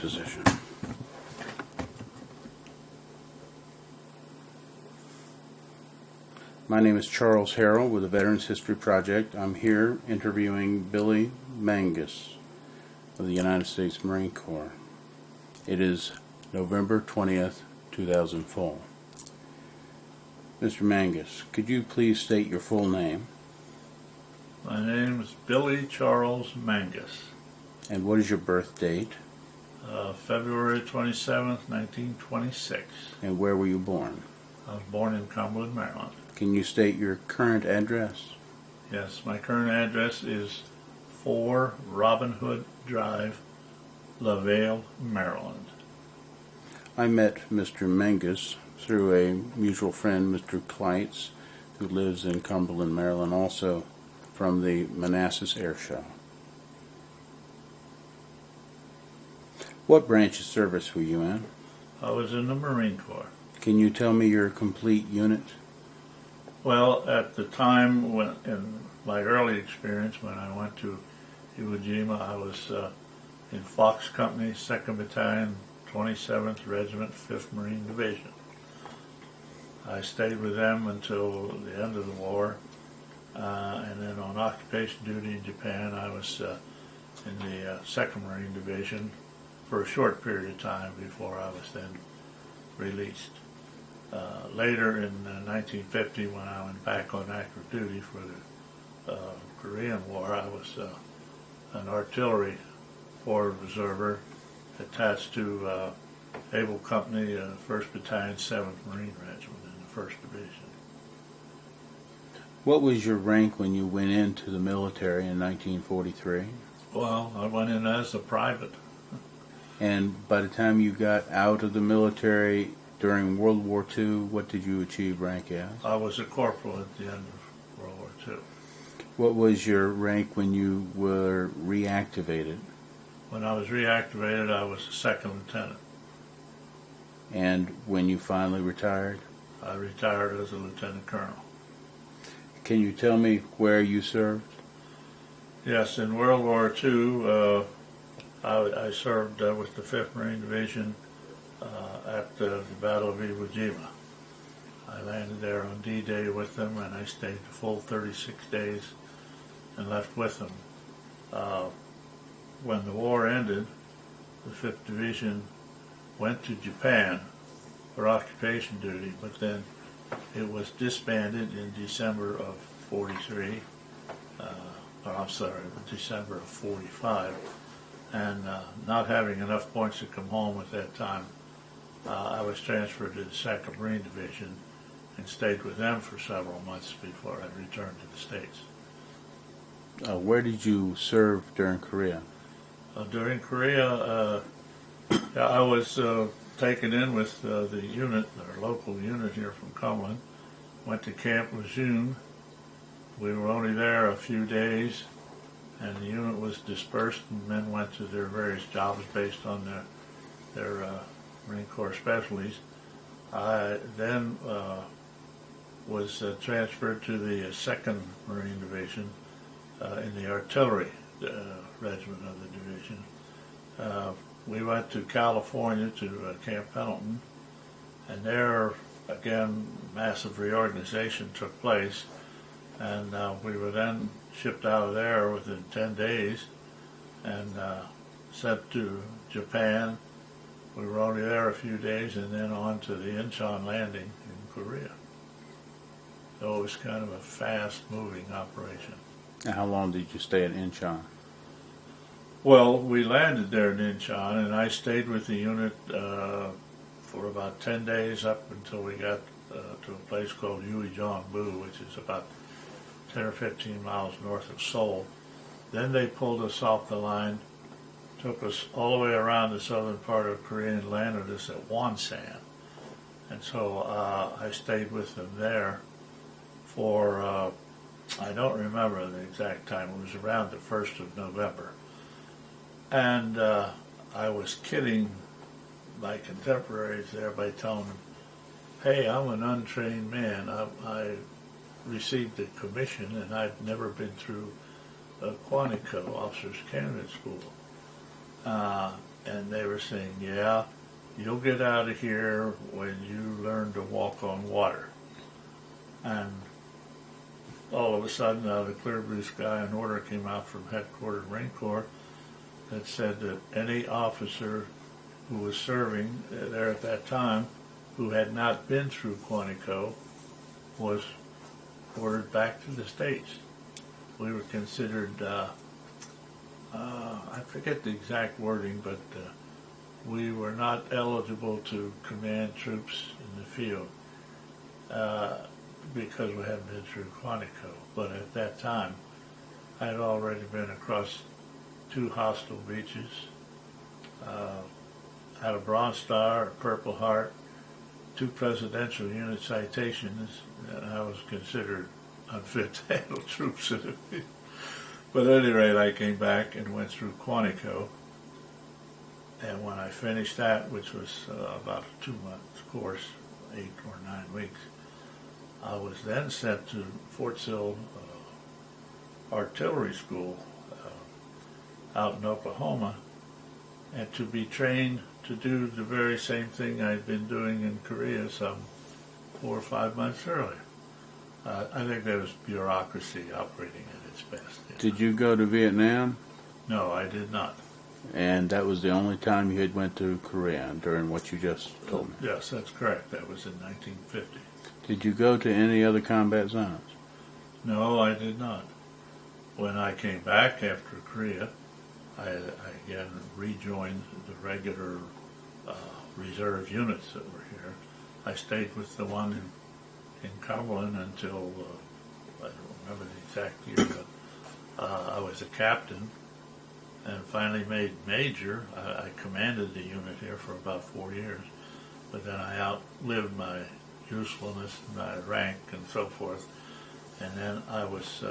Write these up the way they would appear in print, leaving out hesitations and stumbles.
position. My name is Charles Harrell with the Veterans History Project. I'm here interviewing Billy Menges of the United States Marine Corps. It is November 20th, 2004. Mr. Menges, could you please state your full name? My name is Billy Charles Menges. And what is your birth date? February 27th, 1926. And where were you born? I was born in Cumberland, Maryland. Can you state your current address? Yes, my current address is 4 Robin Hood Drive, LaVale, Maryland. I met Mr. Menges through a mutual friend, Mr. Kleitz, who lives in Cumberland, Maryland, also from the Manassas Air Show. What branch of service were you in? I was in the Marine Corps. Can you tell me your complete unit? Well, at the time, when in my early experience, when I went to Iwo Jima, I was in Fox Company, 2nd Battalion, 27th Regiment, 5th Marine Division. I stayed with them until the end of the war, and then on occupation duty in Japan, I was in the 2nd Marine Division for a short period of time before I was then released. Later in 1950, when I went back on active duty for the Korean War, I was an artillery forward observer attached to Able Company, 1st Battalion, 7th Marine Regiment in the 1st Division. What was your rank when you went into the military in 1943? Well, I went in as a private. And by the time you got out of the military during World War II, what did you achieve rank as? I was a corporal at the end of World War II. What was your rank when you were reactivated? When I was reactivated, I was a 2nd lieutenant. And when you finally retired? I retired as a lieutenant colonel. Can you tell me where you served? Yes, in World War II, I served with the 5th Marine Division at the Battle of Iwo Jima. I landed there on D-Day with them, and I stayed the full 36 days and left with them. When the war ended, the 5th Division went to Japan for occupation duty, but then it was disbanded in December of 43, December of 45, and not having enough points to come home at that time, I was transferred to the 2nd Marine Division and stayed with them for several months before I returned to the States. Where did you serve during Korea? During Korea, I was taken in with the unit, our local unit here from Cumberland. Went to Camp Lejeune. We were only there a few days, and the unit was dispersed, and men went to their various jobs based on their Marine Corps specialties. I then was transferred to the 2nd Marine Division in the artillery regiment of the division. We went to California to Camp Pendleton, and there, again, massive reorganization took place, and we were then shipped out of there within 10 days and sent to Japan. We were only there a few days, and then on to the Incheon landing in Korea. So it was kind of a fast-moving operation. And how long did you stay at Incheon? Well, we landed there in Incheon, and I stayed with the unit for about 10 days up until we got to a place called Uijeongbu, which is about 10 or 15 miles north of Seoul. Then they pulled us off the line, took us all the way around the southern part of Korea and landed us at Wonsan. And so I stayed with them there for, I don't remember the exact time, it was around the 1st of November. And I was kidding my contemporaries there by telling them, hey, I'm an untrained man. I received a commission, and I'd never been through Quantico, Officers Candidate School. and they were saying, yeah, you'll get out of here when you learn to walk on water. And all of a sudden, out of the clear blue sky, an order came out from headquarters Marine Corps that said that any officer who was serving there at that time who had not been through Quantico was ordered back to the States. We were considered, I forget the exact wording, but we were not eligible to command troops in the field because we hadn't been through Quantico. But at that time, I had already been across 2 hostile beaches, had a Bronze Star, a Purple Heart, 2 presidential unit citations, and I was considered unfit to handle troops in the field. But at any rate, I came back and went through Quantico, and when I finished that, which was about a 2-month course, 8 or 9 weeks, I was then sent to Fort Sill Artillery School out in Oklahoma, and to be trained to do the very same thing I'd been doing in Korea some 4 or 5 months earlier. I think that was bureaucracy operating at its best. Did you go to Vietnam? No, I did not. And that was the only time you had went to Korea during what you just told me? Yes, that's correct. That was in 1950. Did you go to any other combat zones? No, I did not. When I came back after Korea, I again rejoined the regular reserve units that were here. I stayed with the one in Cumberland until, I don't remember the exact year, but I was a captain and finally made major. I commanded the unit here for about 4 years, but then I outlived my usefulness, my rank, and so forth. And then I was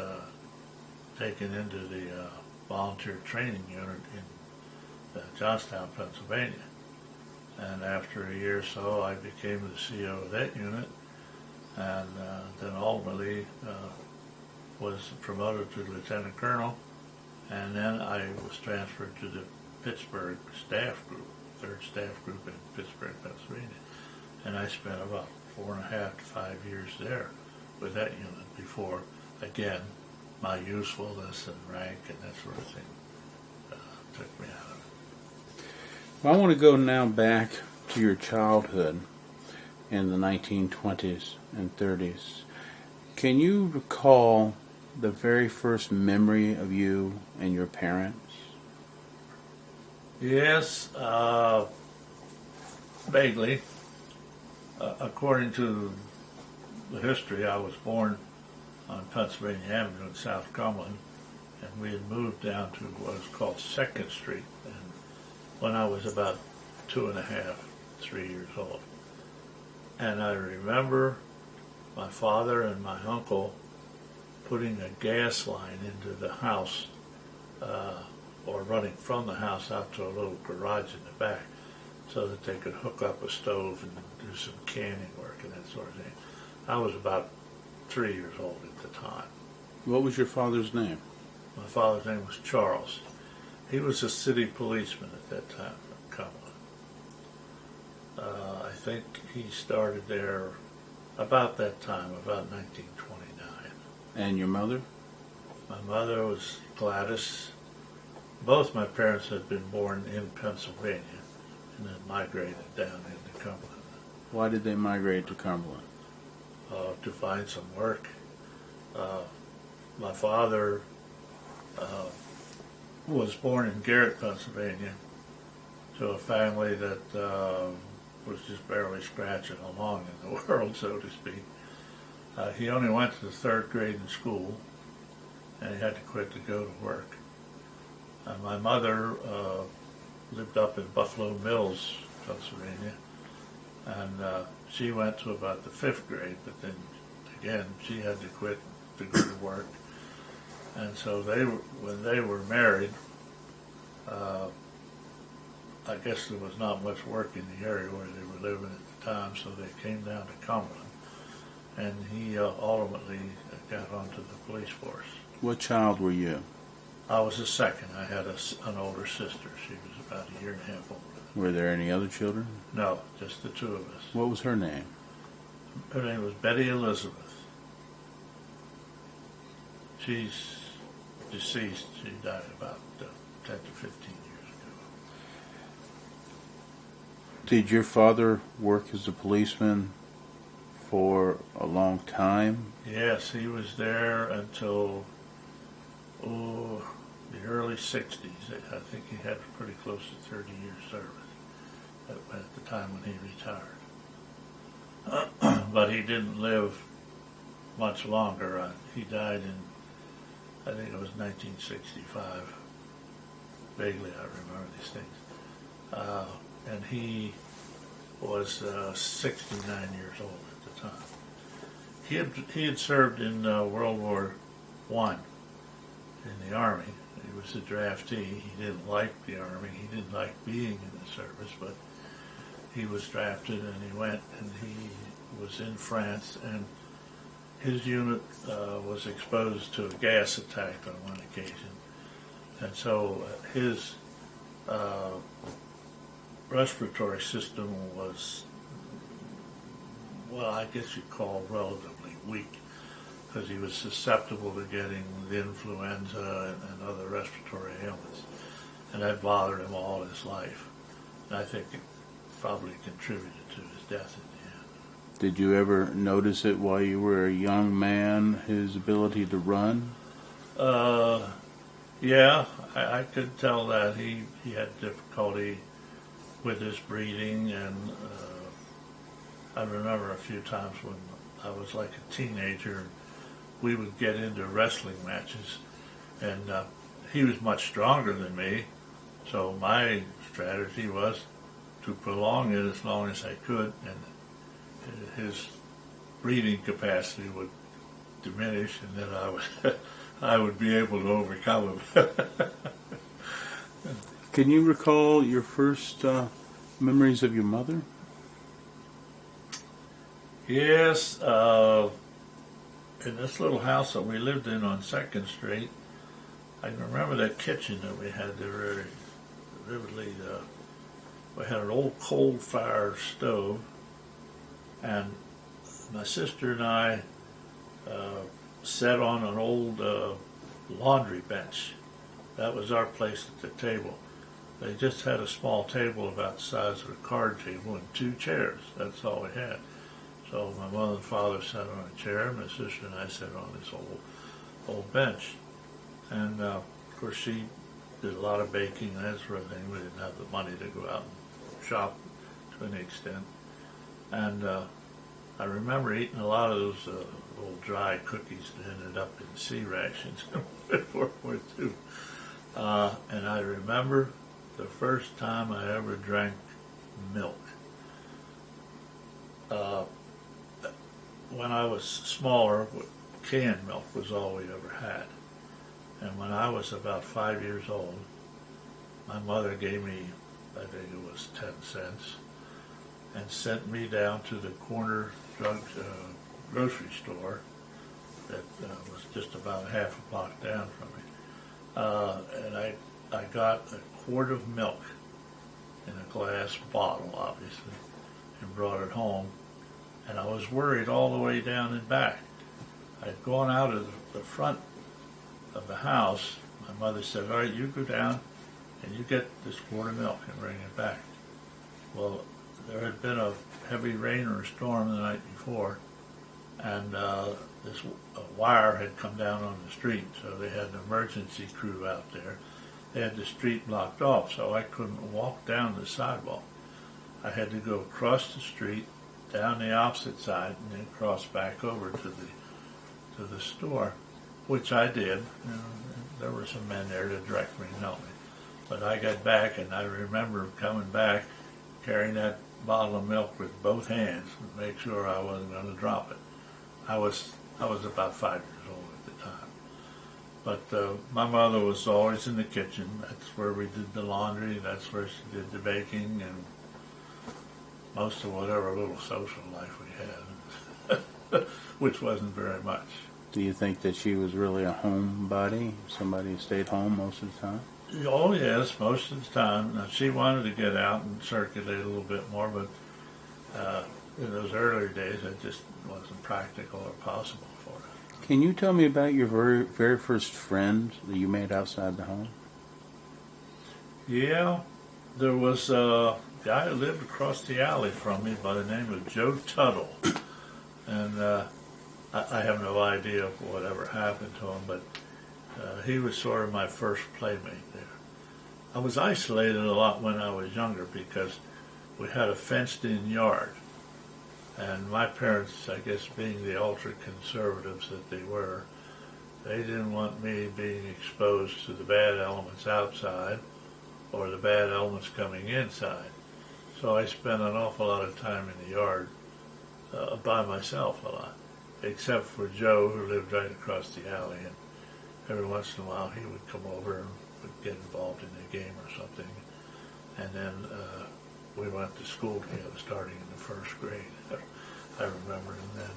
taken into the volunteer training unit in Johnstown, Pennsylvania. And after a year or so, I became the CO of that unit, and then ultimately was promoted to lieutenant colonel. And then I was transferred to the Pittsburgh staff group, 3rd staff group in Pittsburgh, Pennsylvania. And I spent about 4.5 to 5 years there with that unit before, again, my usefulness and rank and that sort of thing took me out of it. Well, I want to go now back to your childhood in the 1920s and 30s. Can you recall the very first memory of you and your parents? Yes, vaguely. According to the history, I was born on Pennsylvania Avenue in South Cumberland, and we had moved down to what was called 2nd Street and when I was about 2.5, 3 years old. And I remember my father and my uncle putting a gas line into the house, or running from the house out to a little garage in the back, so that they could hook up a stove and do some canning work and that sort of thing. I was about 3 years old at the time. What was your father's name? My father's name was Charles. He was a city policeman at that time in Cumberland. I think he started there about that time, about 1929. And your mother? My mother was Gladys. Both my parents had been born in Pennsylvania and then migrated down into Cumberland. Why did they migrate to Cumberland? To find some work. My father was born in Garrett, Pennsylvania, to a family that was just barely scratching along in the world, so to speak. He only went to the 3rd grade in school, and he had to quit to go to work. My mother lived up in Buffalo Mills, Pennsylvania, and she went to about the 5th grade, but then again she had to quit to go to work. And so when they were married, I guess there was not much work in the area where they were living at the time, so they came down to Cumberland, and he ultimately got onto the police force. What child were you? I was the second. I had an older sister. She was about a year and a half older. Were there any other children? No, just the two of us. What was her name? Her name was Betty Elizabeth. She's deceased. She died about 10 to 15 years ago. Did your father work as a policeman for a long time? Yes, he was there until the early 60s. I think he had pretty close to 30 years service at the time when he retired. But he didn't live much longer. He died in, I think it was 1965. Vaguely I remember these things. And he was 69 years old at the time. He had served in World War I in the Army. He was a draftee. He didn't like the Army. He didn't like being in the service, but he was drafted and he went and he was in France, and his unit was exposed to a gas attack on one occasion. And so his respiratory system was, well, I guess you'd call relatively weak, because he was susceptible to getting the influenza and other respiratory ailments. And that bothered him all his life. And I think it probably contributed to his death in the end. Did you ever notice it while you were a young man, his ability to run? Yeah, I could tell that he had difficulty with his breathing, and I remember a few times when I was like a teenager, we would get into wrestling matches, and he was much stronger than me, so my strategy was to prolong it as long as I could, and his breathing capacity would diminish, and then I would be able to overcome him. Can you recall your first memories of your mother? Yes, in this little house that we lived in on 2nd Street, I can remember that kitchen that we had there very vividly. We had an old coal-fired stove, and my sister and I sat on an old laundry bench. That was our place at the table. They just had a small table about the size of a card table and 2 chairs. That's all we had. So my mother and father sat on a chair, and my sister and I sat on this old bench. And of course she did a lot of baking and that sort of thing. We didn't have the money to go out and shop to any extent. And I remember eating a lot of those old dry cookies that ended up in sea rations in World War II. And I remember the first time I ever drank milk. When I was smaller, canned milk was all we ever had. And when I was about 5 years old, my mother gave me, I think it was 10 cents, and sent me down to the corner grocery store that was just about half a block down from me. And I got a quart of milk in a glass bottle, obviously, and brought it home. And I was worried all the way down and back. I'd gone out of the front of the house. My mother said, all right, you go down and you get this quart of milk and bring it back. Well, there had been a heavy rain or a storm the night before, and this wire had come down on the street, so they had an emergency crew out there. They had the street blocked off, so I couldn't walk down the sidewalk. I had to go across the street, down the opposite side, and then cross back over to the store, which I did. You know, there were some men there to direct me and help me. But I got back, and I remember coming back, carrying that bottle of milk with both hands to make sure I wasn't going to drop it. I was about 5 years old at the time. But my mother was always in the kitchen. That's where we did the laundry. That's where she did the baking and most of whatever little social life we had, which wasn't very much. Do you think that she was really a homebody, somebody who stayed home most of the time? Oh yes, most of the time. Now she wanted to get out and circulate a little bit more, but in those earlier days, it just wasn't practical or possible for her. Can you tell me about your very first friend that you made outside the home? Yeah, there was a guy who lived across the alley from me by the name of Joe Tuttle, and I have no idea whatever happened to him, but he was sort of my first playmate there. I was isolated a lot when I was younger because we had a fenced-in yard, and my parents, I guess being the ultra-conservatives that they were, they didn't want me being exposed to the bad elements outside or the bad elements coming inside. So I spent an awful lot of time in the yard by myself a lot, except for Joe, who lived right across the alley, and every once in a while he would come over and would get involved in a game or something. And then we went to school together starting in the first grade. I remember him then.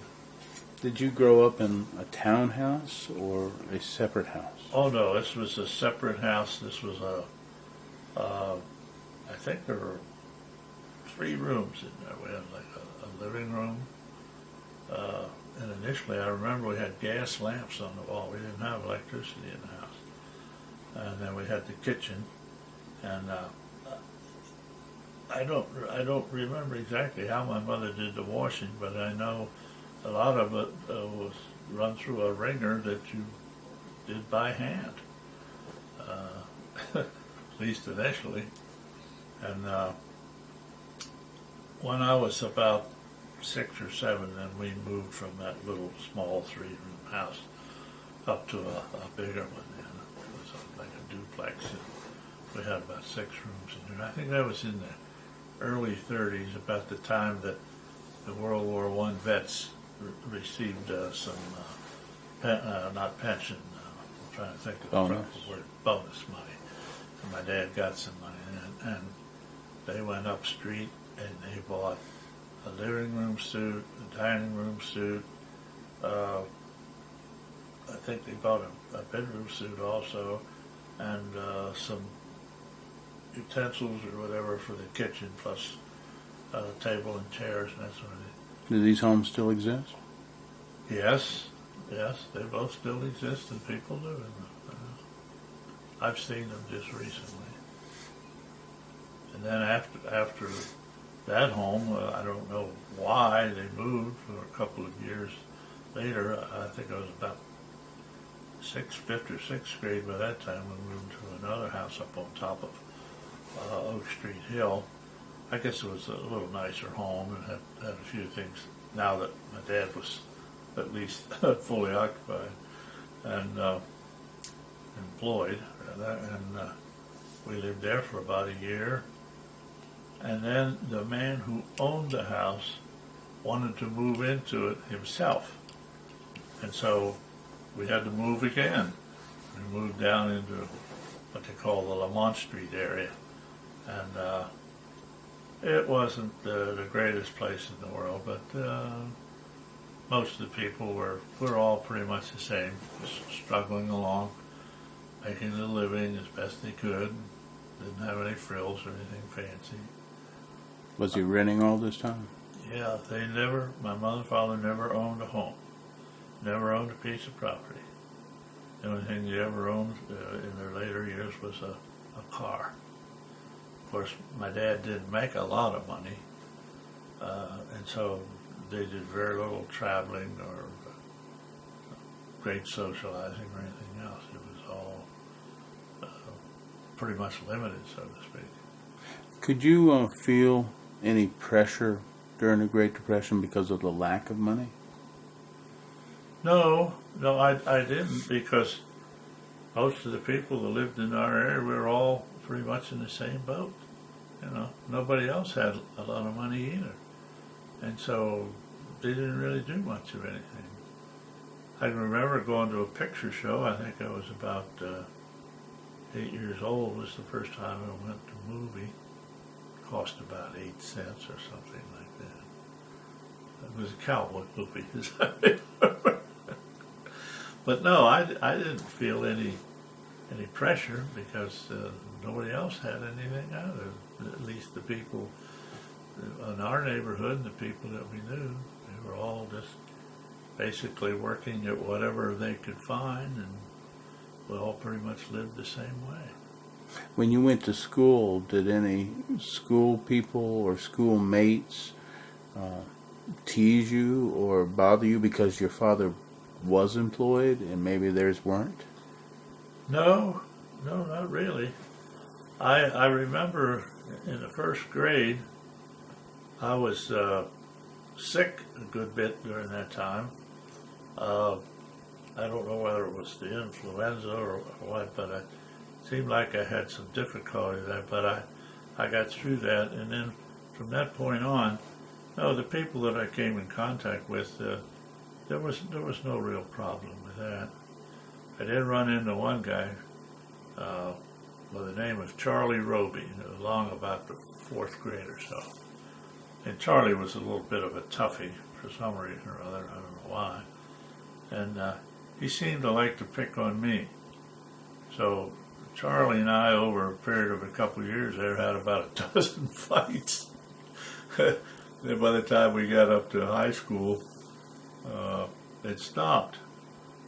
Did you grow up in a townhouse or a separate house? Oh no, this was a separate house. This was I think there were 3 rooms in there. We had like a living room. And initially I remember we had gas lamps on the wall. We didn't have electricity in the house. And then we had the kitchen. And I don't remember exactly how my mother did the washing, but I know a lot of it was run through a wringer that you did by hand, at least initially. And when I was about 6 or 7, then we moved from that little small 3-room house up to a bigger one. And it was like a duplex. And we had about 6 rooms in there. I think that was in the early 30s, about the time that the World War I vets received some, not pension, I'm trying to think of the proper word, bonus money. And my dad got some money, and they went up street and they bought a living room suit, a dining room suit. I think they bought a bedroom suit also, and some utensils or whatever for the kitchen, plus table and chairs and that sort of thing. Do these homes still exist? Yes, they both still exist, and people live in them. I've seen them just recently. And then after that home, I don't know why they moved for a couple of years later. I think I was about 5th or 6th grade by that time. We moved to another house up on top of Oak Street Hill. I guess it was a little nicer home and had a few things now that my dad was at least fully occupied and employed. And we lived there for about a year. And then the man who owned the house wanted to move into it himself. And so we had to move again. We moved down into what they call the Lamont Street area. And it wasn't the greatest place in the world, but most of the people were all pretty much the same, just struggling along, making a living as best they could. Didn't have any frills or anything fancy. Was he renting all this time? Yeah, my mother and father never owned a home, never owned a piece of property. The only thing they ever owned in their later years was a car. Of course, my dad didn't make a lot of money, and so they did very little traveling or great socializing or anything else. It was all pretty much limited, so to speak. Could you feel any pressure during the Great Depression because of the lack of money? No, I didn't, because most of the people that lived in our area were all pretty much in the same boat. Nobody else had a lot of money either. And so they didn't really do much of anything. I can remember going to a picture show. I think I was about 8 years old. It was the first time I went to a movie. It cost about 8 cents or something like that. It was a cowboy movie. But no, I didn't feel any any pressure because nobody else had anything either. At least the people in our neighborhood and the people that we knew, they were all just basically working at whatever they could find, and we all pretty much lived the same way. When you went to school, did any school people or school mates tease you or bother you because your father was employed and maybe theirs weren't? No, not really. I remember in the first grade, I was sick a good bit during that time. I don't know whether it was the influenza or what, but it seemed like I had some difficulty there. But I got through that, and then from that point on, no, the people that I came in contact with, there was no real problem with that. I did run into one guy by the name of Charlie Roby, along about the fourth grade or so. And Charlie was a little bit of a toughie for some reason or other, I don't know why. And he seemed to like to pick on me. So Charlie and I, over a period of a couple of years there, had about a dozen fights. Then by the time we got up to high school, it stopped.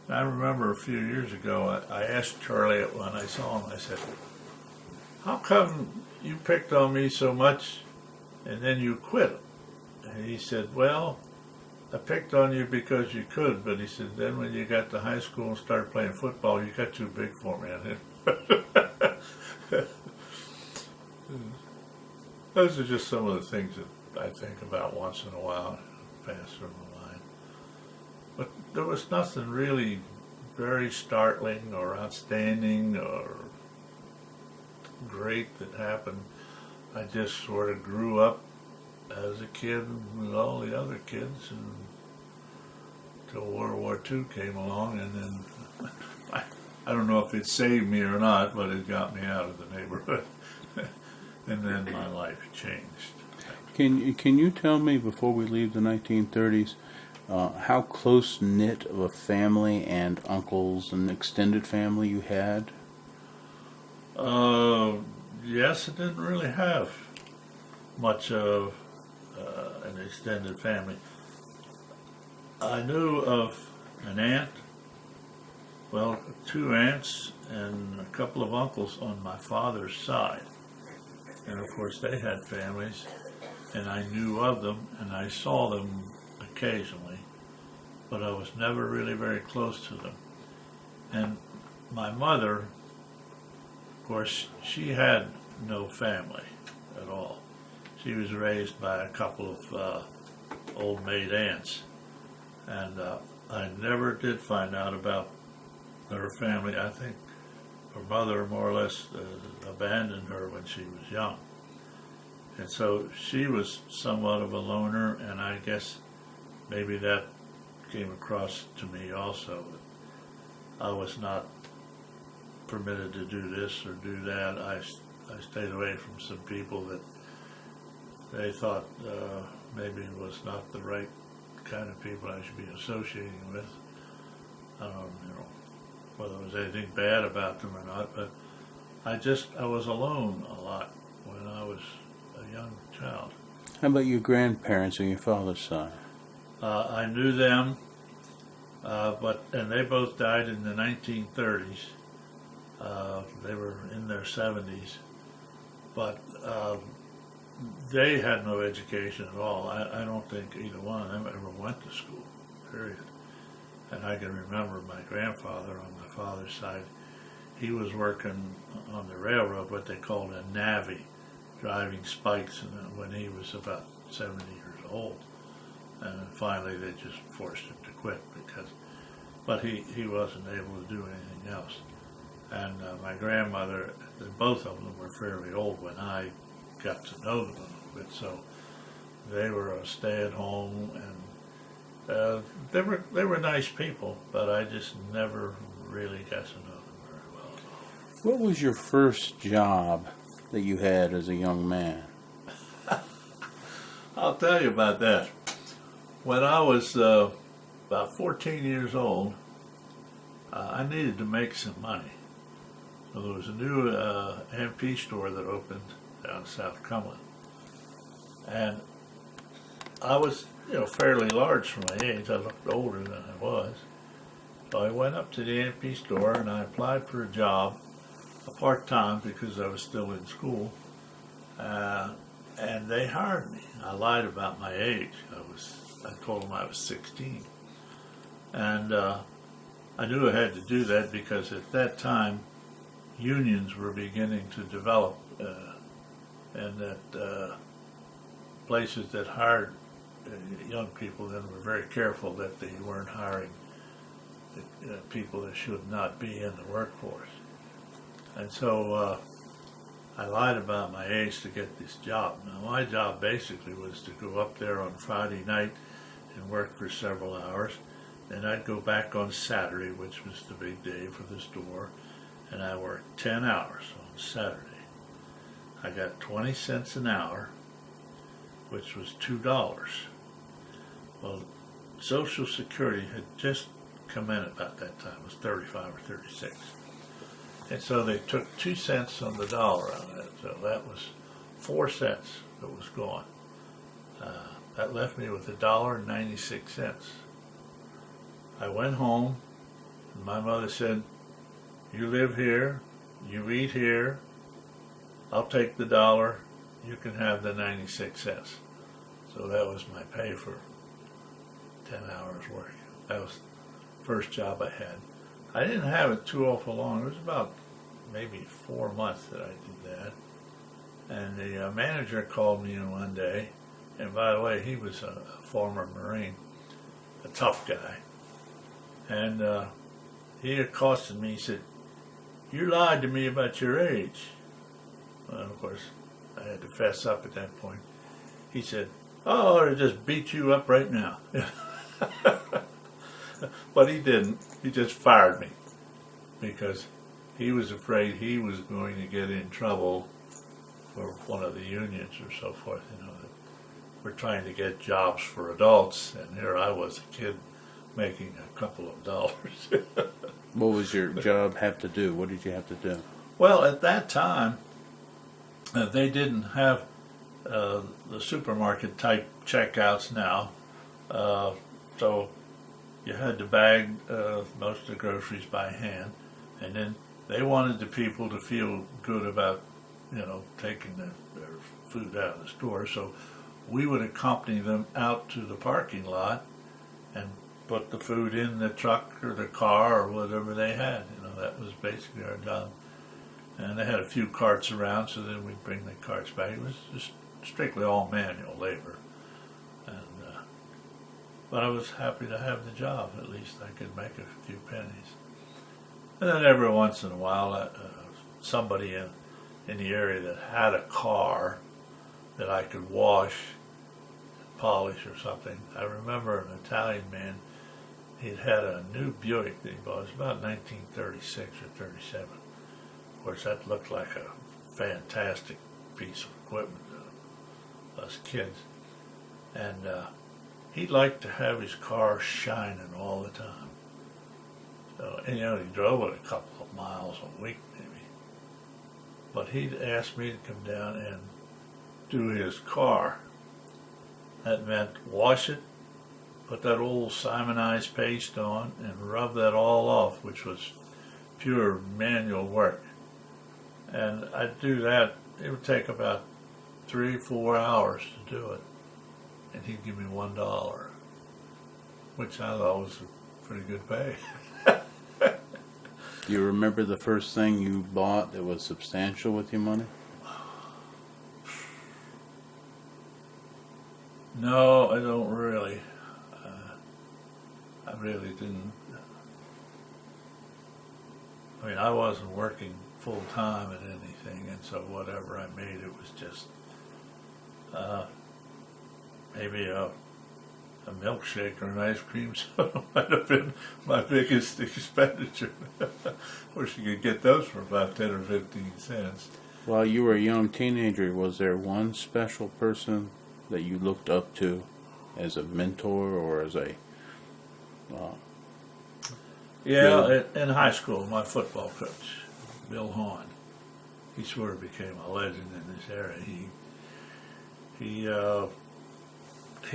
I remember a few years ago, I asked Charlie when I saw him, I said, "How come you picked on me so much and then you quit?" And he said, "Well, I picked on you because you could," but he said, "then when you got to high school and started playing football, you got too big for me." Those are just some of the things that I think about once in a while, pass through my mind. But there was nothing really very startling or outstanding or great that happened. I just sort of grew up as a kid with all the other kids until World War II came along, and then I don't know if it saved me or not, but it got me out of the neighborhood. And then my life changed. Can you tell me, before we leave the 1930s, how close-knit of a family and uncles and extended family you had? Yes, it didn't really have much of an extended family. I knew of an aunt, well, two aunts and a couple of uncles on my father's side. And of course they had families, and I knew of them, and I saw them occasionally, but I was never really very close to them. And my mother, of course, she had no family at all. She was raised by a couple of old maid aunts, and I never did find out about her family. I think her mother more or less abandoned her when she was young. And so she was somewhat of a loner, and I guess maybe that came across to me also. I was not permitted to do this or do that. I stayed away from some people that they thought maybe was not the right kind of people I should be associating with. I don't know whether there was anything bad about them or not, but I was alone a lot when I was a young child. How about your grandparents on your father's side? I knew them, and they both died in the 1930s. They were in their 70s, but they had no education at all. I don't think either one of them ever went to school, period. And I can remember my grandfather on my father's side, he was working on the railroad, what they called a navvy, driving spikes, and when he was about 70 years old. And then finally they just forced him to quit but he wasn't able to do anything else. And my grandmother, both of them were fairly old when I got to know them a little bit, so they were a stay-at-home, and they were nice people, but I just never really got to know them very well at all. What was your first job that you had as a young man? I'll tell you about that. When I was about 14 years old, I needed to make some money. Well, there was a new MP store that opened down in South Cumberland, and I was, fairly large for my age. I looked older than I was. So I went up to the MP store and I applied for a job, a part-time because I was still in school, and they hired me. I lied about my age. I told them I was 16, and I knew I had to do that because at that time unions were beginning to develop, and that places that hired young people then were very careful that they weren't hiring people that should not be in the workforce. And so I lied about my age to get this job. Now my job basically was to go up there on Friday night and work for several hours. Then I'd go back on Saturday, which was the big day for the store, and I worked 10 hours on Saturday. I got 20 cents an hour, which was $2. Well, Social Security had just come in about that time. It was 35 or 36. And so they took 2 cents on the dollar out of it. So that was 4 cents that was gone. That left me with $1.96. I went home, and my mother said, "You live here, you eat here, I'll take the dollar, you can have the 96 cents. So that was my pay for 10 hours work. That was the first job I had. I didn't have it too awful long. It was about maybe 4 months that I did that. And the manager called me in one day, and by the way, he was a former Marine, a tough guy. And he accosted me. He said, "You lied to me about your age." Well, of course, I had to fess up at that point. He said, "Oh, I ought to just beat you up right now." But he didn't. He just fired me because he was afraid he was going to get in trouble for one of the unions or so forth. That we're trying to get jobs for adults, and here I was, a kid, making a couple of dollars. What was your job have to do? What did you have to do? Well, at that time, they didn't have the supermarket type checkouts now, so you had to bag most of the groceries by hand, and then they wanted the people to feel good about, taking their food out of the store, so we would accompany them out to the parking lot and put the food in the truck or the car or whatever they had. That was basically our job. And they had a few carts around, so then we'd bring the carts back. It was just strictly all manual labor. But I was happy to have the job. At least I could make a few pennies. And then every once in a while, somebody in the area that had a car that I could wash, polish or something. I remember an Italian man, he'd had a new Buick that he bought. It was about 1936 or 37. Of course, that looked like a fantastic piece of equipment to us kids. And he liked to have his car shining all the time. So, and he drove it a couple of miles a week maybe. But he'd asked me to come down and do his car. That meant wash it, put that old Simonized paste on, and rub that all off, which was pure manual work. And I'd do that. It would take about 3 or 4 hours to do it. And he'd give me $1, which I thought was a pretty good pay. Do you remember the first thing you bought that was substantial with your money? No, I don't really. I really didn't. I mean, I wasn't working full time at anything, and so whatever I made, it was just maybe a milkshake or an ice cream soda might have been my biggest expenditure. Of course, you could get those for about 10 or 15 cents. While you were a young teenager, was there one special person that you looked up to as a mentor or as a... Yeah, in high school, my football coach. Bill Hahn. He sort of became a legend in this area. He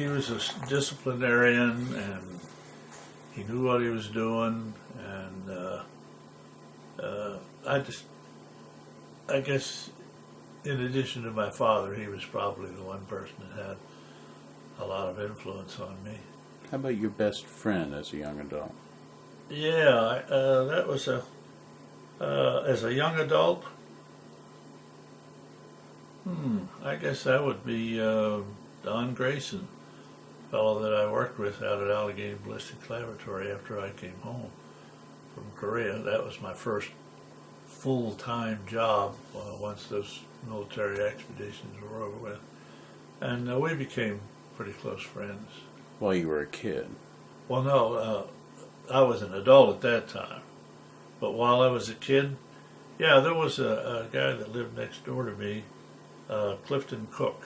was a disciplinarian, and he knew what he was doing, and I guess, in addition to my father, he was probably the one person that had a lot of influence on me. How about your best friend as a young adult? Yeah, that was as a young adult. I guess that would be Don Grayson, fellow that I worked with out at Allegheny Ballistics Laboratory after I came home from Korea. That was my first full-time job once those military expeditions were over with. And we became pretty close friends. While you were a kid? Well, no, I was an adult at that time. But while I was a kid, yeah, there was a guy that lived next door to me, Clifton Cook.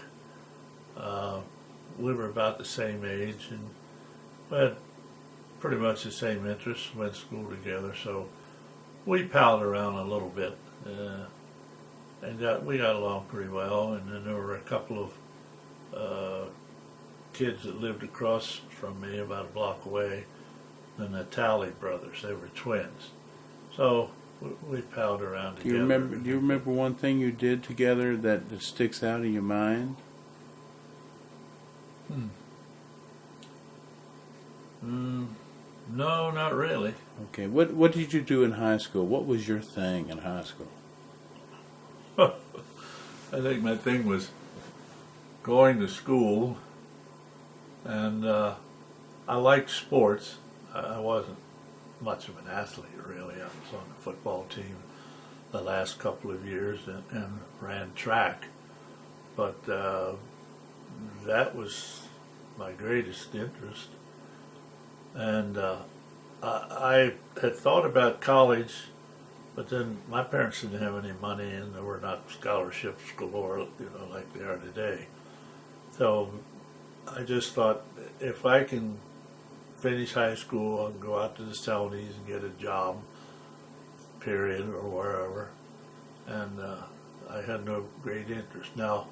We were about the same age, and we had pretty much the same interests, went to school together, so we palled around a little bit, and we got along pretty well. And then there were a couple of kids that lived across from me, about a block away, the Natali brothers. They were twins, so we palled around together. Do you remember one thing you did together that sticks out in your mind? No, not really. Okay. What did you do in high school? What was your thing in high school? I think my thing was going to school, and I liked sports. I wasn't much of an athlete, really. I was on the football team the last couple of years and ran track, but that was my greatest interest. And I had thought about college, but then my parents didn't have any money, and there were not scholarships galore, like they are today. So I just thought, if I can finish high school and go out to the Saudis and get a job, period, or wherever. And I had no great interest. Now,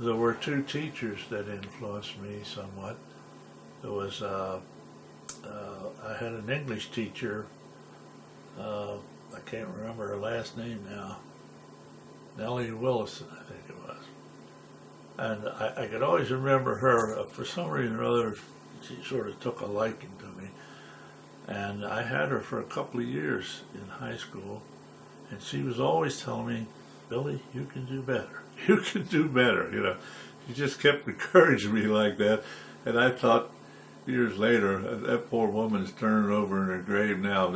there were two teachers that influenced me somewhat. There was I had an English teacher. I can't remember her last name now. Nellie Willison, I think it was. And I could always remember her. For some reason or other, she sort of took a liking to me. And I had her for a couple of years in high school. And she was always telling me, Billy, you can do better. You can do better, She just kept encouraging me like that. And I thought, years later, that poor woman's turning over in her grave now.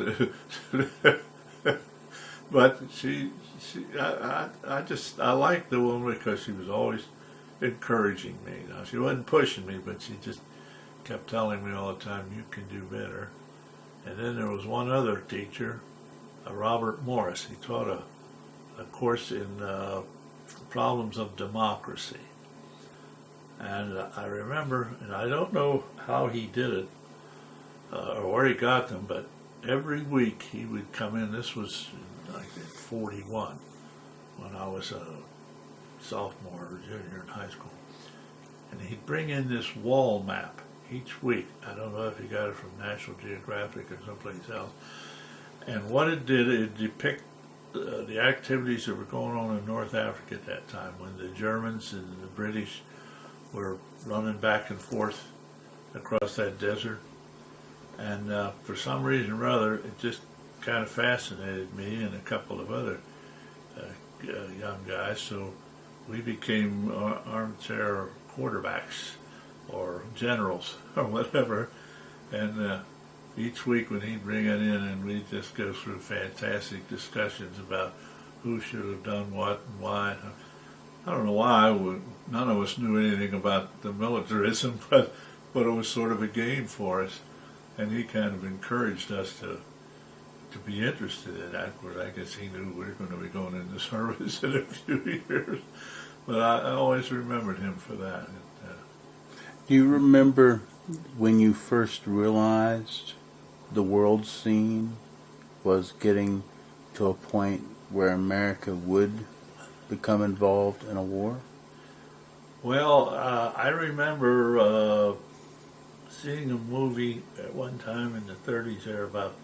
But I liked the woman because she was always encouraging me. Now, she wasn't pushing me, but she just kept telling me all the time, you can do better. And then there was one other teacher, Robert Morris. He taught a course in problems of democracy. And I remember, and I don't know how he did it or where he got them, but every week he would come in. This was in 1941 when I was a sophomore or junior in high school. And he'd bring in this wall map each week. I don't know if he got it from National Geographic or someplace else. And what it did, it depicted the activities that were going on in North Africa at that time, when the Germans and the British were running back and forth across that desert. And for some reason or other, it just kind of fascinated me and a couple of other young guys. So we became armchair quarterbacks or generals or whatever. And each week when he'd bring it in, and we'd just go through fantastic discussions about who should have done what and why. I don't know why. None of us knew anything about the militarism, but it was sort of a game for us. And he kind of encouraged us to be interested in that. Of course, I guess he knew we were going to be going into service in a few years. But I always remembered him for that. Do you remember when you first realized the world scene was getting to a point where America would become involved in a war? Well, I remember seeing a movie at one time in the 30s there about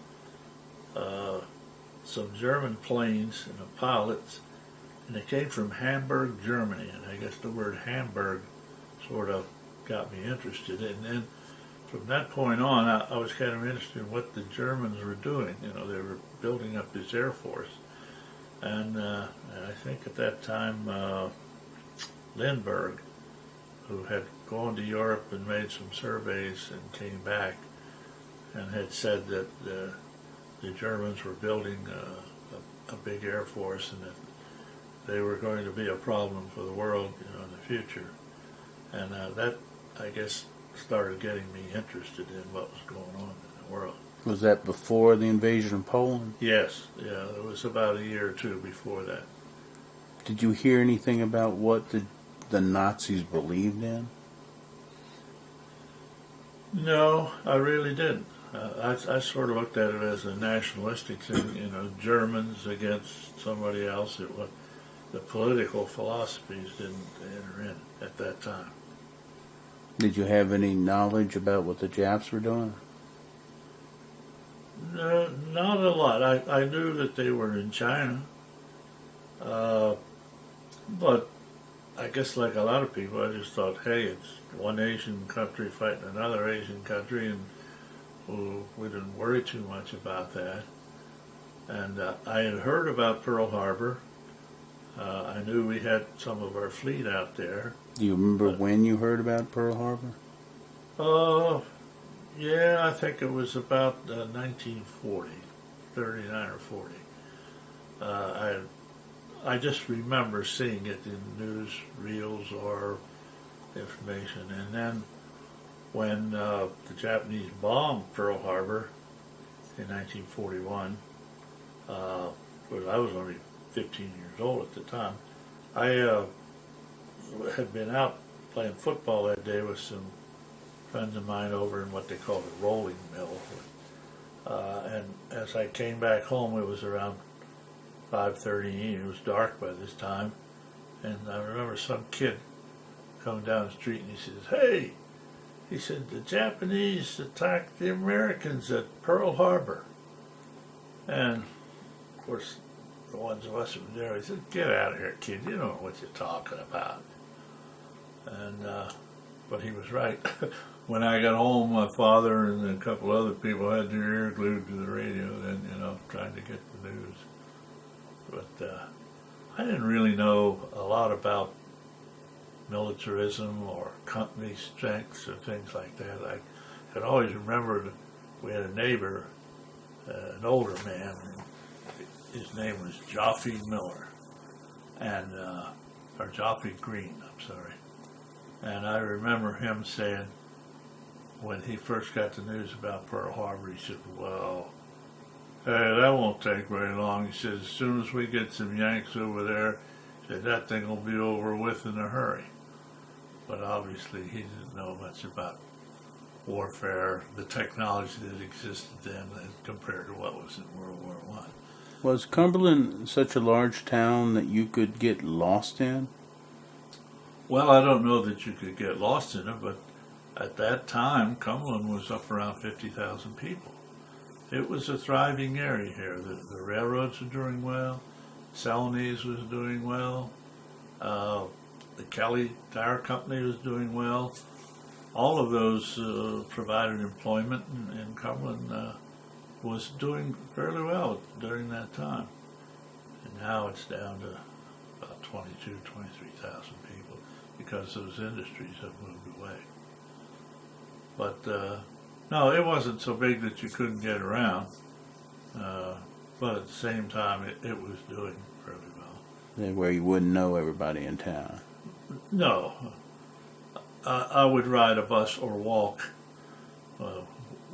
some German planes and the pilots, and they came from Hamburg, Germany, and I guess the word Hamburg sort of got me interested. And then from that point on, I was kind of interested in what the Germans were doing. You know, they were building up this Air Force. And I think at that time, Lindbergh, who had gone to Europe and made some surveys and came back and had said that the Germans were building a big Air Force and that they were going to be a problem for the world, you know, in the future. And that, I guess, started getting me interested in what was going on in the world. Was that before the invasion of Poland? Yes, yeah, it was about a year or two before that. Did you hear anything about what the Nazis believed in? No, I really didn't. I sort of looked at it as a nationalistic thing, you know, Germans against somebody else. The political philosophies didn't enter in at that time. Did you have any knowledge about what the Japs were doing? No, not a lot. I knew that they were in China, but I guess like a lot of people, I just thought, hey, it's one Asian country fighting another Asian country, and we didn't worry too much about that. And I had heard about Pearl Harbor. I knew we had some of our fleet out there. Do you remember when you heard about Pearl Harbor? Yeah, I think it was about 1940, 39 or 40. I just remember seeing it in news reels or information. And then when the Japanese bombed Pearl Harbor in 1941, well, I was only 15 years old at the time. I had been out playing football that day with some friends of mine over in what they call the rolling mill. And as I came back home, it was around 5:30. It was dark by this time. And I remember some kid coming down the street and he says, "Hey," he said, "the Japanese attacked the Americans at Pearl Harbor." And of course, the ones of us who were there, he said, "Get out of here, kid. You don't know what you're talking about." And but he was right. When I got home, my father and a couple other people had their ear glued to the radio, then, you know, trying to get the news. But I didn't really know a lot about militarism or company strengths or things like that. I had always remembered we had a neighbor, an older man, and his name was Joffe Miller, and or Joffe Green, I'm sorry. And I remember him saying, when he first got the news about Pearl Harbor, he said, "Well, hey, that won't take very long." He said, "As soon as we get some Yanks over there," he said, "that thing will be over with in a hurry." But obviously he didn't know much about warfare, the technology that existed then compared to what was in World War I. Was Cumberland such a large town that you could get lost in? Well, I don't know that you could get lost in it, but at that time, Cumberland was up around 50,000 people. It was a thriving area here. The railroads were doing well. Celanese was doing well. The Kelly Tire Company was doing well. All of those provided employment, and Cumberland was doing fairly well during that time. And now it's down to about 22,000, 23,000 people because those industries have moved away. But no, it wasn't so big that you couldn't get around. But at the same time, it was doing fairly well. Where you wouldn't know everybody in town? No. I would ride a bus or walk.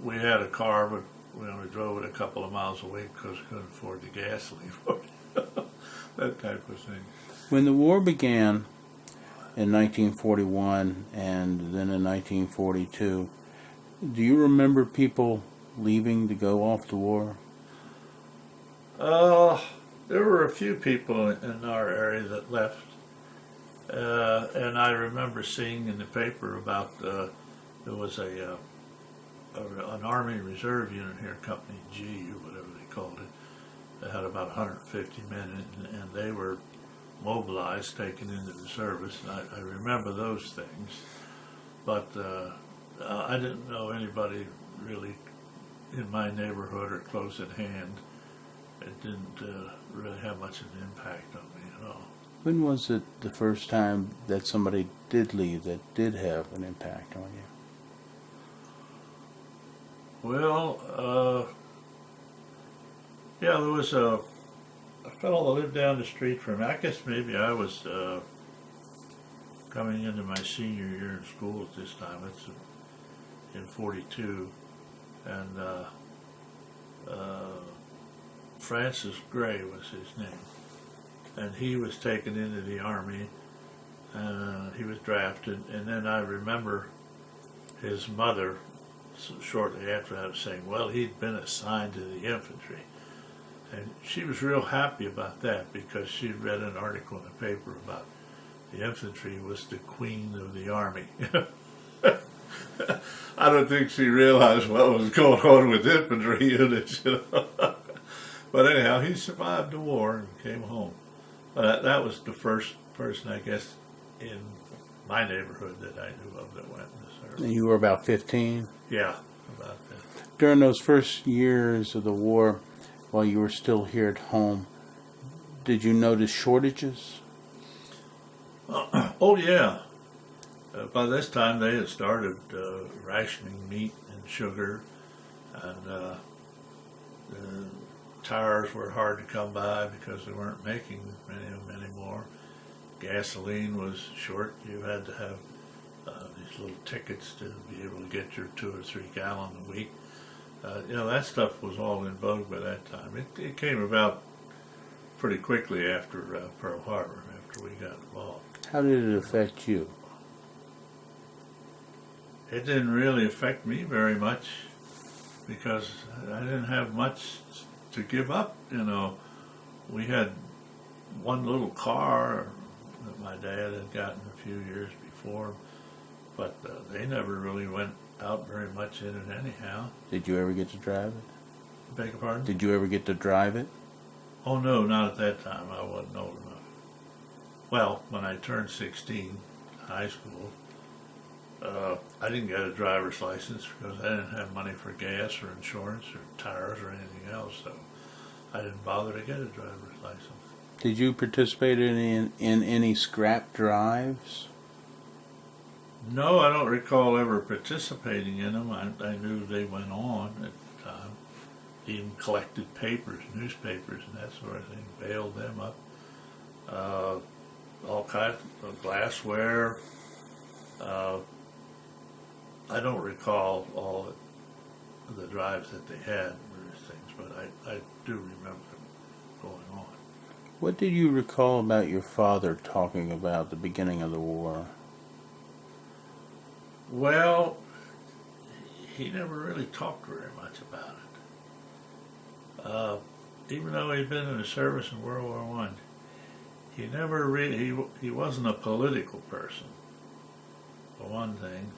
We had a car, but we only drove it a couple of miles a week because we couldn't afford the gasoline for it. That type of thing. When the war began in 1941 and then in 1942, do you remember people leaving to go off to war? there were a few people in our area that left, and I remember seeing in the paper about there was an Army Reserve unit here, Company G or whatever they called it. They had about 150 men, and they were mobilized, taken into the service. And I remember those things, but I didn't know anybody really in my neighborhood or close at hand. It didn't really have much of an impact on me at all. When was it the first time that somebody did leave that did have an impact on you? Well, yeah, there was a fellow that lived down the street from me. I guess maybe I was coming into my senior year in school at this time. It's in '42, and Francis Gray was his name, and he was taken into the Army. He was drafted, and then I remember his mother shortly after that saying, well, he'd been assigned to the infantry. And she was real happy about that because she'd read an article in the paper about the infantry was the queen of the Army. I don't think she realized what was going on with infantry units, you know. But anyhow, he survived the war and came home. That was the first person, I guess, in my neighborhood that I knew of that went in the service. And you were about 15? Yeah, about that. During those first years of the war, while you were still here at home, did you notice shortages? Oh, yeah. By this time, they had started rationing meat and sugar, and the tires were hard to come by because they weren't making many of them anymore. Gasoline was short. You had to have these little tickets to be able to get your 2 or 3 gallons a week. You know, that stuff was all in vogue by that time. It came about pretty quickly after Pearl Harbor, after we got involved. How did it affect you? It didn't really affect me very much because I didn't have much to give up, you know. We had one little car that my dad had gotten a few years before, but they never really went out very much in it anyhow. Did you ever get to drive it? Beg your pardon? Did you ever get to drive it? Oh, no, not at that time. I wasn't old enough. Well, when I turned 16, high school, I didn't get a driver's license because I didn't have money for gas or insurance or tires or anything else, so I didn't bother to get a driver's license. Did you participate in any scrap drives? No, I don't recall ever participating in them. I knew they went on at the time. Even collected papers, newspapers, and that sort of thing, bailed them up. All kinds of glassware. I don't recall all the drives that they had or things, but I do remember them going on. What did you recall about your father talking about the beginning of the war? Well, he never really talked very much about it. Even though he'd been in the service in World War I, he never really, he wasn't a political person, for one thing.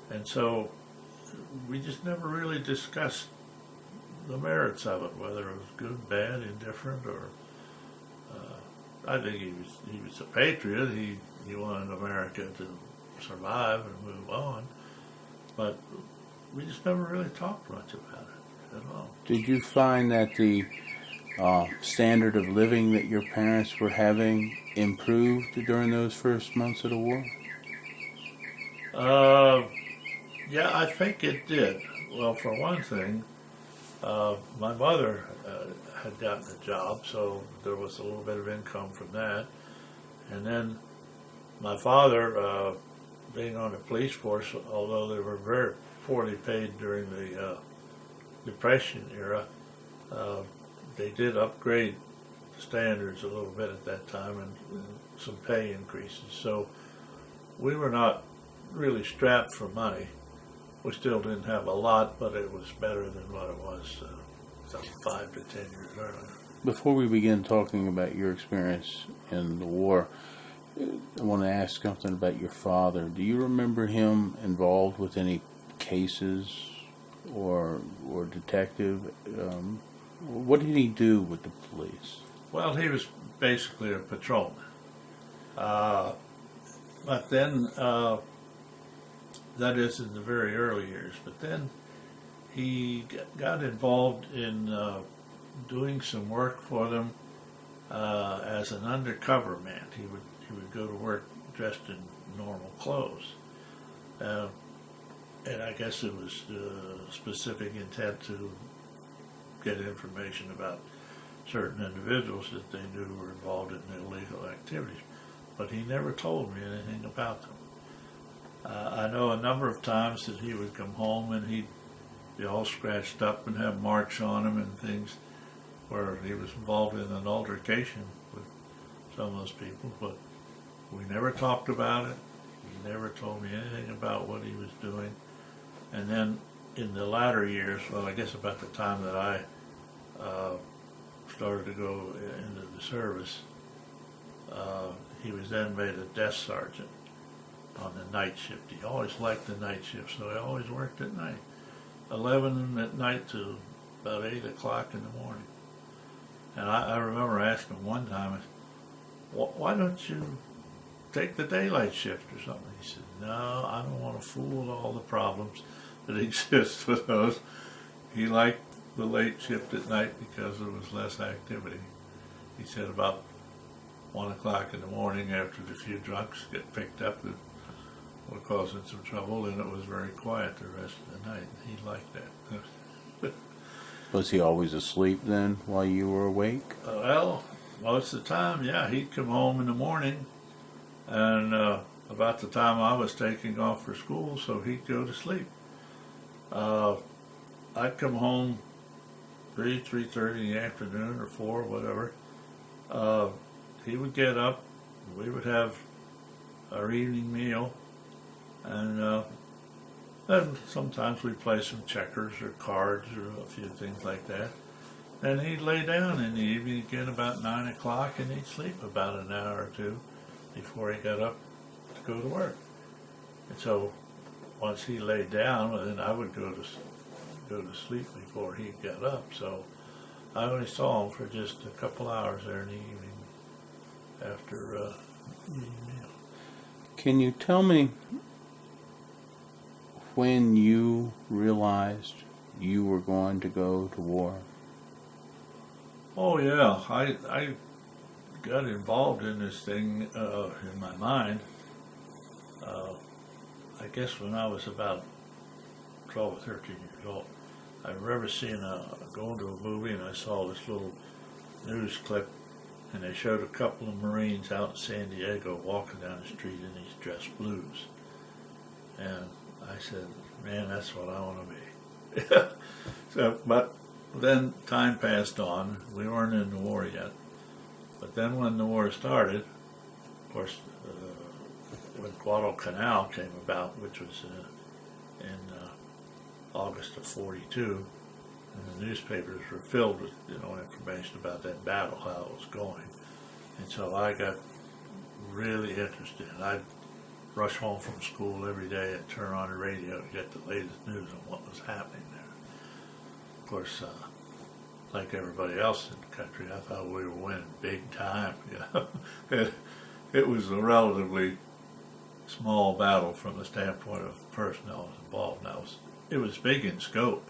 And so we just never really discussed the merits of it, whether it was good, bad, indifferent, or I think he was a patriot. He wanted America to survive and move on, but we just never really talked much about it at all. Did you find that the standard of living that your parents were having improved during those first months of the war? Yeah, I think it did. Well, for one thing, my mother had gotten a job, so there was a little bit of income from that. And then my father, being on the police force, although they were very poorly paid during the Depression era, they did upgrade standards a little bit at that time and some pay increases. So we were not really strapped for money. We still didn't have a lot, but it was better than what it was some 5 to 10 years earlier. Before we begin talking about your experience in the war, I want to ask something about your father. Do you remember him involved with any cases or detective? What did he do with the police? Well, he was basically a patrolman. But then, that is in the very early years, but then he got involved in doing some work for them as an undercover man. He would go to work dressed in normal clothes. And I guess it was specific intent to get information about certain individuals that they knew were involved in illegal activities. But he never told me anything about them. I know a number of times that he would come home and he'd be all scratched up and have marks on him and things where he was involved in an altercation with some of those people, but we never talked about it. He never told me anything about what he was doing. And then in the latter years, well, I guess about the time that I started to go into the service, he was then made a desk sergeant on the night shift. He always liked the night shift, so he always worked at night, 11 at night to about 8 o'clock in the morning. And I remember asking him one time, why don't you take the daylight shift or something? He said, no, I don't want to fool with all the problems that exist with those. He liked the late shift at night because there was less activity. He said about 1 o'clock in the morning, after the few drunks get picked up that were causing some trouble, and it was very quiet the rest of the night. He liked that. Was he always asleep then while you were awake? Well, most of the time, yeah. He'd come home in the morning, and about the time I was taking off for school, so he'd go to sleep. I'd come home 3:30 in the afternoon or 4, whatever. He would get up, we would have our evening meal, and then sometimes we'd play some checkers or cards or a few things like that. Then he'd lay down in the evening again about 9 o'clock, and he'd sleep about an hour or two before he got up to go to work. And so once he laid down, well, then I would go to sleep before he got up. So I only saw him for just a couple hours there in the evening after eating meal. Can you tell me when you realized you were going to go to war? Oh yeah, I got involved in this thing in my mind. I guess when I was about 12 or 13 years old. I remember going to a movie, and I saw this little news clip, and they showed a couple of Marines out in San Diego walking down the street in these dress blues. And I said, man, that's what I want to be. But then time passed on. We weren't in the war yet. But then when the war started, of course, when Guadalcanal came about, which was in August of '42, and the newspapers were filled with information about that battle, how it was going, and so I got really interested. I'd rush home from school every day and turn on the radio to get the latest news on what was happening there. Of course, like everybody else in the country, I thought we were winning big time. It was a relatively small battle from the standpoint of personnel involved. Now it was big in scope.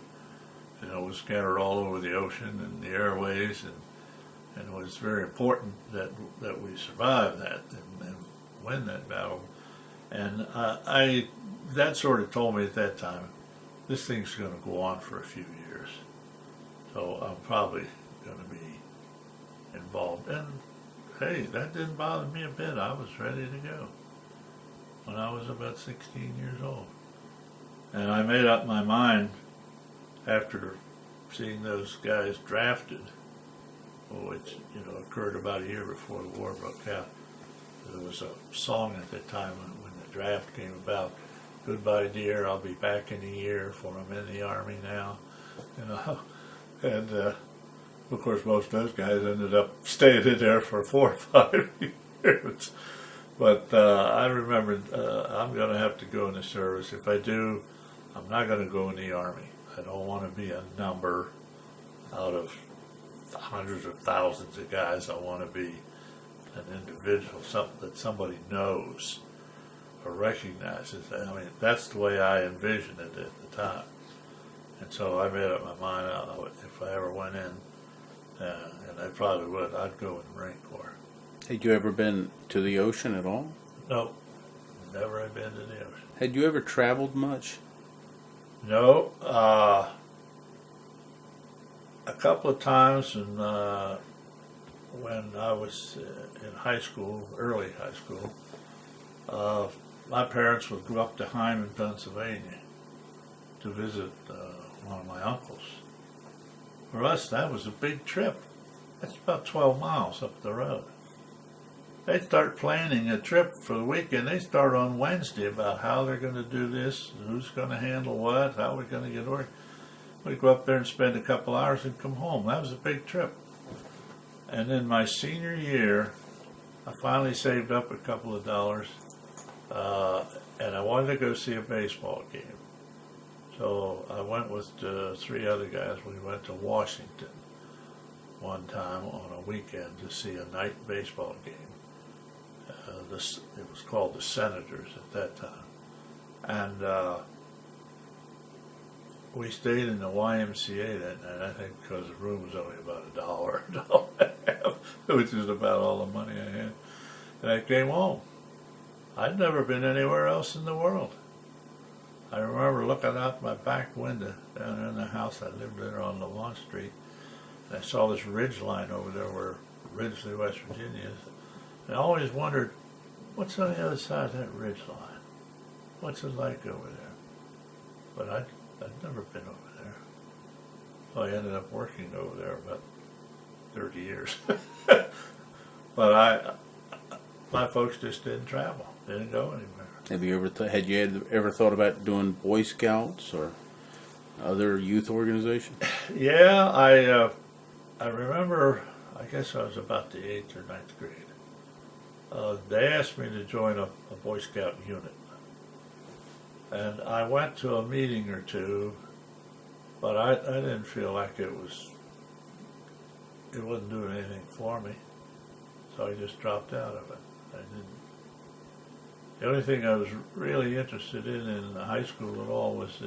It was scattered all over the ocean and the airways, and it was very important that we survive that and win that battle. And that sort of told me at that time, this thing's going to go on for a few years, so I'm probably going to be involved. And hey, that didn't bother me a bit. I was ready to go when I was about 16 years old. And I made up my mind after seeing those guys drafted, which occurred about a year before the war broke out. There was a song at that time when the draft came about, "Goodbye dear, I'll be back in a year, for I'm in the Army now." And Of course, most of those guys ended up staying in there for 4 or 5 years. But I remembered I'm going to have to go in the service. If I do, I'm not going to go in the Army. I don't want to be a number out of hundreds of thousands of guys. I want to be an individual, something that somebody knows or recognizes. I mean, that's the way I envisioned it at the time. And so I made up my mind, if I ever went in, and I probably would, I'd go in the Marine Corps. Had you ever been to the ocean at all? No, never had been to the ocean. Had you ever traveled much? No, a couple of times, and when I was in high school, early high school, my parents would go up to Hyman, Pennsylvania, to visit one of my uncles. For us, that was a big trip. That's about 12 miles up the road. They start planning a trip for the weekend. They start on Wednesday about how they're going to do this, who's going to handle what, how we're going to get work. We'd go up there and spend a couple hours and come home. That was a big trip. And then my senior year, I finally saved up a couple of dollars, and I wanted to go see a baseball game. So I went with 3 other guys. We went to Washington one time on a weekend to see a night baseball game. It was called the Senators at that time. And we stayed in the YMCA that night, I think because the room was only about $1, $1.50, which is about all the money I had. And I came home. I'd never been anywhere else in the world. I remember looking out my back window down in the house I lived there on Lavon Street, and I saw this ridge line over there where Ridgely, West Virginia is. And I always wondered, what's on the other side of that ridge line? What's it like over there? But I'd never been over there. So I ended up working over there about 30 years. But my folks just didn't travel. They didn't go anywhere. Have you ever thought about doing Boy Scouts or other youth organizations? Yeah, I remember, I guess I was about the 8th or 9th grade. They asked me to join a Boy Scout unit. And I went to a meeting or two, but I didn't feel like it wasn't doing anything for me. So I just dropped out of it. I didn't. The only thing I was really interested in high school at all was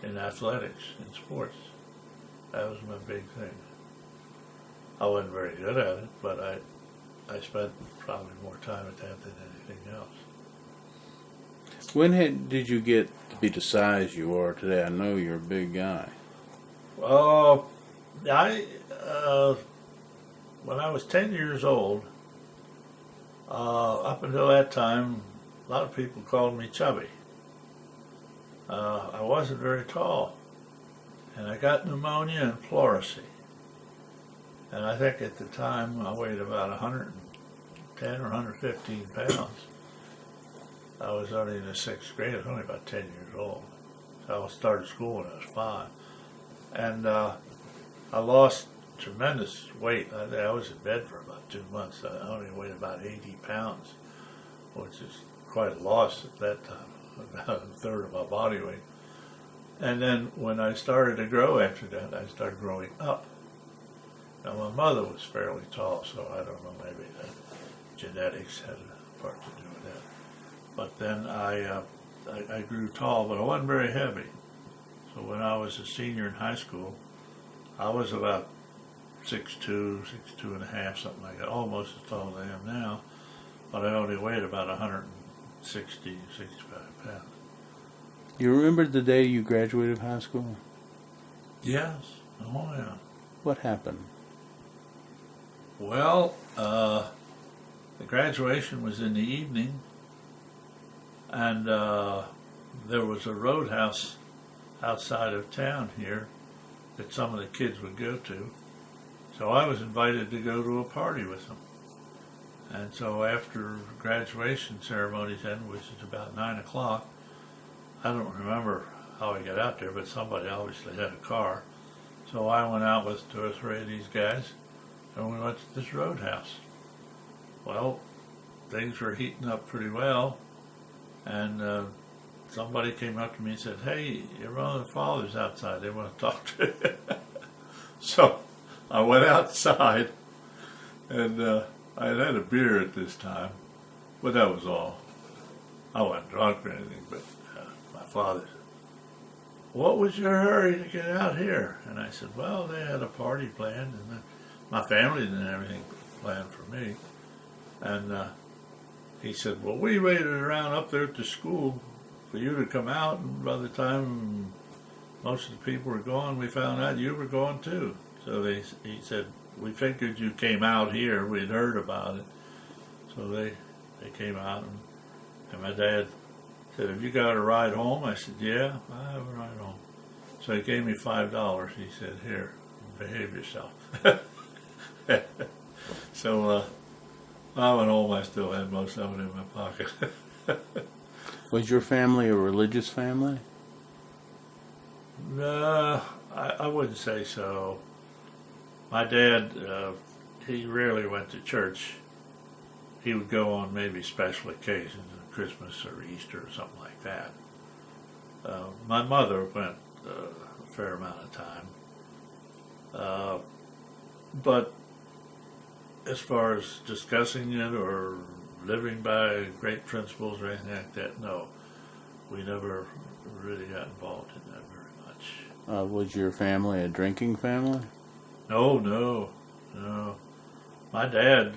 in athletics, in sports. That was my big thing. I wasn't very good at it, but I spent probably more time at that than anything else. When did you get to be the size you are today? I know you're a big guy. When I was 10 years old, up until that time, a lot of people called me chubby. I wasn't very tall, and I got pneumonia and pleurisy. And I think at the time I weighed about 110 or 115 pounds. I was only in the 6th grade. I was only about 10 years old. So I started school when I was 5. And I lost tremendous weight. I was in bed for about 2 months. I only weighed about 80 pounds, which is quite a loss at that time, about a third of my body weight. And then when I started to grow after that, I started growing up. Now my mother was fairly tall, so I don't know, maybe that genetics had a part to do with that. But then I grew tall, but I wasn't very heavy. So when I was a senior in high school, I was about 6'2", 6'2 and a half, something like that, almost as tall as I am now, but I only weighed about 160, 65 pounds. You remember the day you graduated high school? Yes. Oh, yeah. What happened? Well, the graduation was in the evening, and there was a roadhouse outside of town here that some of the kids would go to. So I was invited to go to a party with them. And so after graduation ceremonies ended, which is about 9 o'clock, I don't remember how I got out there, but somebody obviously had a car. So I went out with 2 or 3 of these guys, and we went to this roadhouse. Well, things were heating up pretty well, and somebody came up to me and said, "Hey, your mother and father's outside. They want to talk to you." So I went outside, and I had a beer at this time, but that was all. I wasn't drunk or anything, but my father said, "What was your hurry to get out here?" And I said, "Well, they had a party planned, and my family didn't have anything planned for me." And he said, "Well, we waited around up there at the school for you to come out, and by the time most of the people were gone, we found out you were going too." So he said, "We figured you came out here. We'd heard about it." So they came out, and my dad said, "Have you got a ride home?" I said, "Yeah, I have a ride home." So he gave me $5. He said, "Here, behave yourself." So when I went home, I still had most of it in my pocket. Was your family a religious family? No, I wouldn't say so. My dad, he rarely went to church. He would go on maybe special occasions, Christmas or Easter or something like that. My mother went a fair amount of time. But as far as discussing it or living by great principles or anything like that, no. We never really got involved in that very much. Was your family a drinking family? No. My dad,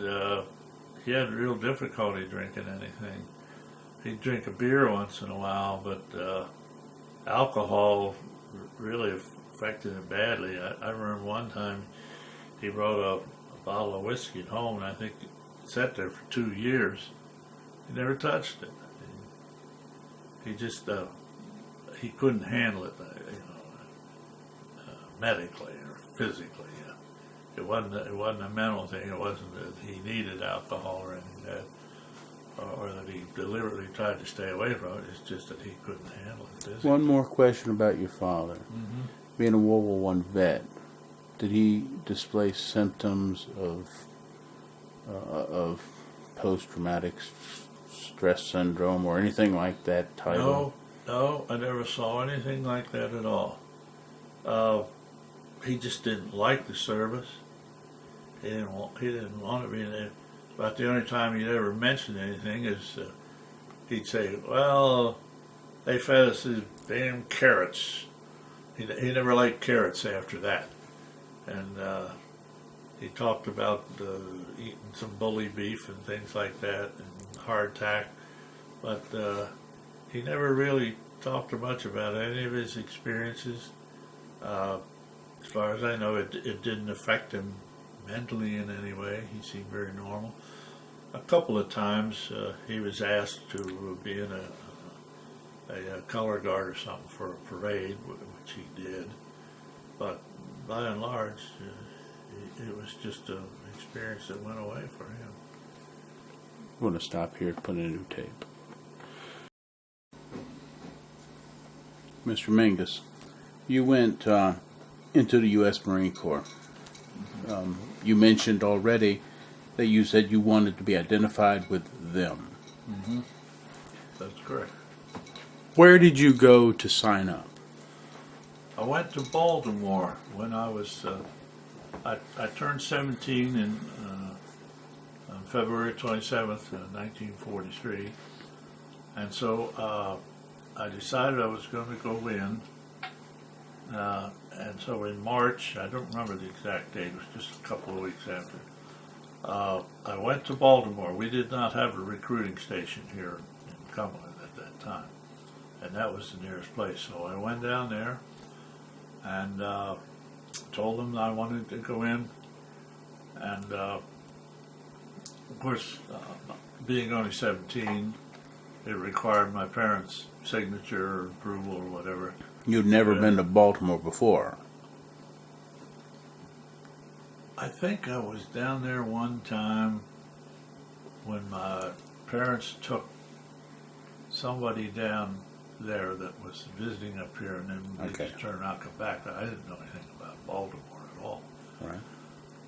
he had real difficulty drinking anything. He'd drink a beer once in a while, but alcohol really affected him badly. I remember one time he brought a bottle of whiskey at home, and I think it sat there for 2 years. He never touched it. He just he couldn't handle it, medically or physically. It wasn't a mental thing. It wasn't that he needed alcohol or anything like that, or that he deliberately tried to stay away from it. It's just that he couldn't handle it physically. One more question about your father. Mm-hmm. Being a World War I vet, did he display symptoms of post-traumatic stress syndrome or anything like that title? No, I never saw anything like that at all. He just didn't like the service. He didn't want to be in there. About the only time he'd ever mention anything is he'd say, "Well, they fed us these damn carrots." He never liked carrots after that. And he talked about eating some bully beef and things like that, and hardtack. But he never really talked much about any of his experiences. As far as I know, it didn't affect him mentally in any way. He seemed very normal. A couple of times he was asked to be in a color guard or something for a parade, which he did. But by and large, it was just an experience that went away for him. I'm going to stop here and put in a new tape. Mr. Menges, you went into the U.S. Marine Corps. You mentioned already that you said you wanted to be identified with them. Mm-hmm. That's correct. Where did you go to sign up? I went to Baltimore when I was, I turned 17 on February 27th, 1943. And so I decided I was going to go in. And so in March, I don't remember the exact date, it was just a couple of weeks after, I went to Baltimore. We did not have a recruiting station here in Cumberland at that time, and that was the nearest place. So I went down there and told them I wanted to go in, and of course, being only 17, it required my parents' signature or approval or whatever. You'd never been to Baltimore before. I think I was down there one time when my parents took somebody down there that was visiting up here, and then we Okay. just turned out and come back. But I didn't know anything about Baltimore at all. Right.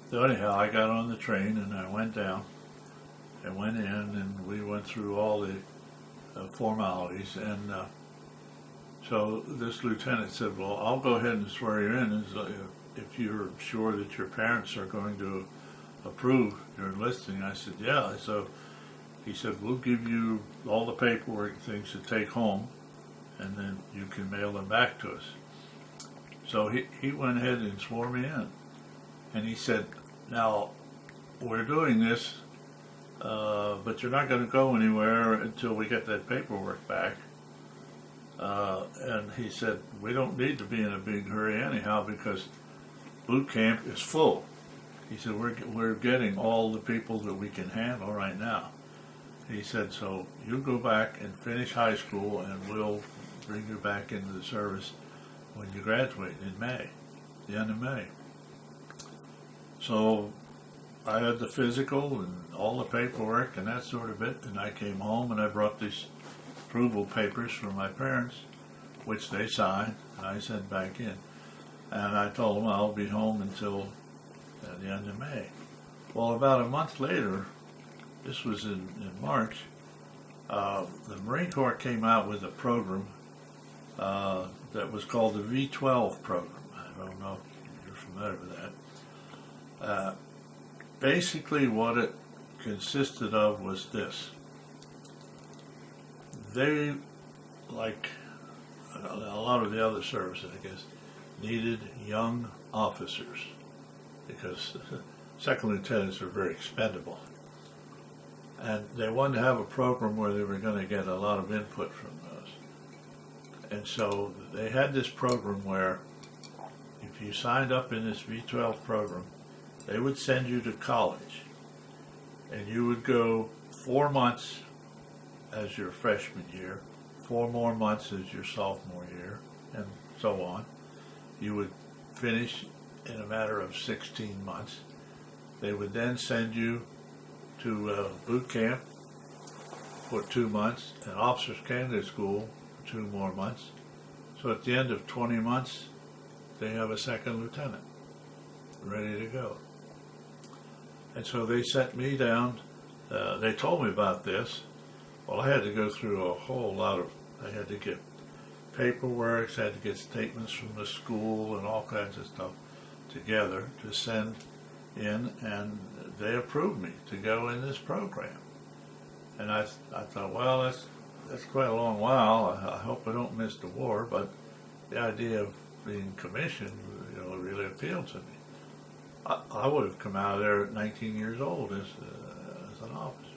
So anyhow, I got on the train and I went down and went in, and we went through all the formalities. And so this lieutenant said, "Well, I'll go ahead and swear you in if you're sure that your parents are going to approve your enlisting." I said, "Yeah." So he said, "We'll give you all the paperwork and things to take home, and then you can mail them back to us." So he went ahead and swore me in. And he said, "Now, we're doing this, but you're not going to go anywhere until we get that paperwork back." And he said, "We don't need to be in a big hurry anyhow because boot camp is full." He said, we're getting all the people that we can handle right now." He said, "So you go back and finish high school, and we'll bring you back into the service when you graduate in May, the end of May." So I had the physical and all the paperwork and that sort of it, and I came home and I brought these approval papers from my parents, which they signed, and I sent back in. And I told them I'll be home until the end of May. Well, about a month later, this was in March, the Marine Corps came out with a program that was called the V-12 program. I don't know if you're familiar with that. Basically what it consisted of was this. They, like a lot of the other services, I guess, needed young officers because second lieutenants are very expendable. And they wanted to have a program where they were going to get a lot of input from those. And so they had this program where if you signed up in this V-12 program, they would send you to college. And you would go 4 months as your freshman year, 4 more months as your sophomore year, and so on. You would finish in a matter of 16 months. They would then send you to boot camp for 2 months, and officers candidate school for 2 more months. So at the end of 20 months, they have a second lieutenant ready to go. And so they sent me down. They told me about this. Well, I had to go through a whole lot of, I had to get paperwork, I had to get statements from the school and all kinds of stuff together to send in, and they approved me to go in this program. And I thought, well, that's quite a long while. I hope I don't miss the war, but the idea of being commissioned, really appealed to me. I would have come out of there at 19 years old as an officer.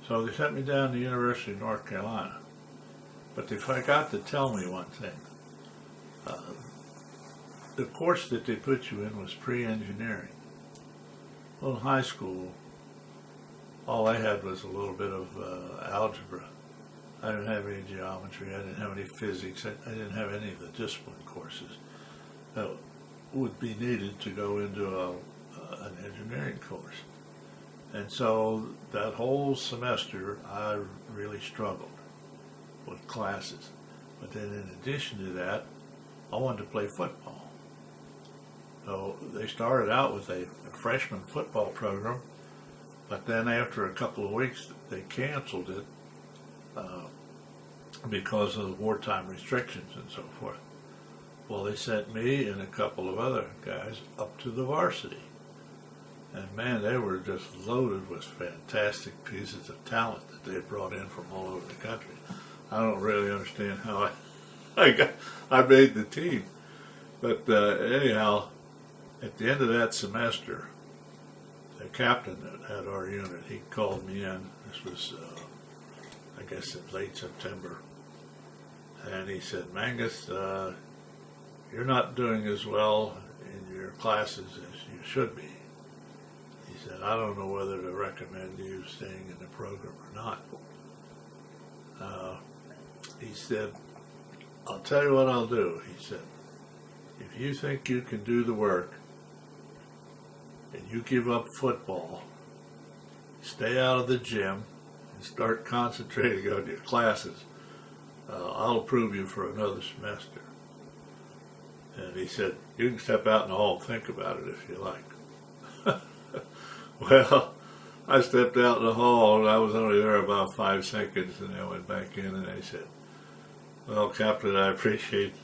So they sent me down to the University of North Carolina. But they forgot to tell me one thing. The course that they put you in was pre-engineering. Well, in high school, all I had was a little bit of algebra. I didn't have any geometry. I didn't have any physics. I didn't have any of the discipline courses that would be needed to go into an engineering course. And so that whole semester, I really struggled with classes. But then in addition to that, I wanted to play football. So they started out with a freshman football program, but then after a couple of weeks, they canceled it because of the wartime restrictions and so forth. Well, they sent me and a couple of other guys up to the varsity. And man, they were just loaded with fantastic pieces of talent that they had brought in from all over the country. I don't really understand how I made the team. But anyhow, at the end of that semester, the captain that had our unit, he called me in. This was, I guess, in late September. And he said, "Menges, you're not doing as well in your classes as you should be." He said, "I don't know whether to recommend you staying in the program or not." He said, "I'll tell you what I'll do." He said, "If you think you can do the work and you give up football, stay out of the gym and start concentrating on your classes, I'll approve you for another semester. And he said, you can step out in the hall and think about it if you like. Well, I stepped out in the hall, and I was only there about 5 seconds, and I went back in, and I said, well, Captain, I appreciate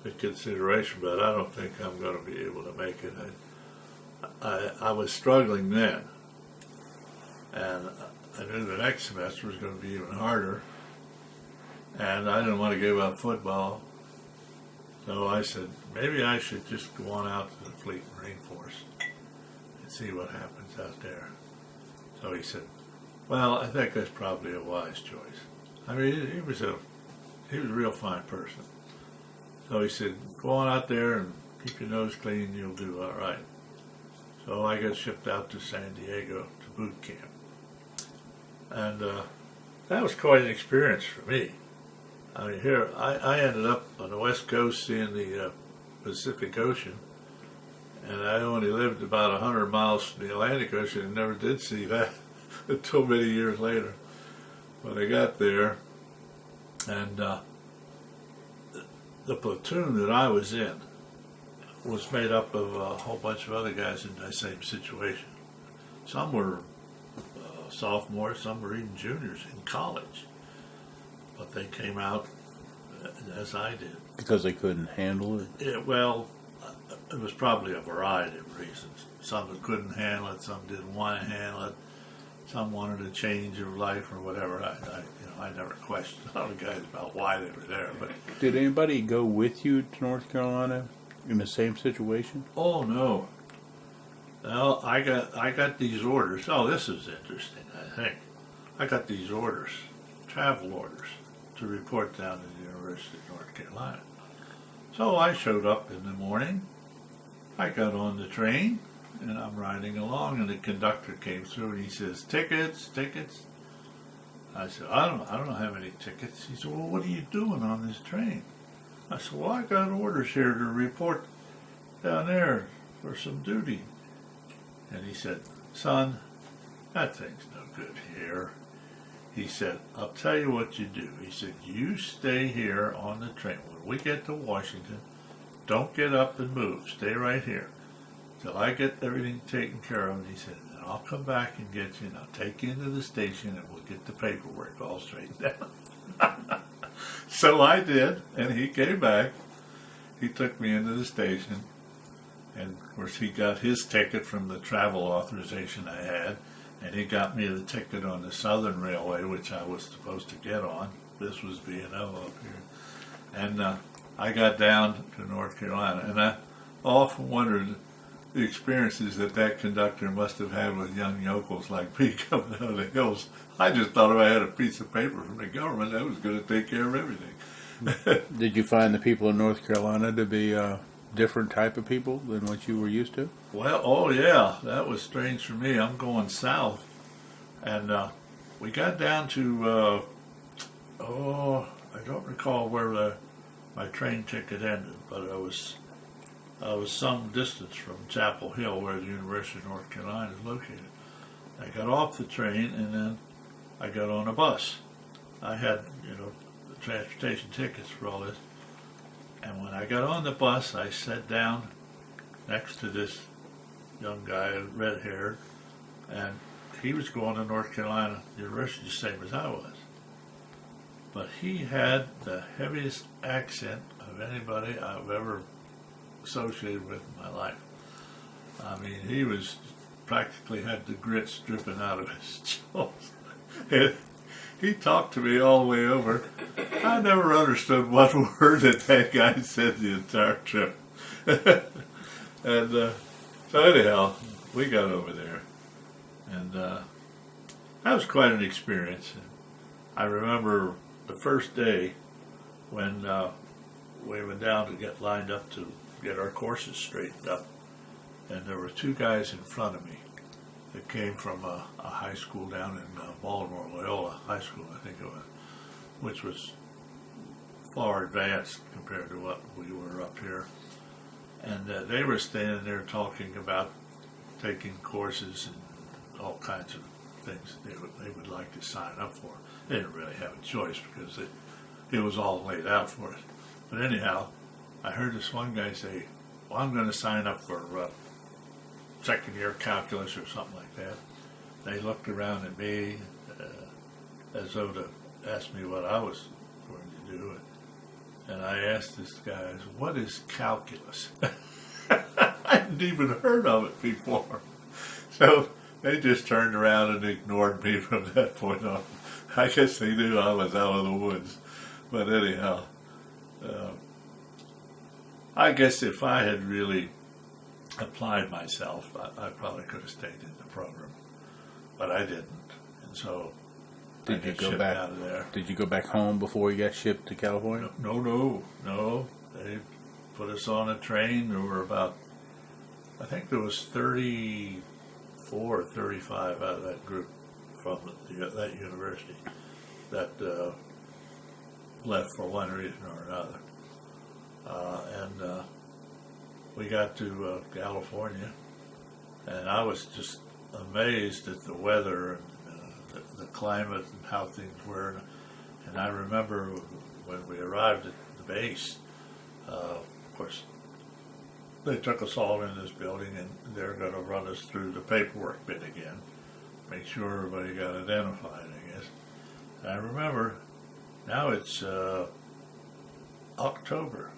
the consideration, but I don't think I'm going to be able to make it. I was struggling then, and I knew the next semester was going to be even harder, and I didn't want to give up football, so I said, maybe I should just go on out to the Fleet Marine Force and see what happens out there. So he said, well, I think that's probably a wise choice. I mean, he was a real fine person. So he said, go on out there and keep your nose clean, you'll do all right. So I got shipped out to San Diego to boot camp. And that was quite an experience for me. I mean, here, I ended up on the West Coast seeing the Pacific Ocean, and I only lived about 100 miles from the Atlantic Ocean and never did see that until many years later. When I got there, and the platoon that I was in was made up of a whole bunch of other guys in the same situation. Some were sophomores, some were even juniors in college. But they came out as I did. Because they couldn't handle it? Yeah, well, it was probably a variety of reasons. Some that couldn't handle it, some didn't want to handle it, some wanted a change of life or whatever. I never questioned all the guys about why they were there. But did anybody go with you to North Carolina in the same situation? oh no. Well, I got these orders. Oh, this is interesting, I think. I got these orders, travel orders, to report down to the University of North Carolina. So I showed up in the morning. I got on the train, and I'm riding along, and the conductor came through, and he says, tickets, tickets. I said, I don't have any tickets. He said, well, what are you doing on this train? I said, well, I got orders here to report down there for some duty. And he said, son, that thing's no good here. He said, I'll tell you what you do. He said, you stay here on the train. When we get to Washington, don't get up and move. Stay right here till I get everything taken care of. And he said, then I'll come back and get you, and I'll take you into the station, and we'll get the paperwork all straightened out. So I did, and he came back. He took me into the station, and of course he got his ticket from the travel authorization I had, and he got me the ticket on the Southern Railway, which I was supposed to get on. This was B&O up here. And I got down to North Carolina, and I often wondered the experiences that conductor must have had with young yokels like me coming out of the hills. I just thought if I had a piece of paper from the government, that was going to take care of everything. Did you find the people in North Carolina to be a different type of people than what you were used to? Well, oh yeah, that was strange for me. I'm going south, and we got down to, I don't recall where my train ticket ended, but I was some distance from Chapel Hill, where the University of North Carolina is located. I got off the train, and then I got on a bus. I had, the transportation tickets for all this. And when I got on the bus, I sat down next to this young guy, red-haired, and he was going to North Carolina University the same as I was. But he had the heaviest accent of anybody I've ever associated with in my life. I mean, he was practically had the grits dripping out of his jaws. He talked to me all the way over. I never understood one word that guy said the entire trip. And so anyhow, we got over there. And that was quite an experience. I remember the first day when we went down to get lined up to get our courses straightened up. And there were two guys in front of me that came from a high school down in Baltimore, Loyola High School, I think it was, which was far advanced compared to what we were up here. And they were standing there talking about taking courses and all kinds of things they would like to sign up for. They didn't really have a choice because it was all laid out for us. But anyhow, I heard this one guy say, well, I'm going to sign up for second year calculus or something like that. They looked around at me as though to ask me what I was going to do. And I asked this guy, what is calculus? I hadn't even heard of it before. So they just turned around and ignored me from that point on. I guess they knew I was out of the woods. But anyhow, I guess if I had really applied myself, I probably could have stayed in the program. But I didn't. And so did you go back out of there. Did you go back home before you got shipped to California? No. They put us on a train. There were about, I think there was 34 or 35 out of that group from that university that left for one reason or another. And we got to California, and I was just amazed at the weather and the climate and how things were. And I remember when we arrived at the base, of course, they took us all in this building, and they're going to run us through the paperwork bit again, make sure everybody got identified, I guess. And I remember, now it's October.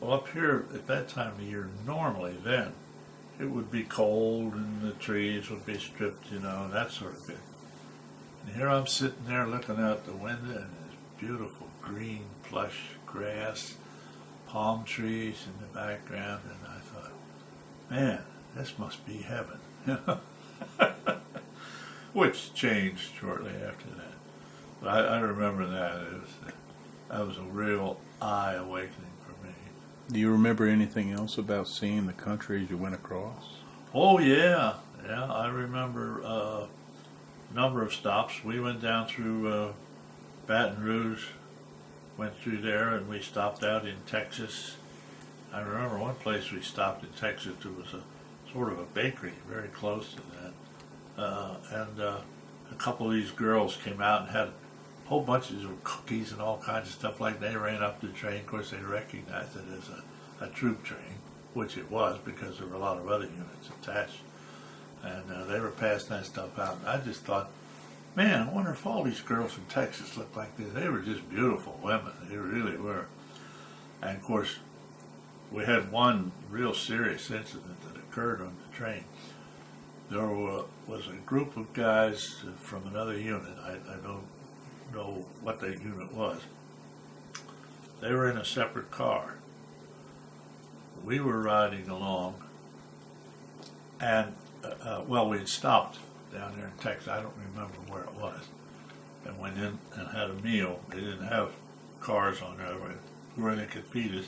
Well, up here at that time of year, normally then, it would be cold and the trees would be stripped, and that sort of thing. And here I'm sitting there looking out the window, and there's beautiful green plush grass, palm trees in the background, and I thought, man, this must be heaven. Which changed shortly after that. But I remember that. That was a real eye-awakening for me. Do you remember anything else about seeing the country as you went across? Oh, yeah. I remember a number of stops. We went down through Baton Rouge, went through there, and we stopped out in Texas. I remember one place we stopped in Texas. There was a sort of a bakery very close to that. And a couple of these girls came out and had whole bunches of cookies and all kinds of stuff like that. They ran up to the train. Of course, they recognized it as a troop train, which it was because there were a lot of other units attached. And they were passing that stuff out. And I just thought, man, I wonder if all these girls from Texas looked like this. They were just beautiful women. They really were. And, of course, we had one real serious incident that occurred on the train. There was a group of guys from another unit. I don't know what that unit was. They were in a separate car. We were riding along, and we had stopped down there in Texas. I don't remember where it was, and went in and had a meal. They didn't have cars on there where they could feed us.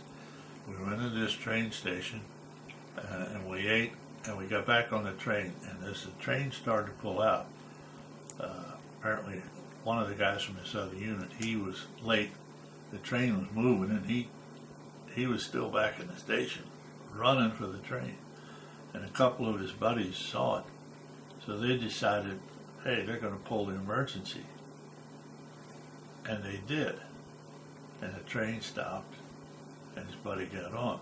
We went into this train station, and we ate, and we got back on the train. And as the train started to pull out, apparently one of the guys from this other unit, he was late. The train was moving, and he was still back in the station, running for the train. And a couple of his buddies saw it, so they decided, hey, they're going to pull the emergency. And they did. And the train stopped, and his buddy got on.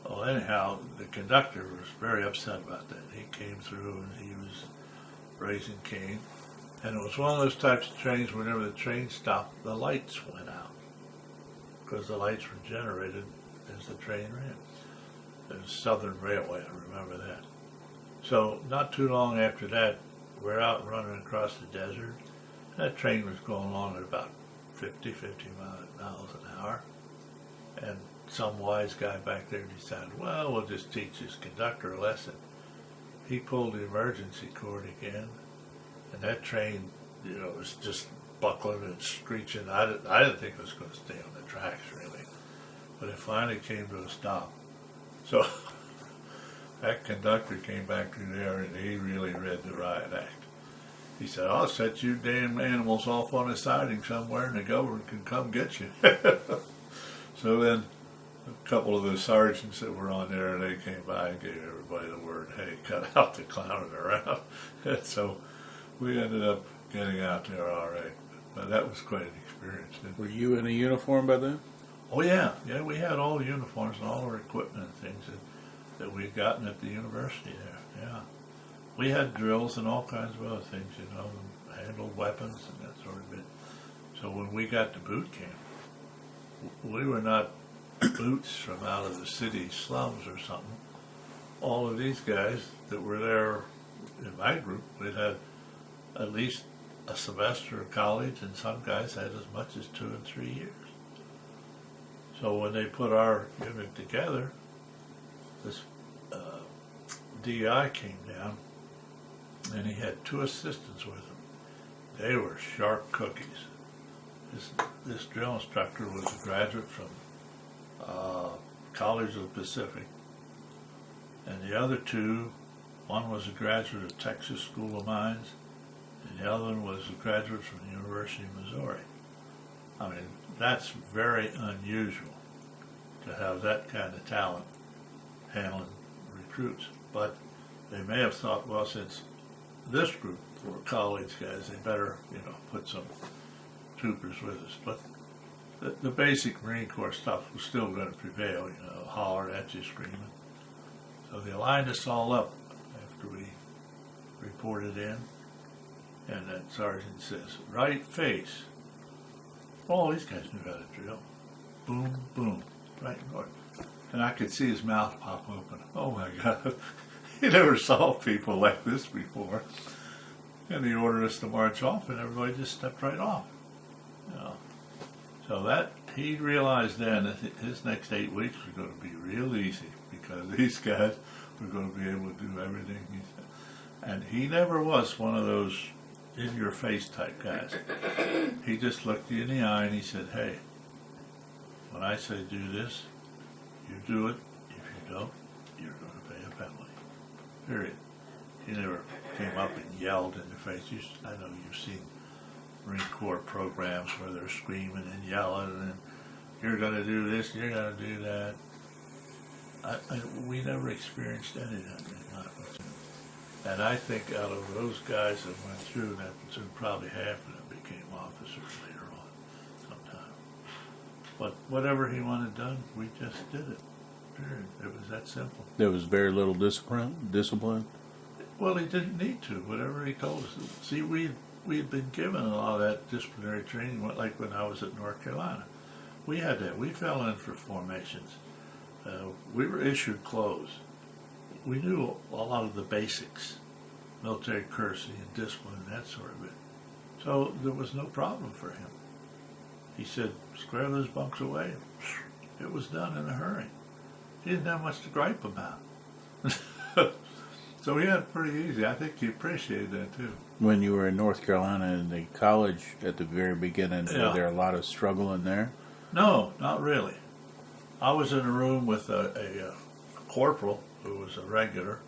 Well, anyhow, the conductor was very upset about that. He came through, and he was raising Cain. And it was one of those types of trains, whenever the train stopped, the lights went out, because the lights were generated as the train ran. It was Southern Railway, I remember that. So not too long after that, we're out running across the desert. That train was going along at about 50 miles an hour. And some wise guy back there decided, well, we'll just teach this conductor a lesson. He pulled the emergency cord again, and that train, was just buckling and screeching. I didn't think it was going to stay on the tracks, really. But it finally came to a stop. So that conductor came back through there, and he really read the riot act. He said, I'll set you damn animals off on a siding somewhere, and the government can come get you. So then a couple of the sergeants that were on there, they came by and gave everybody the word, hey, cut out the clowning around. And so we ended up getting out there all right. But that was quite an experience. experience. Were you in a uniform by then? Oh yeah, we had all the uniforms and all our equipment and things that we'd gotten at the university there. Yeah, we had drills and all kinds of other things, handled weapons and that sort of bit. So when we got to boot camp, we were not boots from out of the city slums or something. All of these guys that were there in my group, we'd had at least a semester of college, and some guys had as much as 2 and 3 years. So when they put our unit together, this DI came down, and he had 2 assistants with him. They were sharp cookies. This drill instructor was a graduate from College of the Pacific, and the other 2, one was a graduate of Texas School of Mines, and the other one was a graduate from the University of Missouri. I mean, that's very unusual to have that kind of talent handling recruits. But they may have thought, well, since this group were college guys, they better, put some troopers with us. But the basic Marine Corps stuff was still going to prevail, holler at you, screaming. So they lined us all up after we reported in, and that sergeant says, right face. All these guys knew how to drill. Boom, boom, right north. And I could see his mouth pop open. Oh my God, he never saw people like this before. And he ordered us to march off, and everybody just stepped right off. So that, he realized then that his next 8 weeks were going to be real easy, because these guys were going to be able to do everything he said. And he never was one of those in-your-face type guys. He just looked you in the eye and he said, hey, when I say do this, you do it. If you don't, you're going to pay a penalty. Period. He never came up and yelled in your face. I know you've seen Marine Corps programs where they're screaming and yelling and you're going to do this, you're going to do that. We never experienced any of that. And I think out of those guys that went through that platoon, probably half of them became officers later on sometime. But whatever he wanted done, we just did it. Period. It was that simple. There was very little discipline? Well, he didn't need to. Whatever he told us. See, we had been given a lot of that disciplinary training, like when I was at North Carolina. We had that. We fell in for formations. We were issued clothes. We knew a lot of the basics, military courtesy and discipline and that sort of it. So there was no problem for him. He said, square those bunks away. It was done in a hurry. He didn't have much to gripe about. So he had it pretty easy. I think he appreciated that too. When you were in North Carolina in the college at the very beginning, were there a lot of struggle in there? No, not really. I was in a room with a corporal who was a regular.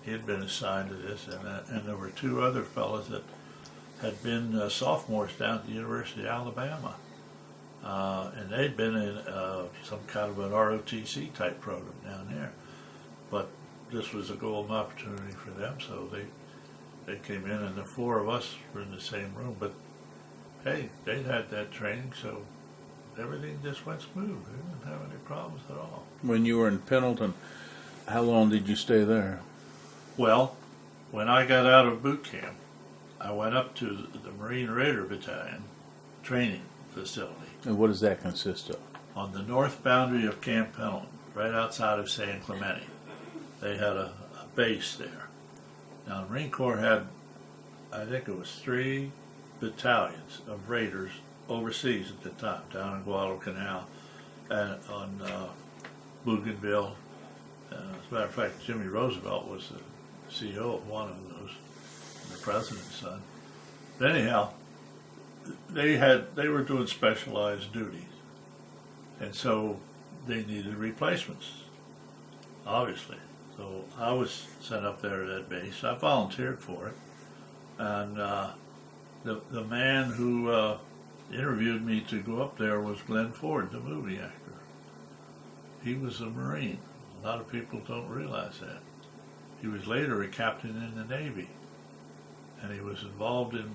He had been assigned to this, and there were 2 other fellows that had been sophomores down at the University of Alabama. And they'd been in some kind of an ROTC type program down there. But this was a golden opportunity for them, so they came in, and the 4 of us were in the same room. But hey, they'd had that training, so everything just went smooth. We didn't have any problems at all. When you were in Pendleton, how long did you stay there? Well, when I got out of boot camp, I went up to the Marine Raider Battalion training facility. And what does that consist of? On the north boundary of Camp Pendleton, right outside of San Clemente. They had a base there. Now, the Marine Corps had, I think it was 3 battalions of raiders overseas at the time, down in Guadalcanal and on Bougainville. As a matter of fact, Jimmy Roosevelt was the CEO of one of those, the president's son. But anyhow, they were doing specialized duties, and so they needed replacements, obviously. So I was sent up there to that base. I volunteered for it, and the man who interviewed me to go up there was Glenn Ford, the movie actor. He was a Marine. A lot of people don't realize that. He was later a captain in the Navy, and he was involved in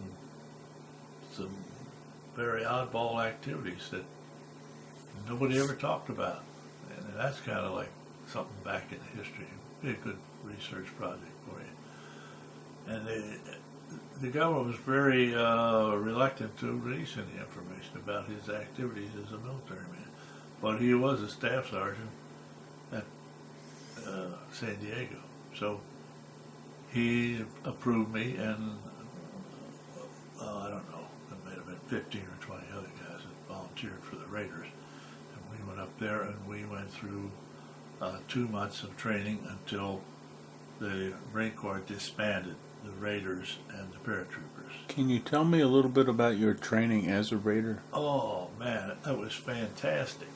some very oddball activities that nobody ever talked about. And that's kind of like something back in the history. Be a good research project for you. And the government was very reluctant to release any information about his activities as a military man. But he was a staff sergeant at San Diego. So he approved me, and I don't know, there may have been 15 or 20 other guys that volunteered for the Raiders. And we went up there and we went through 2 months of training until the Marine Corps disbanded the Raiders and the paratroopers. Can you tell me a little bit about your training as a Raider? Oh man, that was fantastic.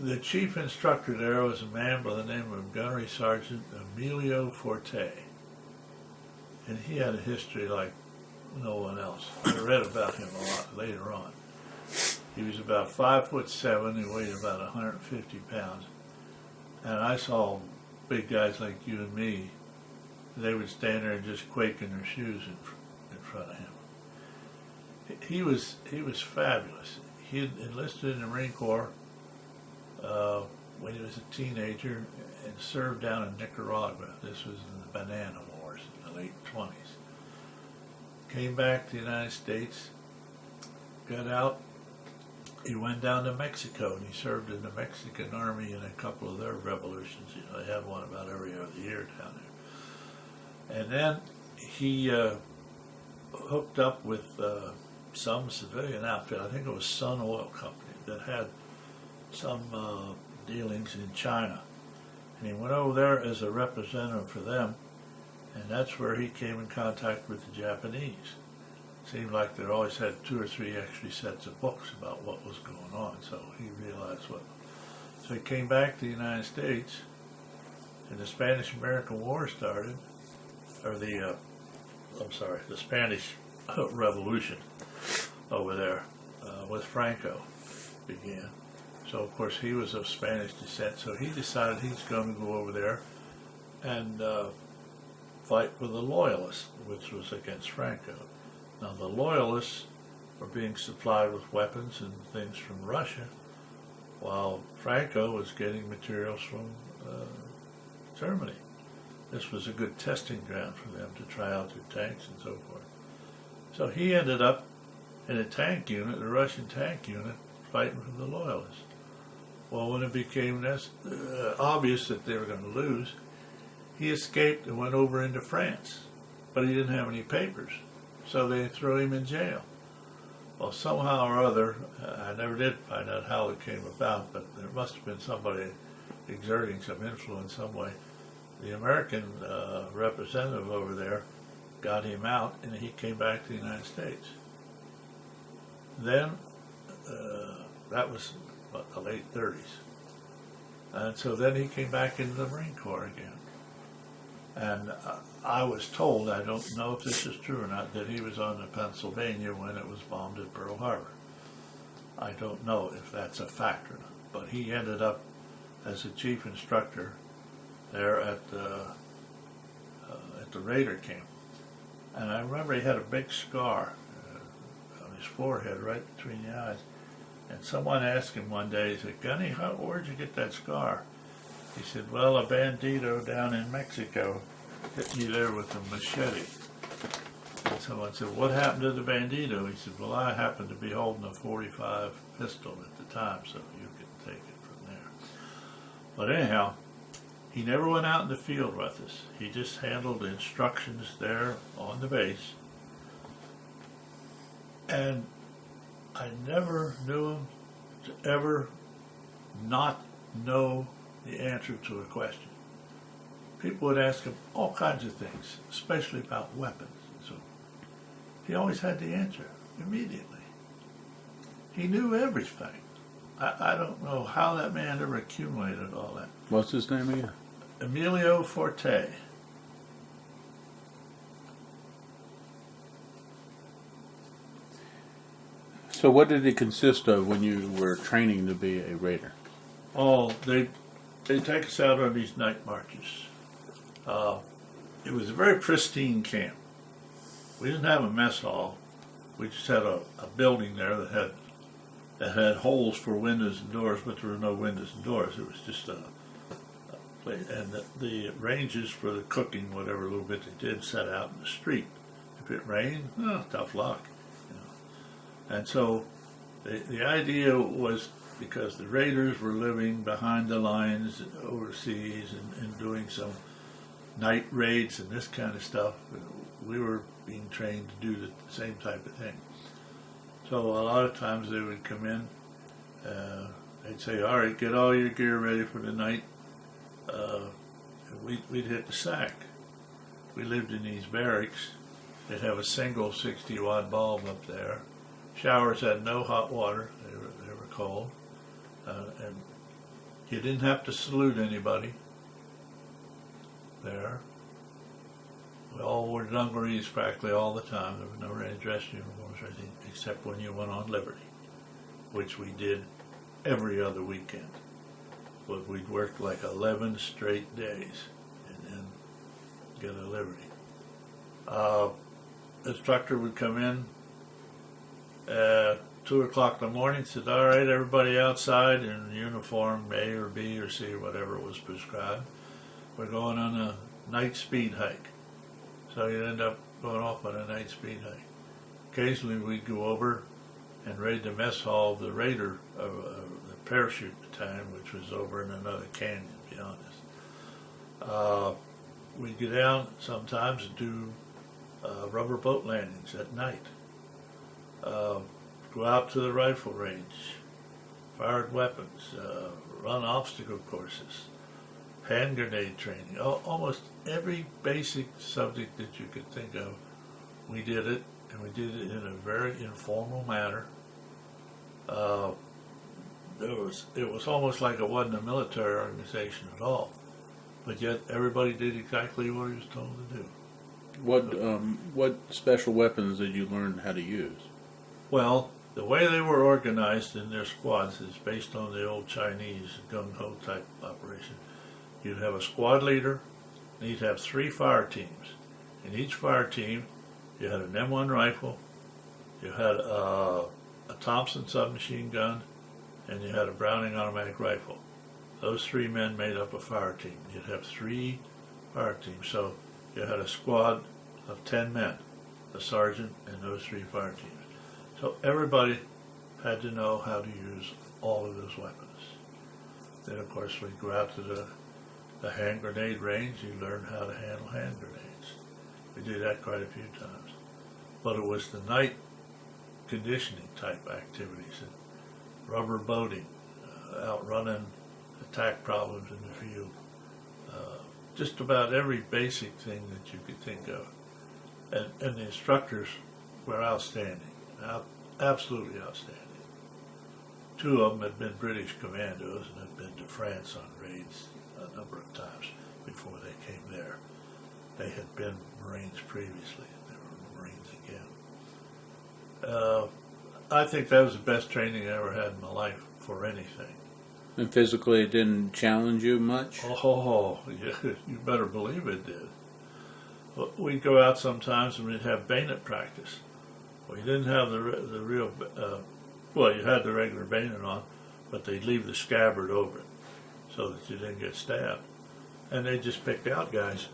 The chief instructor there was a man by the name of Gunnery Sergeant Emilio Forte. And he had a history like no one else. I read about him a lot later on. He was about 5'7", he weighed about 150 pounds. And I saw big guys like you and me, they would stand there and just quake in their shoes in front of him. He was fabulous. He had enlisted in the Marine Corps when he was a teenager and served down in Nicaragua. This was in the Banana Wars in the late 20s. Came back to the United States, got out. He went down to Mexico and he served in the Mexican army in a couple of their revolutions. You know, they had one about every other year down there. And then he hooked up with some civilian outfit. I think it was Sun Oil Company that had some dealings in China. And he went over there as a representative for them, and that's where he came in contact with the Japanese. Seemed like they always had 2 or 3 extra sets of books about what was going on, so he realized what. So he came back to the United States, and the Spanish-American War started, or the Spanish Revolution over there with Franco began. So, of course, he was of Spanish descent, so he decided he's going to go over there and fight for the Loyalists, which was against Franco. Now, the Loyalists were being supplied with weapons and things from Russia, while Franco was getting materials from Germany. This was a good testing ground for them to try out their tanks and so forth. So he ended up in a tank unit, a Russian tank unit, fighting for the Loyalists. Well, when it became obvious that they were going to lose, he escaped and went over into France, but he didn't have any papers, so they threw him in jail. Well, somehow or other, I never did find out how it came about, but there must have been somebody exerting some influence some way. The American representative over there got him out, and he came back to the United States. Then, that was the late 30s. And so then he came back into the Marine Corps again. And I was told, I don't know if this is true or not, that he was on the Pennsylvania when it was bombed at Pearl Harbor. I don't know if that's a fact or not, but he ended up as a chief instructor there at the Raider camp. And I remember he had a big scar on his forehead, right between the eyes. And someone asked him one day, he said, "Gunny, where'd you get that scar?" He said, "Well, a bandito down in Mexico hit me there with a machete." And someone said, "What happened to the bandito?" He said, "Well, I happened to be holding a .45 pistol at the time, so you can take it from there." But anyhow, he never went out in the field with us. He just handled the instructions there on the base. And I never knew him to ever not know the answer to a question. People would ask him all kinds of things, especially about weapons. So he always had the answer immediately. He knew everything. I don't know how that man ever accumulated all that. What's his name again? Emilio Forte. So what did it consist of when you were training to be a Raider? Oh, they take us out on these night marches. It was a very pristine camp. We didn't have a mess hall. we just had a building there that had holes for windows and doors, but there were no windows and doors. It was just a place, and the ranges for the cooking, whatever little bit they did, set out in the street. If it rained, tough luck. And so the idea was, because the raiders were living behind the lines overseas and doing some night raids and this kind of stuff, we were being trained to do the same type of thing. So a lot of times they would come in, they'd say, all right, get all your gear ready for the night. We'd hit the sack. We lived in these barracks. They'd have a single 60-watt bulb up there. Showers had no hot water. They were cold. And you didn't have to salute anybody there. We all wore dungarees practically all the time. There were never any dress uniforms or anything, except when you went on liberty, which we did every other weekend. But we'd work like 11 straight days and then get a liberty. Instructor would come in at 2 o'clock in the morning, said, all right, everybody outside in uniform A or B or C, whatever was prescribed. We're going on a night speed hike. So you'd end up going off on a night speed hike. Occasionally we'd go over and raid the mess hall of the raider, of the parachute battalion, which was over in another canyon beyond us. We'd go down sometimes and do rubber boat landings at night. Go out to the rifle range, fired weapons, run obstacle courses, hand grenade training, almost every basic subject that you could think of, we did it, and we did it in a very informal manner. It was almost like it wasn't a military organization at all, but yet everybody did exactly what he was told to do. What special weapons did you learn how to use? Well, the way they were organized in their squads is based on the old Chinese gung-ho type operation. You'd have a squad leader, and you'd have 3 fire teams. In each fire team, you had an M1 rifle, you had a Thompson submachine gun, and you had a Browning automatic rifle. Those 3 men made up a fire team. You'd have 3 fire teams. So you had a squad of 10 men, a sergeant, and those 3 fire teams. So everybody had to know how to use all of those weapons. Then, of course, we'd go out to the hand grenade range. You learn how to handle hand grenades. We did that quite a few times. But it was the night conditioning type activities, and rubber boating, outrunning attack problems in the field, just about every basic thing that you could think of. And the instructors were outstanding, absolutely outstanding. 2 of them had been British commandos and had been to France on raids a number of times before they came there. They had been Marines previously, and they were Marines again. I think that was the best training I ever had in my life for anything. And physically it didn't challenge you much? You better believe it did. We'd go out sometimes and we'd have bayonet practice. Well, you didn't have the real, well, you had the regular bayonet on, but they'd leave the scabbard over it so that you didn't get stabbed. And they just picked out guys,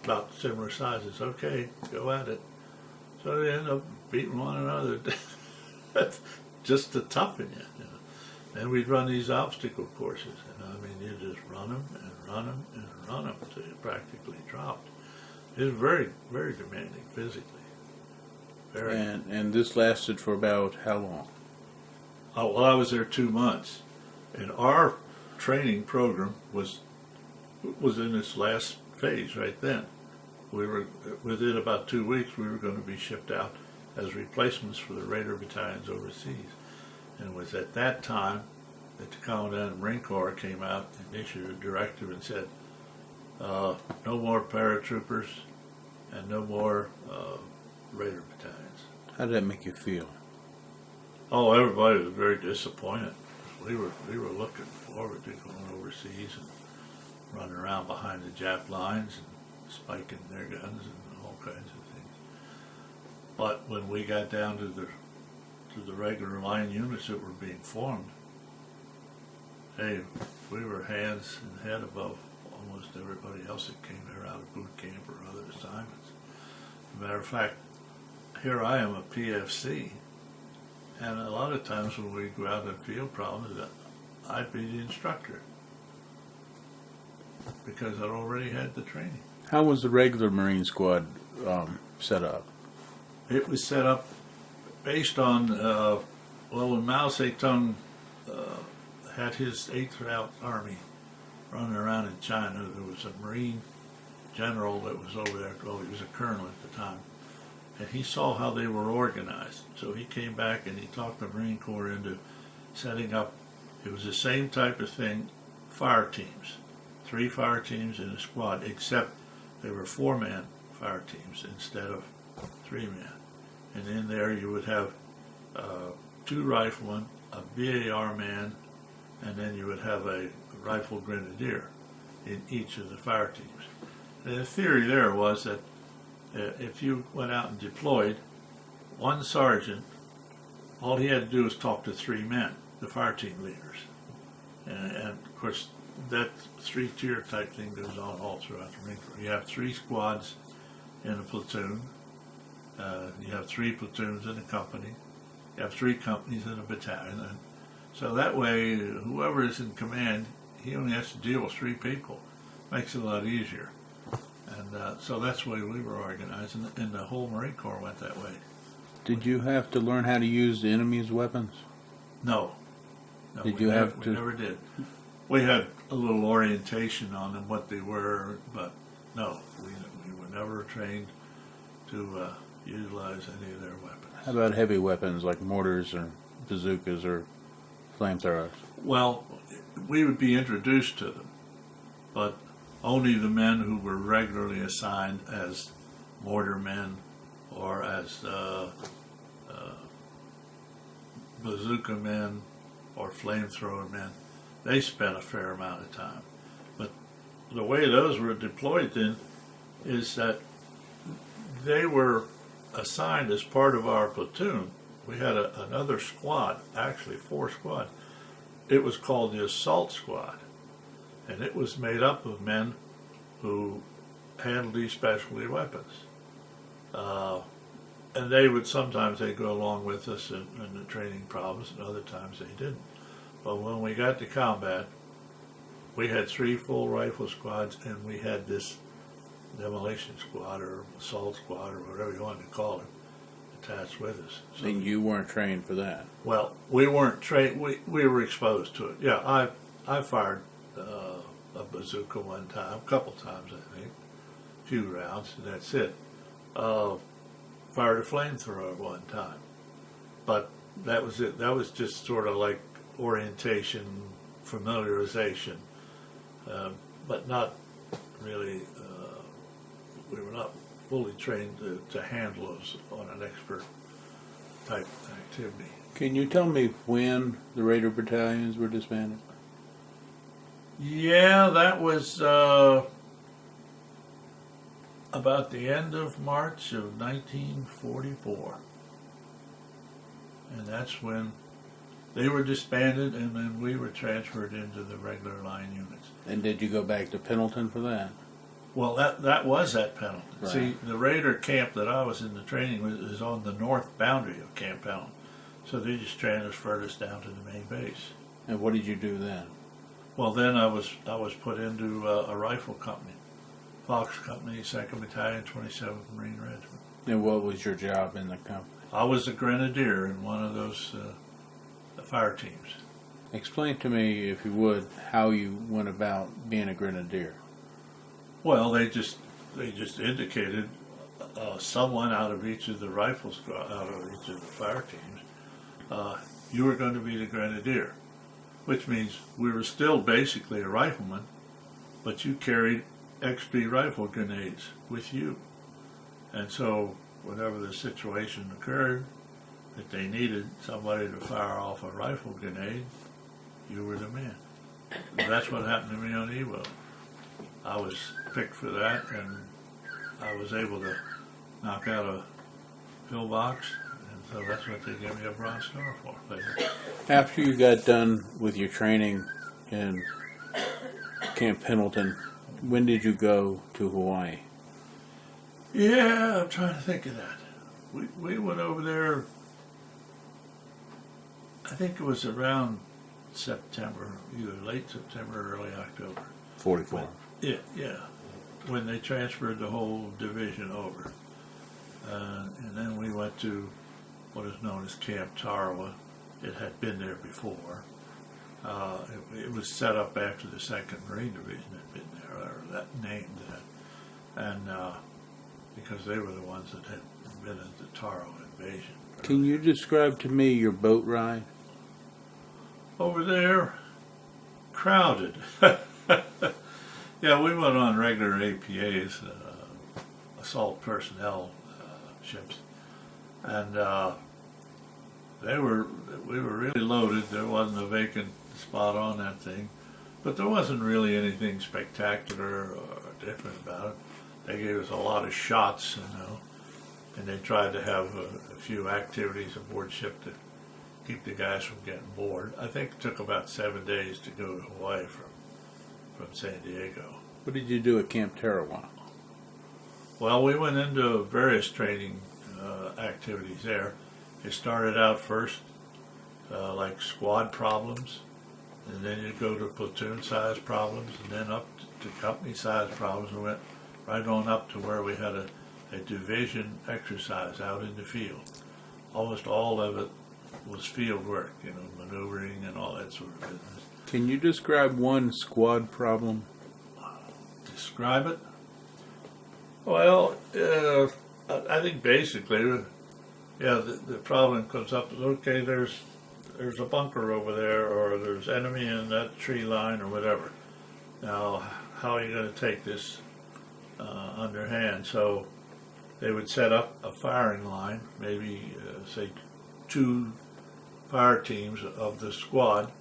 about similar sizes. Okay, go at it. So they end up beating one another just to toughen you. And we'd run these obstacle courses, and you just run them and run them and run them until you practically dropped. It was very, very demanding physically. Very. And this lasted for about how long? Oh, well, I was there 2 months, and our training program was in its last phase right then. We were within about 2 weeks. We were going to be shipped out as replacements for the Raider battalions overseas. And it was at that time that the Commandant of the Marine Corps came out and issued a directive and said, no more paratroopers and no more Raider battalions. How did that make you feel? Oh, everybody was very disappointed. We were looking forward to going overseas and running around behind the Jap lines and spiking their guns and all kinds of things. But when we got down to the regular line units that were being formed, hey, we were hands and head above almost everybody else that came there out of boot camp or other assignments. As a matter of fact, here I am a PFC, and a lot of times when we go out in field problems, I'd be the instructor because I'd already had the training. How was the regular Marine Squad set up? It was set up based on, when Mao Zedong had his 8th Route Army running around in China, there was a Marine general that was over there, well, he was a colonel at the time, and he saw how they were organized. So he came back and he talked the Marine Corps into setting up, it was the same type of thing, fire teams. 3 fire teams in a squad, except they were 4-man fire teams instead of 3-man. And in there you would have 2 riflemen, a BAR man, and then you would have a rifle grenadier in each of the fire teams. And the theory there was that if you went out and deployed, one sergeant, all he had to do was talk to 3 men, the fire team leaders. And of course, that 3-tier type thing goes on all throughout the Marine Corps. You have 3 squads in a platoon. You have 3 platoons in a company. You have 3 companies in a battalion. And so that way, whoever is in command, he only has to deal with 3 people. Makes it a lot easier. And so that's the way we were organized, and the whole Marine Corps went that way. Did you have to learn how to use the enemy's weapons? No. Did we you have to? We never did. We had a little orientation on them, what they were, but no, we were never trained to utilize any of their weapons. How about heavy weapons like mortars or bazookas or flamethrowers? Well, we would be introduced to them, but only the men who were regularly assigned as mortar men or as bazooka men or flamethrower men, they spent a fair amount of time. But the way those were deployed then is that they were assigned as part of our platoon. We had another squad, actually 4 squads. It was called the Assault Squad, and it was made up of men who handled these specialty weapons. And they would sometimes they'd go along with us in the training problems, and other times they didn't. But when we got to combat, we had 3 full rifle squads, and we had this demolition squad or assault squad or whatever you wanted to call it attached with us. So, And you weren't trained for that? well, we weren't trained. We were exposed to it. Yeah, I fired a bazooka one time, a couple times I think, a few rounds, and that's it. Fired a flamethrower one time, but that was it. That was just sort of like orientation, familiarization, but not really. We were not fully trained to handle those on an expert type activity. Can you tell me when the Raider battalions were disbanded? Yeah, that was about the end of March of 1944. And that's when they were disbanded, and then we were transferred into the regular line units. And did you go back to Pendleton for that? Well, that was at Pendleton. Right. See, the Raider camp that I was in the training with is on the north boundary of Camp Pendleton. So they just transferred us down to the main base. And what did you do then? Well, then I was put into a rifle company, Fox Company, 2nd Battalion, 27th Marine Regiment. And what was your job in the company? I was a grenadier in one of those fire teams. Explain to me, if you would, how you went about being a grenadier. Well, they just indicated someone out of each of the rifle squad, out of each of the fire teams. You were going to be the grenadier, which means we were still basically a rifleman, but you carried XP rifle grenades with you. And so whenever the situation occurred that they needed somebody to fire off a rifle grenade, you were the man. That's what happened to me on Iwo. I was picked for that, and I was able to knock out a pillbox, and so that's what they gave me a Bronze Star for later. After you got done with your training in Camp Pendleton, when did you go to Hawaii? Yeah, I'm trying to think of that. We went over there, I think it was around September, either late September or early October. 44. Yeah, when they transferred the whole division over. And then we went to what is known as Camp Tarawa. It had been there before. It was set up after the 2nd Marine Division had been there, or that named that. And because they were the ones that had been in the Tarawa invasion. Can you describe to me your boat ride? Over there, crowded. Yeah, we went on regular APAs, assault personnel ships, and we were really loaded. There wasn't a vacant spot on that thing, but there wasn't really anything spectacular or different about it. They gave us a lot of shots, and they tried to have a few activities aboard ship to keep the guys from getting bored. I think it took about 7 days to go to Hawaii from San Diego. What did you do at Camp Tarawa? Well, we went into various training activities there. It started out first like squad problems, and then you go to platoon size problems, and then up to company size problems. We went right on up to where we had a division exercise out in the field. Almost all of it was field work, maneuvering and all that sort of business. Can you describe one squad problem? Describe it? Well, I think basically, the problem comes up, okay, there's a bunker over there, or there's enemy in that tree line, or whatever. Now, how are you going to take this underhand? So they would set up a firing line, maybe, say, 2 fire teams of the squad.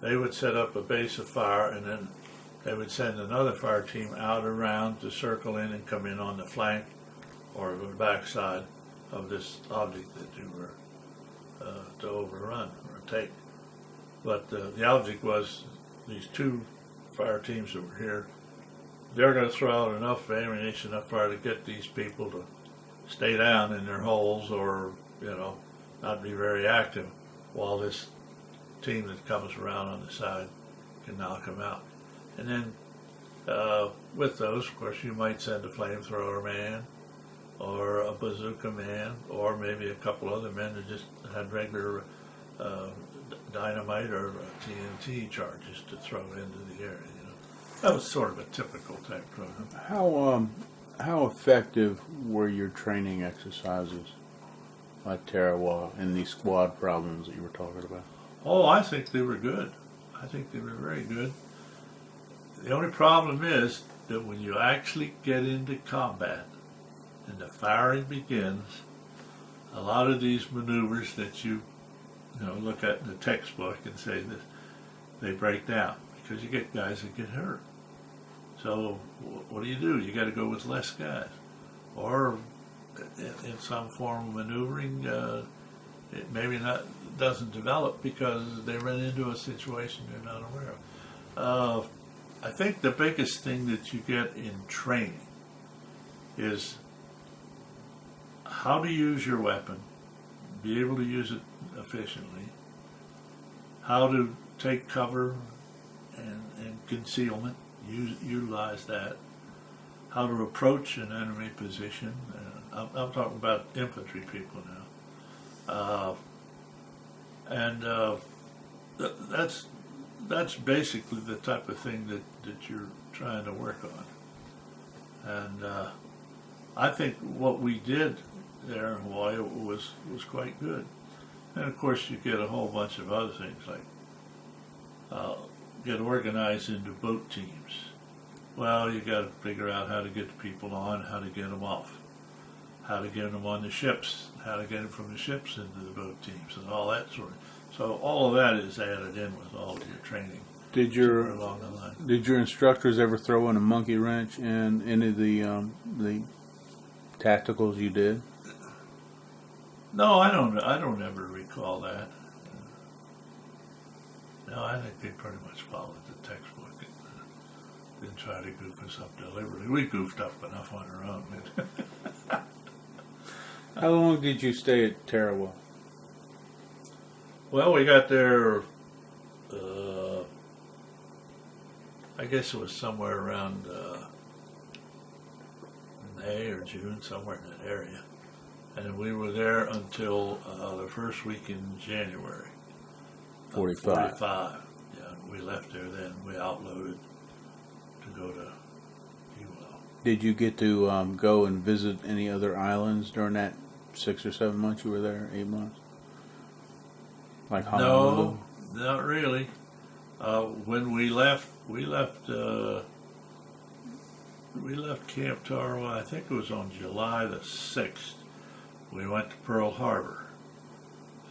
They would set up a base of fire, and then they would send another fire team out around to circle in and come in on the flank or the backside of this object that you were to overrun or take. But the object was these 2 fire teams that were here. They're going to throw out enough ammunition up fire to get these people to stay down in their holes, or not be very active, while this team that comes around on the side can knock them out. And then with those, of course, you might send a flamethrower man, or a bazooka man, or maybe a couple other men that just had regular dynamite or TNT charges to throw into the area. That was sort of a typical type program. How effective were your training exercises at Tarawa and these squad problems that you were talking about? Oh, I think they were good. I think they were very good. The only problem is that when you actually get into combat and the firing begins, a lot of these maneuvers that you look at in the textbook and say that they break down because you get guys that get hurt. So what do? You got to go with less guys, or in some form of maneuvering, it maybe doesn't develop because they run into a situation they're not aware of. I think the biggest thing that you get in training is how to use your weapon, be able to use it efficiently, how to take cover and concealment, utilize that, how to approach an enemy position. I'm talking about infantry people now. That's basically the type of thing that you're trying to work on. And I think what we did there in Hawaii was quite good. And of course you get a whole bunch of other things like get organized into boat teams. Well, you got to figure out how to get the people on, how to get them off, how to get them on the ships, how to get them from the ships into the boat teams, and all that sort of. So all of that is added in with all of your training. Did your instructors ever throw in a monkey wrench in any of the tacticals you did? No, I don't. I don't ever recall that. No, I think they pretty much followed the textbook and didn't try to goof us up deliberately. We goofed up enough on our own. How long did you stay at Tarawa? Well, we got there. I guess it was somewhere around May or June, somewhere in that area. And we were there until the first week in January. 45. 45. Yeah, we left there then. We outloaded to go to Iwo. Did you get to go and visit any other islands during that 6 or 7 months you were there? 8 months? Like Honolulu? No, not really. When we left Camp Tarawa, I think it was on July the 6th. We went to Pearl Harbor,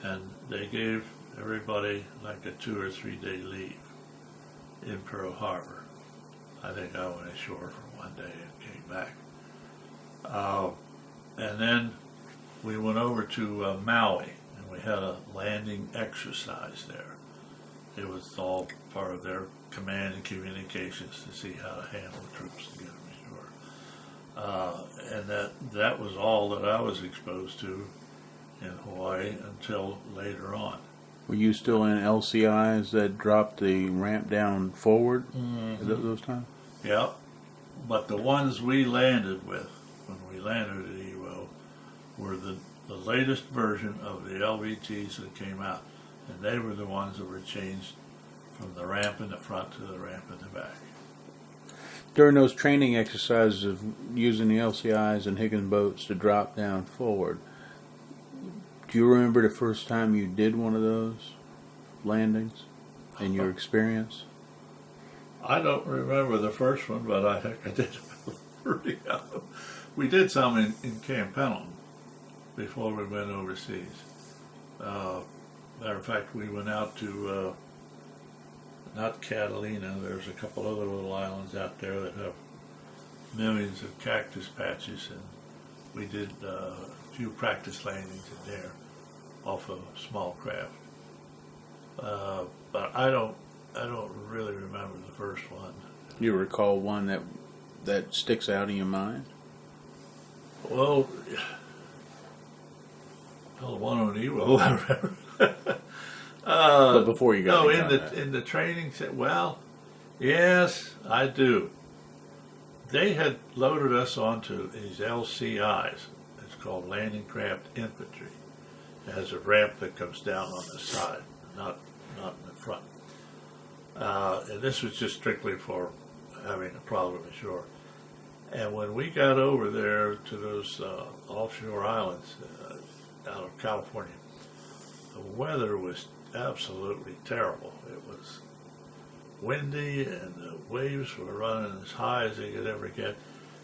and they gave everybody like a 2 or 3 day leave in Pearl Harbor. I think I went ashore for 1 day and came back. And then we went over to Maui, and we had a landing exercise there. It was all part of their command and communications to see how to handle the troops to get them ashore. And that was all that I was exposed to in Hawaii until later on. Were you still in LCIs that dropped the ramp down forward Mm-hmm. at those times? Yeah, but the ones we landed with when we landed at Iwo were the latest version of the LVTs that came out, and they were the ones that were changed from the ramp in the front to the ramp in the back. During those training exercises of using the LCIs and Higgins boats to drop down forward, do you remember the first time you did one of those landings in your experience? I don't remember the first one, but I think I did about 30 of them. We did some in Camp Pendleton before we went overseas. Matter of fact, we went out to, not Catalina, there's a couple other little islands out there that have millions of cactus patches, and we did a few practice landings in there off a small craft. But I don't really remember the first one. You recall one that sticks out in your mind? Well, the one on Iwo, I remember. But before you got in the training set. Well, yes, I do. They had loaded us onto these LCIs. It's called Landing Craft Infantry. It has a ramp that comes down on the side, not in the front. And this was just strictly for having a problem ashore. And when we got over there to those offshore islands out of California, the weather was absolutely terrible. It was windy, and the waves were running as high as they could ever get.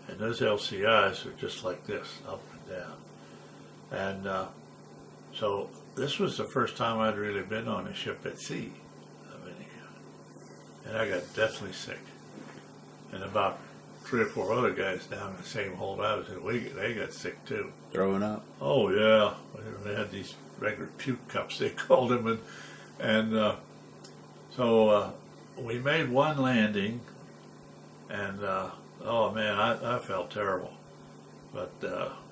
And those LCIs are just like this, up and down. And so this was the first time I'd really been on a ship at sea of any kind. And I got deathly sick. And about 3 or 4 other guys down in the same hold I was in, they got sick too. Throwing up? Oh yeah, they had these regular puke cups, they called them, and so we made one landing, and oh man, I felt terrible. But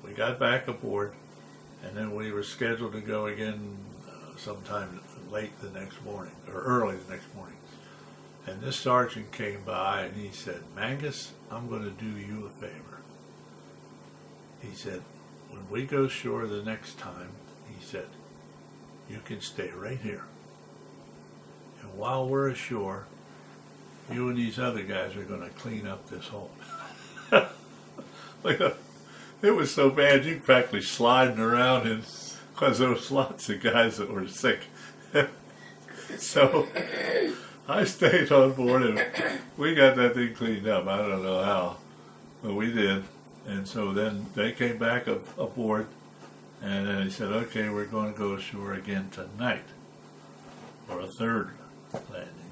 we got back aboard, and then we were scheduled to go again sometime late the next morning, or early the next morning. And this sergeant came by and he said, "Menges, I'm going to do you a favor." He said, "When we go ashore the next time," he said, "you can stay right here. And while we're ashore, you and these other guys are going to clean up this hole." It was so bad you practically sliding around, and because there was lots of guys that were sick. So I stayed on board, and we got that thing cleaned up. I don't know how, but we did. And so then they came back aboard, and then he said, "Okay, we're going to go ashore again tonight for a third landing."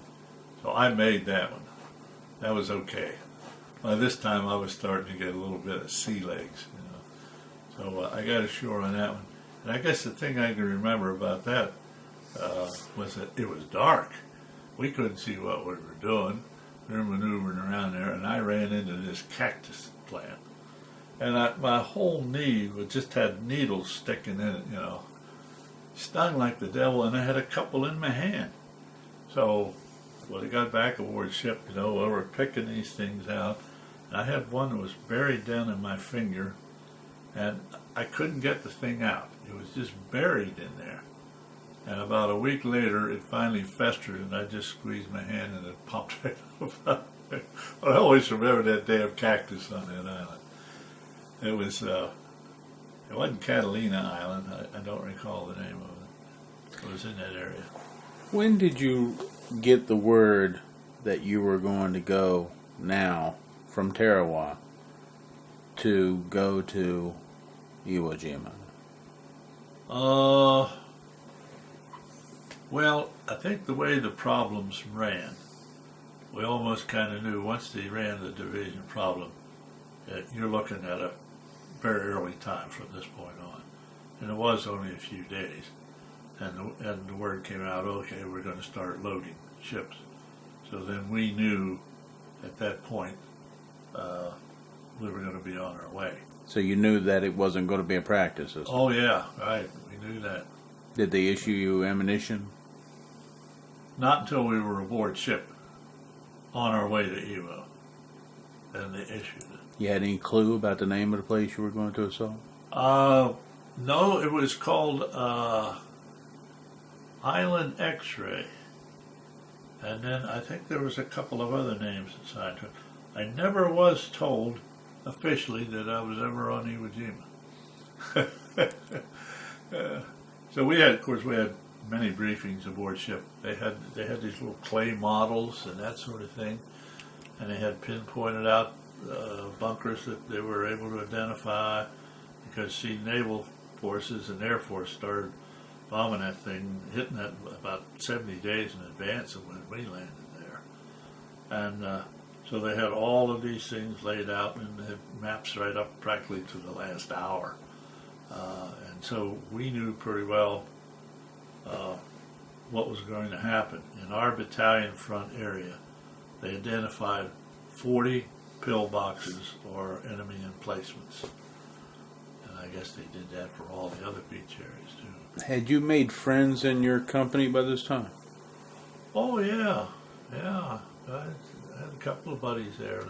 So I made that one. That was okay. By this time, I was starting to get a little bit of sea legs, you know. So I got ashore on that one. And I guess the thing I can remember about that was that it was dark. We couldn't see what we were doing. We were maneuvering around there, and I ran into this cactus plant. And my whole knee just had needles sticking in it, you know. Stung like the devil, and I had a couple in my hand. So when I got back aboard ship, you know, we were picking these things out. And I had one that was buried down in my finger, and I couldn't get the thing out. It was just buried in there. And about a week later, it finally festered, and I just squeezed my hand, and it popped right up. But I always remember that damn cactus on that island. It wasn't Catalina Island. I don't recall the name of it. It was in that area. When did you get the word that you were going to go now from Tarawa to go to Iwo Jima? Well, I think the way the problems ran, we almost kind of knew once they ran the division problem, you're looking at a very early time from this point on. And it was only a few days. And the word came out, okay, we're going to start loading ships. So then we knew at that point we were going to be on our way. So you knew that it wasn't going to be a practice? Oh, yeah, right. We knew that. Did they issue you ammunition? Not until we were aboard ship on our way to Iwo. Then they issued it. You had any clue about the name of the place you were going to assault? No, it was called Island X-Ray. And then I think there was a couple of other names assigned to it. I never was told officially that I was ever on Iwo Jima. So we had many briefings aboard ship. They had these little clay models and that sort of thing, and they had pinpointed out bunkers that they were able to identify, because see, naval forces and Air Force started bombing that thing, hitting that about 70 days in advance of when we landed there. And so they had all of these things laid out, and they had maps right up practically to the last hour. And so we knew pretty well what was going to happen. In our battalion front area, they identified 40 pillboxes or enemy emplacements. And I guess they did that for all the other beach areas too. Had you made friends in your company by this time? Oh, yeah. I had a couple of buddies there.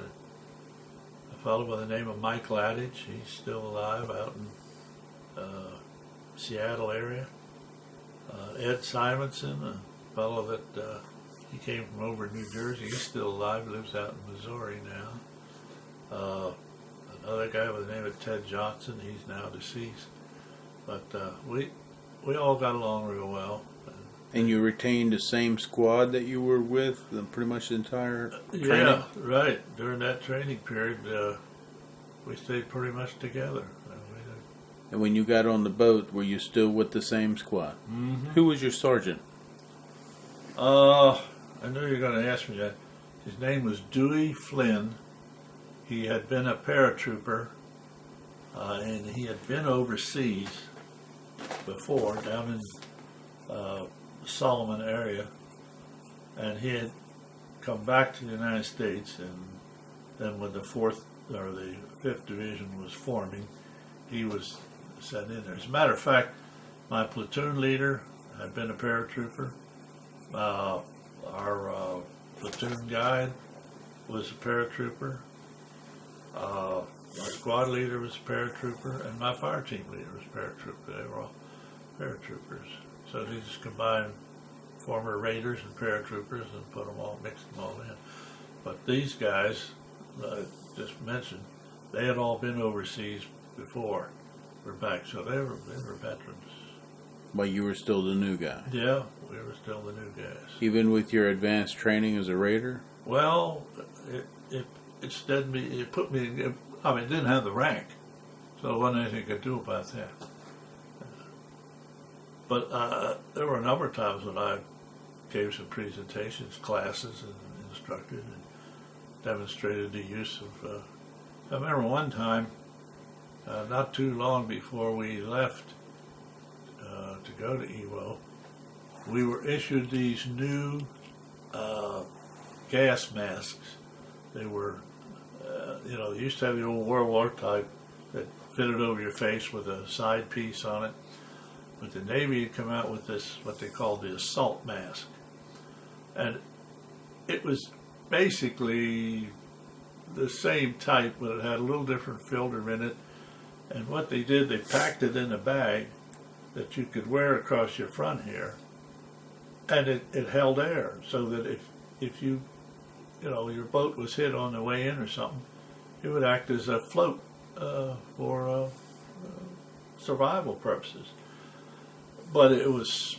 A fellow by the name of Mike Laddich, he's still alive out in Seattle area. Ed Simonson, a fellow that he came from over in New Jersey, he's still alive, lives out in Missouri now. Another guy by the name of Ted Johnson, he's now deceased. But we all got along real well. And you retained the same squad that you were with pretty much the entire training? Yeah, right. During that training period, we stayed pretty much together. And when you got on the boat, were you still with the same squad? Mm-hmm. Who was your sergeant? I knew you were going to ask me that. His name was Dewey Flynn. He had been a paratrooper, and he had been overseas before, down in the Solomon area, and he had come back to the United States, and then when the 4th or the 5th Division was forming, he was sent in there. As a matter of fact, my platoon leader had been a paratrooper. Our platoon guide was a paratrooper. My squad leader was a paratrooper, and my fire team leader was a paratrooper. They were all paratroopers. So they just combined former raiders and paratroopers and mixed them all in. But these guys, I just mentioned, they had all been overseas before. We're back, so they were veterans. But you were still the new guy? Yeah, we were still the new guys. Even with your advanced training as a raider? Well, it steadied me. It put me. It didn't have the rank, so there wasn't anything I could do about that. But there were a number of times when I gave some presentations, classes, and instructed and demonstrated the use of. I remember one time, not too long before we left went to go to Iwo, we were issued these new gas masks. They were, they used to have the old World War type that fitted over your face with a side piece on it. But the Navy had come out with this, what they called the assault mask. And it was basically the same type, but it had a little different filter in it. And what they did, they packed it in a bag that you could wear across your front here. And it held air, so that if you, your boat was hit on the way in or something, it would act as a float for survival purposes. But it was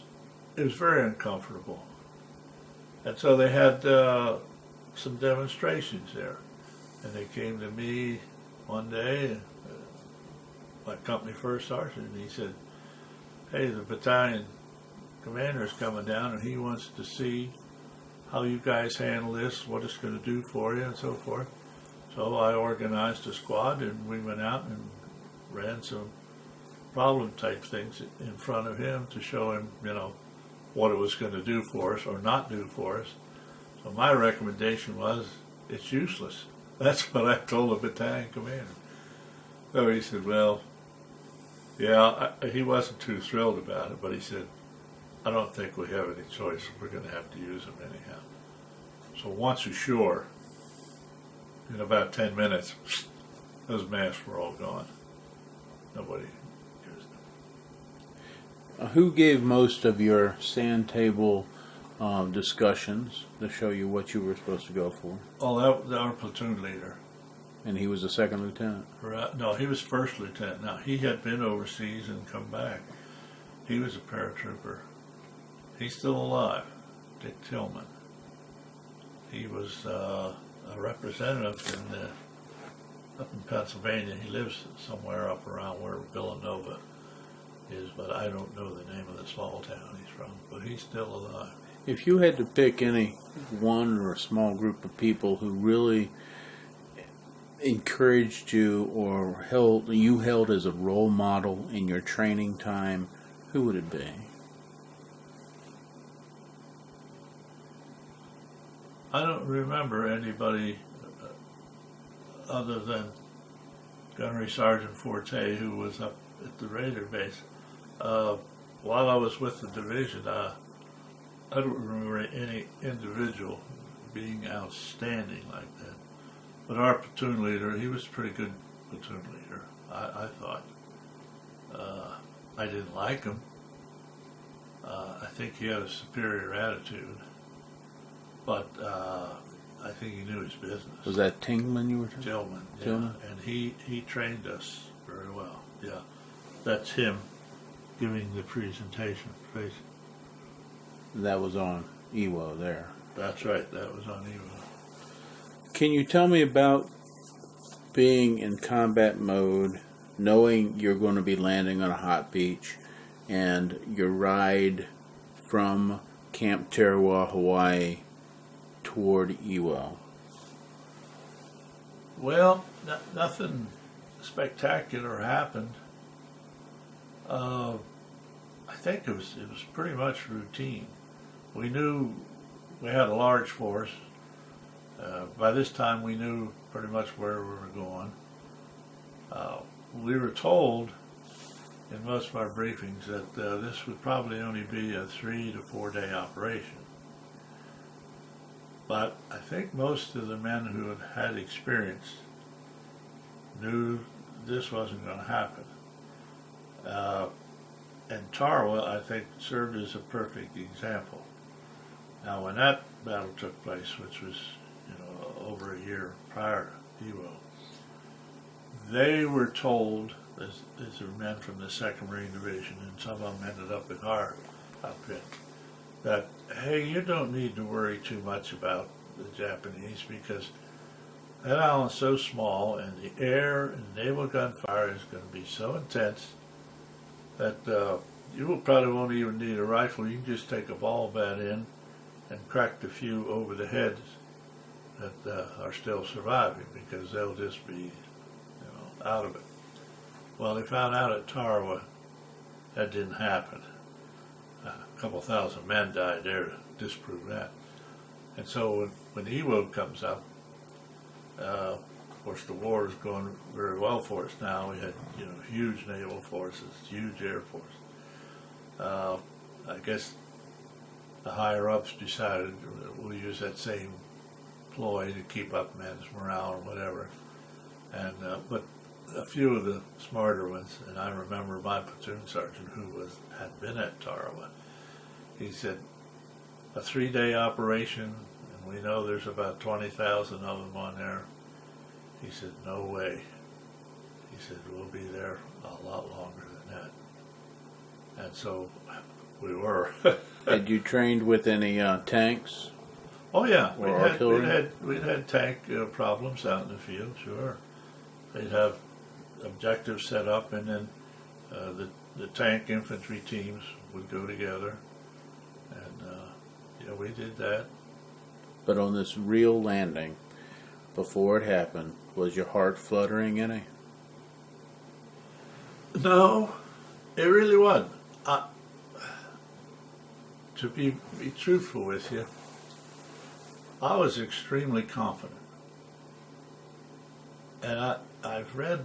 very uncomfortable. And so they had some demonstrations there. And they came to me one day, my company first sergeant, and he said, hey, the battalion commander's coming down and he wants to see how you guys handle this, what it's going to do for you, and so forth. So I organized a squad and we went out and ran some problem type things in front of him to show him, what it was going to do for us or not do for us. So my recommendation was, it's useless. That's what I told the battalion commander. So he said, well, yeah, he wasn't too thrilled about it, but he said, I don't think we have any choice. We're going to have to use them anyhow. So once ashore, in about 10 minutes, those masks were all gone. Nobody used them. Who gave most of your sand table discussions to show you what you were supposed to go for? Oh, that was our platoon leader. And he was a second lieutenant? No, he was first lieutenant. Now, he had been overseas and come back. He was a paratrooper. He's still alive, Dick Tillman. He was a representative up in Pennsylvania. He lives somewhere up around where Villanova is, but I don't know the name of the small town he's from, but he's still alive. If you had to pick any one or a small group of people who really encouraged you or held as a role model in your training time, who would it be? I don't remember anybody other than Gunnery Sergeant Forte, who was up at the Raider base. While I was with the division, I don't remember any individual being outstanding like that. But our platoon leader, he was a pretty good platoon leader, I thought. I didn't like him. I think he had a superior attitude. But I think he knew his business. Was that Tingman you were talking about? Tillman, yeah. Tillman? And he trained us very well, yeah. That's him giving the presentation. That was on Iwo there. That's right, that was on Iwo. Can you tell me about being in combat mode, knowing you're going to be landing on a hot beach, and your ride from Camp Tarawa, Hawaii, toward Iwo? Well, nothing spectacular happened. I think it was pretty much routine. We knew we had a large force. By this time, we knew pretty much where we were going. We were told in most of our briefings that this would probably only be a 3 to 4 day operation. But I think most of the men who had experience knew this wasn't going to happen. And Tarawa, I think, served as a perfect example. Now, when that battle took place, which was over a year prior to Iwo, they were told, as were men from the 2nd Marine Division, and some of them ended up in our outfit, that, hey, you don't need to worry too much about the Japanese because that island's so small and the air and naval gunfire is going to be so intense that you probably won't even need a rifle. You can just take a ball bat in and crack the few over the heads that are still surviving because they'll just be out of it. Well, they found out at Tarawa that didn't happen. A couple thousand men died there to disprove that. And so when Iwo comes up, of course the war is going very well for us now. We had huge naval forces, huge air force. I guess the higher ups decided we'll use that same ploy to keep up men's morale or whatever. And but a few of the smarter ones, and I remember my platoon sergeant who had been at Tarawa, he said, a 3-day operation, and we know there's about 20,000 of them on there. He said, no way. He said, we'll be there a lot longer than that. And so we were. Had you trained with any tanks? Oh yeah, Or artillery? we'd had tank problems out in the field, sure. They'd have objectives set up, and then the tank infantry teams would go together, and we did that. But on this real landing, before it happened, was your heart fluttering any? No, it really wasn't. To be truthful with you, I was extremely confident. And I've read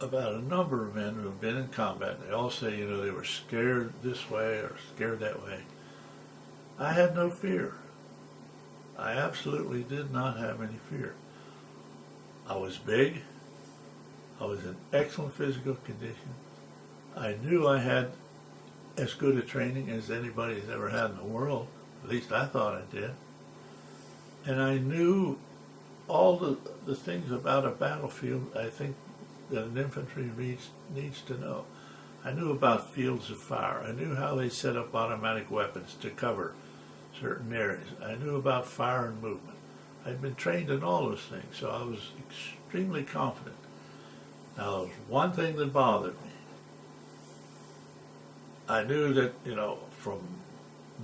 about a number of men who have been in combat. They all say, they were scared this way or scared that way. I had no fear. I absolutely did not have any fear. I was big. I was in excellent physical condition. I knew I had as good a training as anybody's ever had in the world. At least I thought I did. And I knew all the things about a battlefield I think that an infantry needs to know. I knew about fields of fire. I knew how they set up automatic weapons to cover certain areas. I knew about fire and movement. I'd been trained in all those things, so I was extremely confident. Now, there was one thing that bothered me. I knew that, from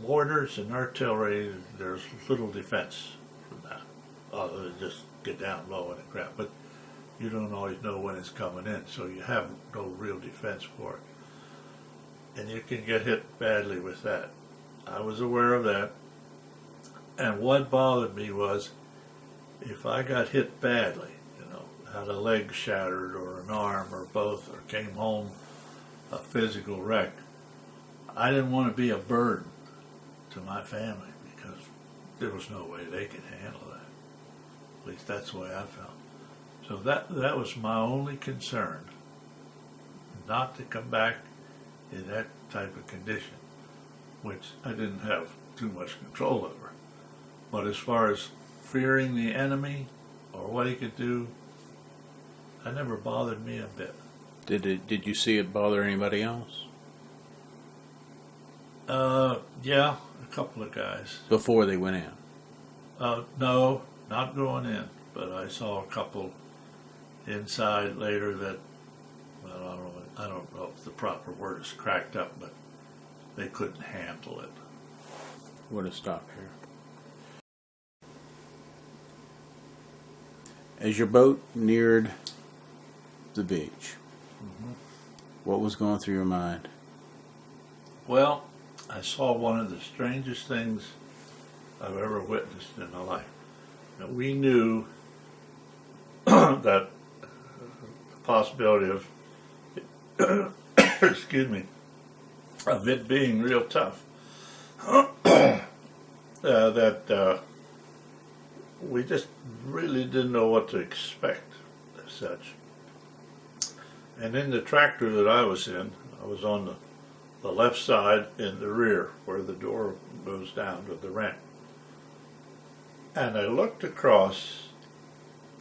mortars and artillery, there's little defense from that, other than just get down low and crap. But you don't always know when it's coming in, so you have no real defense for it. And you can get hit badly with that. I was aware of that. And what bothered me was if I got hit badly, had a leg shattered or an arm or both, or came home a physical wreck, I didn't want to be a burden to my family because there was no way they could handle that. At least that's the way I felt. So that was my only concern, not to come back in that type of condition, which I didn't have too much control over. But as far as fearing the enemy or what he could do, that never bothered me a bit. Did you see it bother anybody else? Yeah, a couple of guys. Before they went in? No, not going in, but I saw a couple inside later that, well, I don't know if the proper word is cracked up, but they couldn't handle it. We're going to stop here. As your boat neared the beach, what was going through your mind? Well, I saw one of the strangest things I've ever witnessed in my life. Now, we knew that the possibility of, excuse me, of it being real tough. That we just really didn't know what to expect as such. And in the tractor that I was in, I was on the left side in the rear where the door goes down to the ramp. And I looked across,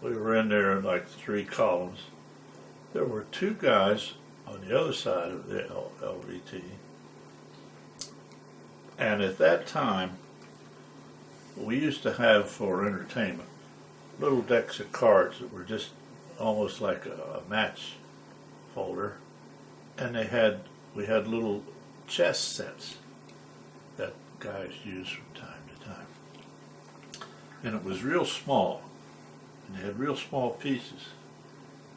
we were in there in like 3 columns. There were 2 guys on the other side of the LVT. And at that time, we used to have for entertainment little decks of cards that were just almost like a match folder, and we had little chess sets that guys used from time to time, and it was real small, and they had real small pieces,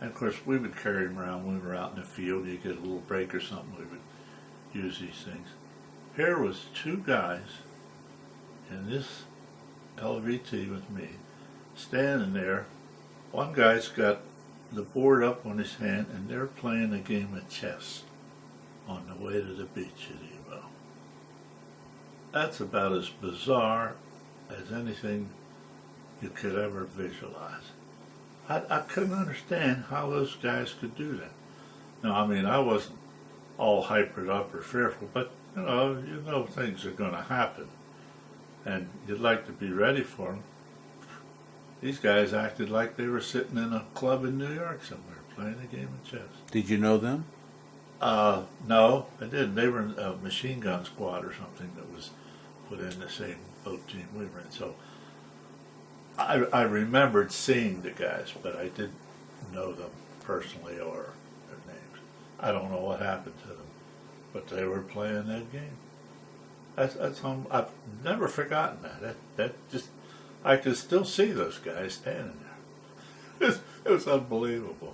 and of course we would carry them around when we were out in the field. You get a little break or something, we would use these things. here was two guys in this LVT with me, standing there. One guy's got the board up on his hand, and they're playing a game of chess on the way to the beach at Iwo. That's about as bizarre as anything you could ever visualize. I couldn't understand how those guys could do that. Now, I mean, I wasn't all hypered up or fearful, but you know things are going to happen, and you'd like to be ready for them. These guys acted like they were sitting in a club in New York somewhere playing a game of chess. Did you know them? No, I didn't. They were in a machine gun squad or something that was put in the same boat team we were in. So I remembered seeing the guys, but I didn't know them personally or their names. I don't know what happened to them, but they were playing that game. That's I've never forgotten that. That just, I could still see those guys standing there. It was unbelievable.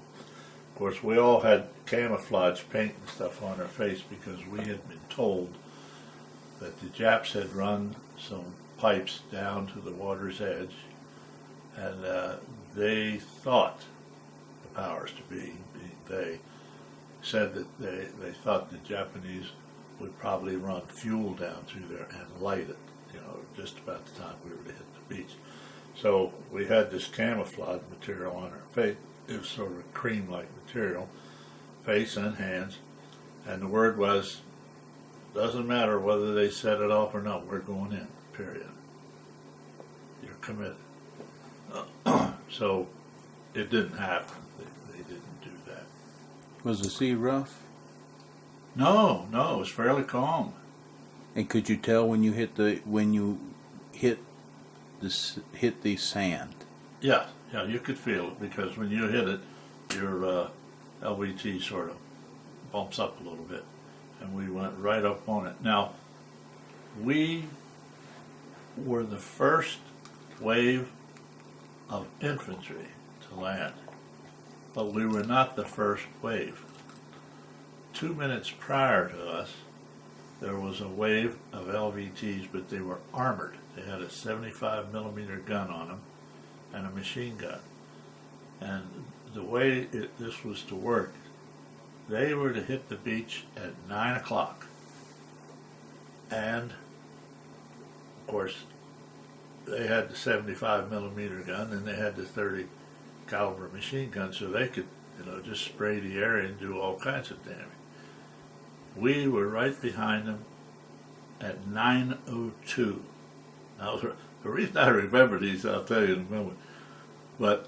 Of course, we all had camouflage paint and stuff on our face because we had been told that the Japs had run some pipes down to the water's edge, and they thought, the powers to be, they said that they thought the Japanese would probably run fuel down through there and light it, just about the time we were to hit the beach. So we had this camouflage material on our face. It was sort of a cream-like material, face and hands, and the word was, doesn't matter whether they set it off or not, we're going in, period. You're committed. So it didn't happen. They didn't do that. Was the sea rough? No, it was fairly calm. And could you tell when you hit the sand? Yeah, you could feel it because when you hit it, your LVT sort of bumps up a little bit, and we went right up on it. Now, we were the first wave of infantry to land, but we were not the first wave. 2 minutes prior to us, there was a wave of LVTs, but they were armored. They had a 75 millimeter gun on them and a machine gun. And the way this was to work, they were to hit the beach at 9 o'clock. And, of course, they had the 75 millimeter gun and they had the 30 caliber machine gun, so they could, just spray the area and do all kinds of damage. We were right behind them at 9:02. Now, the reason I remember these, I'll tell you in a moment. But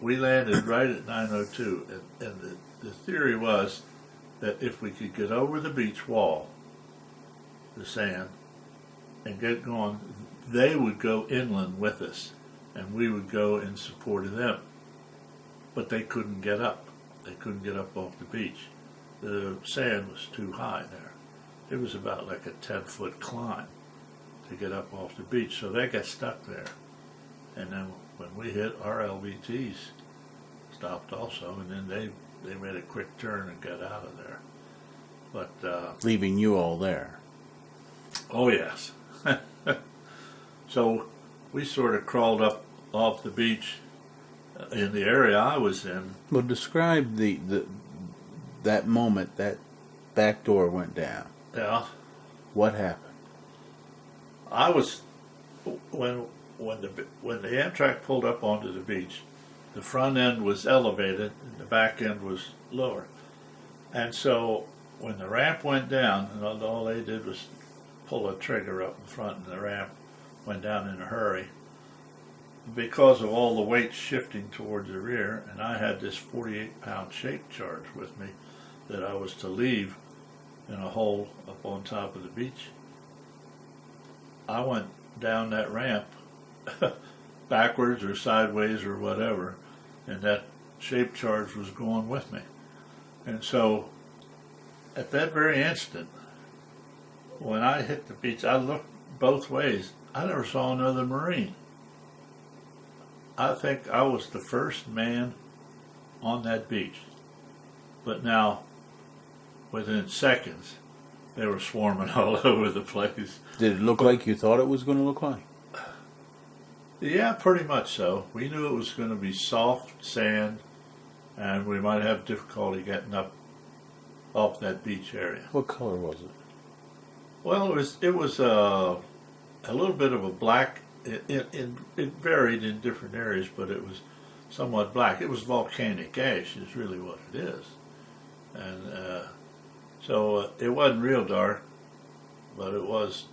we landed right at 9:02, and the theory was that if we could get over the beach wall, the sand, and get going, they would go inland with us, and we would go in support of them. But they couldn't get up. They couldn't get up off the beach. The sand was too high there. It was about like a 10-foot climb to get up off the beach, so they got stuck there. And then when we hit, our LVTs stopped also, and then they made a quick turn and got out of there. But leaving you all there. Oh yes. So we sort of crawled up off the beach in the area I was in. Well, describe that moment that back door went down. Yeah. What happened? I was when the Amtrak pulled up onto the beach, the front end was elevated and the back end was lower. And so when the ramp went down, and all they did was pull a trigger up in front, and the ramp went down in a hurry, because of all the weight shifting towards the rear, and I had this 48-pound shape charge with me that I was to leave in a hole up on top of the beach. I went down that ramp backwards or sideways or whatever, and that shape charge was going with me. And so at that very instant, when I hit the beach, I looked both ways. I never saw another Marine. I think I was the first man on that beach. But now, within seconds, They were swarming all over the place. Did it look like you thought it was going to look like? Yeah, pretty much so. We knew it was going to be soft sand, and we might have difficulty getting up off that beach area. What color was it? Well, it was a little bit of a black. It varied in different areas, but it was somewhat black. It was volcanic ash, is really what it is, and so it wasn't real dark, but it was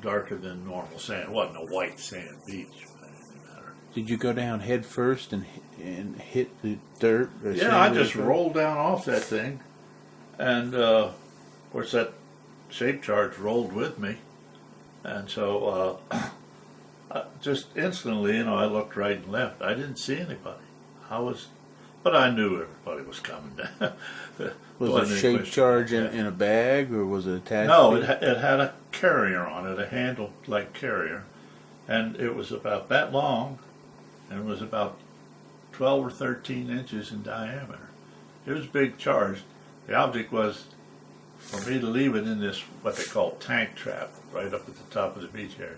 darker than normal sand. It wasn't a white sand beach. Did you go down head first and hit the dirt? Or Yeah, I just rolled down off that thing, and of course that shape charge rolled with me, and so just instantly, I looked right and left. I didn't see anybody. But I knew everybody was coming down. Was the shape charge in a bag, or was it attached? No, it had a carrier on it, a handle-like carrier, and it was about that long, and it was about 12 or 13 inches in diameter. It was a big charge. The object was for me to leave it in this, what they call tank trap, right up at the top of the beach area,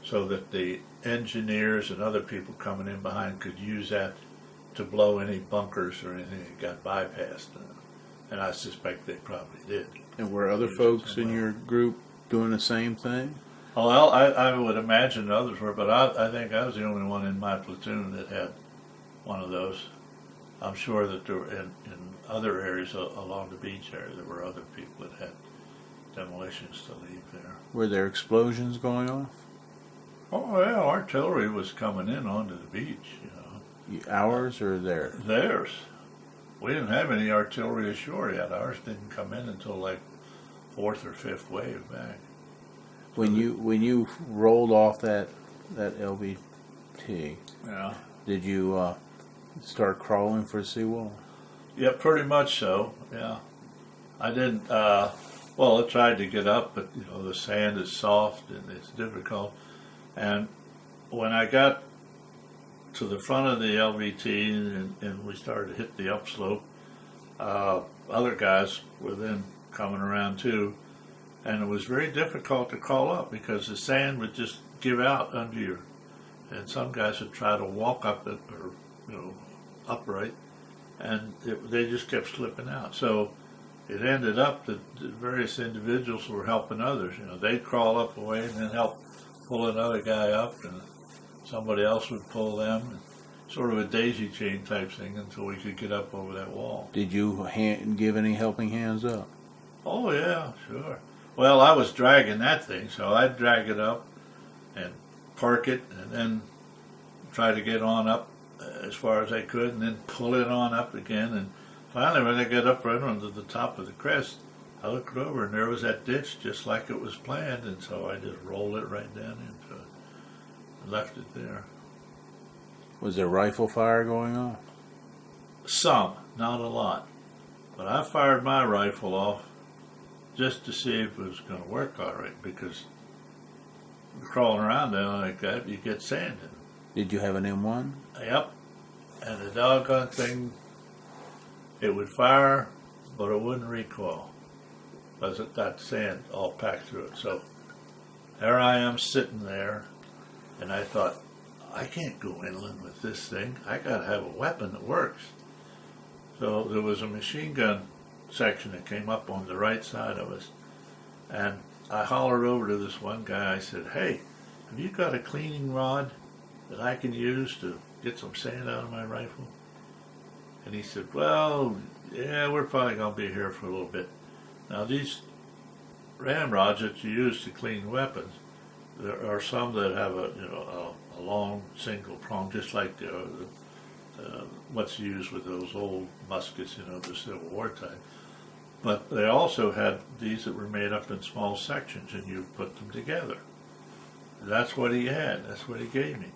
so that the engineers and other people coming in behind could use that to blow any bunkers or anything that got bypassed. And I suspect they probably did. And were other folks in your group doing the same thing? Well, I would imagine others were, but I think I was the only one in my platoon that had one of those. I'm sure that there were in other areas along the beach area, there were other people that had demolitions to leave there. Were there explosions going off? Oh, yeah, artillery was coming in onto the beach, Ours or theirs? Theirs. We didn't have any artillery ashore yet. Ours didn't come in until like fourth or fifth wave back. When you rolled off that LVT, Yeah. did you start crawling for a seawall? Yeah, pretty much so. Yeah, I didn't. Well, I tried to get up, but the sand is soft and it's difficult. And when I got to the front of the LVT and we started to hit the upslope, other guys were then coming around too, and it was very difficult to crawl up because the sand would just give out under you, and some guys would try to walk up it or upright, and they just kept slipping out. So it ended up that the various individuals were helping others. They'd crawl up away and then help pull another guy up, and somebody else would pull them, and sort of a daisy chain type thing until we could get up over that wall. Did you give any helping hands up? Oh yeah, sure. Well, I was dragging that thing, so I'd drag it up and park it, and then try to get on up as far as I could, and then pull it on up again. And finally, when I got up right onto the top of the crest, I looked over, and there was that ditch just like it was planned, and so I just rolled it right down into it and left it there. Was there rifle fire going off? Some, not a lot. But I fired my rifle off just to see if it was going to work all right, because crawling around down like that, you get sand in it. Did you have an M1? Yep. And the doggone thing, it would fire, but it wouldn't recoil because it got sand all packed through it. So there I am sitting there, and I thought, I can't go inland with this thing. I got to have a weapon that works. So there was a machine gun section that came up on the right side of us, and I hollered over to this one guy. I said, "Hey, have you got a cleaning rod that I can use to get some sand out of my rifle?" And he said, "Well, yeah, we're probably going to be here for a little bit." Now, these ramrods that you use to clean weapons, there are some that have a long single prong, just like what's used with those old muskets, the Civil War type. But they also had these that were made up in small sections, and you put them together. That's what he had. That's what he gave me.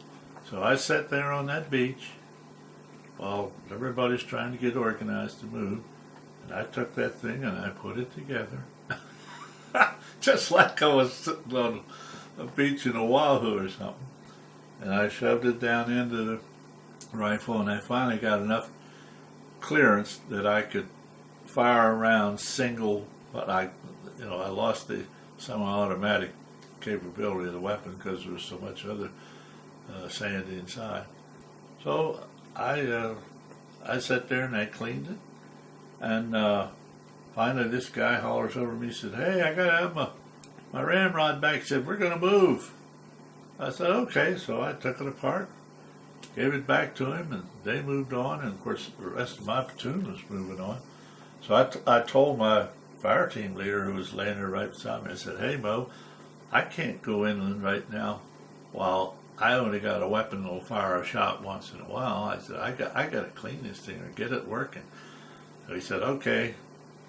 So I sat there on that beach while everybody's trying to get organized to move, and I took that thing and I put it together. Just like I was sitting on a beach in Oahu or something. And I shoved it down into the rifle, and I finally got enough clearance that I could fire a round single but I lost the semi-automatic capability of the weapon because there was so much other sand inside. So I sat there and I cleaned it, and finally this guy hollers over me, said, "Hey, I gotta have my ramrod back." He said, "We're gonna move." I said, "Okay." So I took it apart, gave it back to him, and they moved on, and of course the rest of my platoon was moving on. So I told my fire team leader, who was laying there right beside me, I said, "Hey Mo, I can't go inland right now while I only got a weapon that'll fire a shot once in a while." I said, I got to clean this thing or get it working." So he said, "Okay."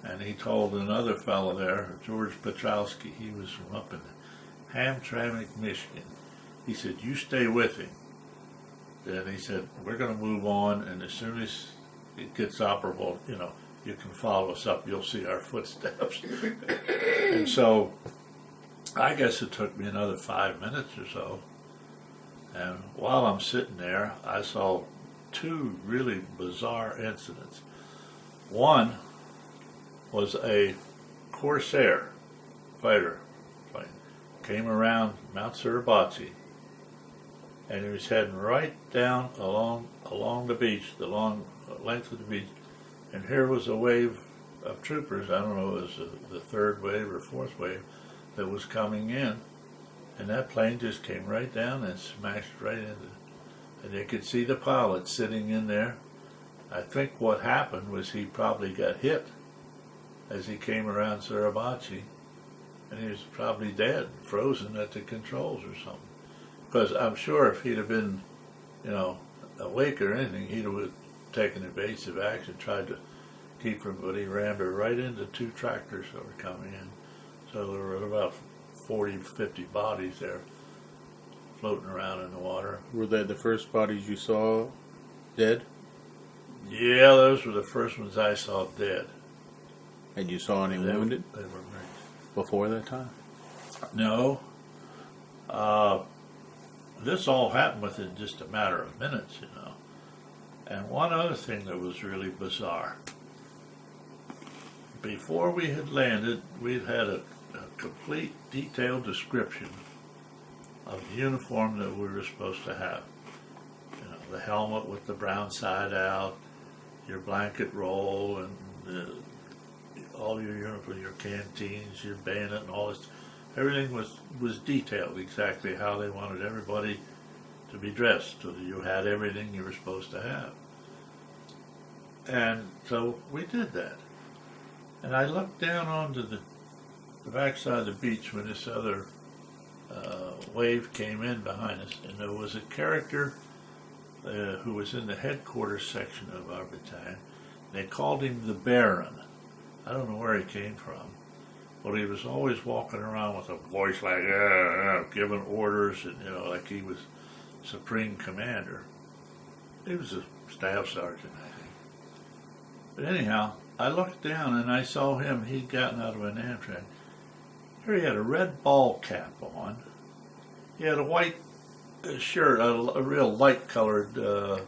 And he told another fellow there, George Petrowski, he was from up in Hamtramck, Michigan. He said, "You stay with him." Then he said, "We're going to move on, and as soon as it gets operable, you can follow us up. You'll see our footsteps." And so I guess it took me another 5 minutes or so. And while I'm sitting there, I saw two really bizarre incidents. One was a Corsair fighter plane. Came around Mount Suribachi, and he was heading right down along the beach, the long length of the beach. And here was a wave of troopers. I don't know if it was the third wave or fourth wave that was coming in. And that plane just came right down and smashed right into, and you could see the pilot sitting in there. I think what happened was he probably got hit as he came around Suribachi, and he was probably dead, frozen at the controls or something. Because I'm sure if he'd have been, awake or anything, he'd have taken evasive action, tried to keep her, but he rammed her right into two tractors that were coming in. So there were about 40, 50 bodies there floating around in the water. Were they the first bodies you saw dead? Yeah, those were the first ones I saw dead. And you saw any wounded They were Marines. before that time? No. This all happened within just a matter of minutes, And one other thing that was really bizarre. Before we had landed, we'd had a complete detailed description of the uniform that we were supposed to have. The helmet with the brown side out, your blanket roll, and all your uniform, your canteens, your bayonet, and all this. Everything was detailed exactly how they wanted everybody to be dressed, so that you had everything you were supposed to have. And so we did that. And I looked down onto the backside of the beach when this other wave came in behind us, and there was a character who was in the headquarters section of our battalion. They called him the Baron. I don't know where he came from, but he was always walking around with a voice like, giving orders, and like he was supreme commander. He was a staff sergeant, I think. But anyhow, I looked down and I saw him. He'd gotten out of an Amtrak. Here he had a red ball cap on. He had a white shirt, a real light-colored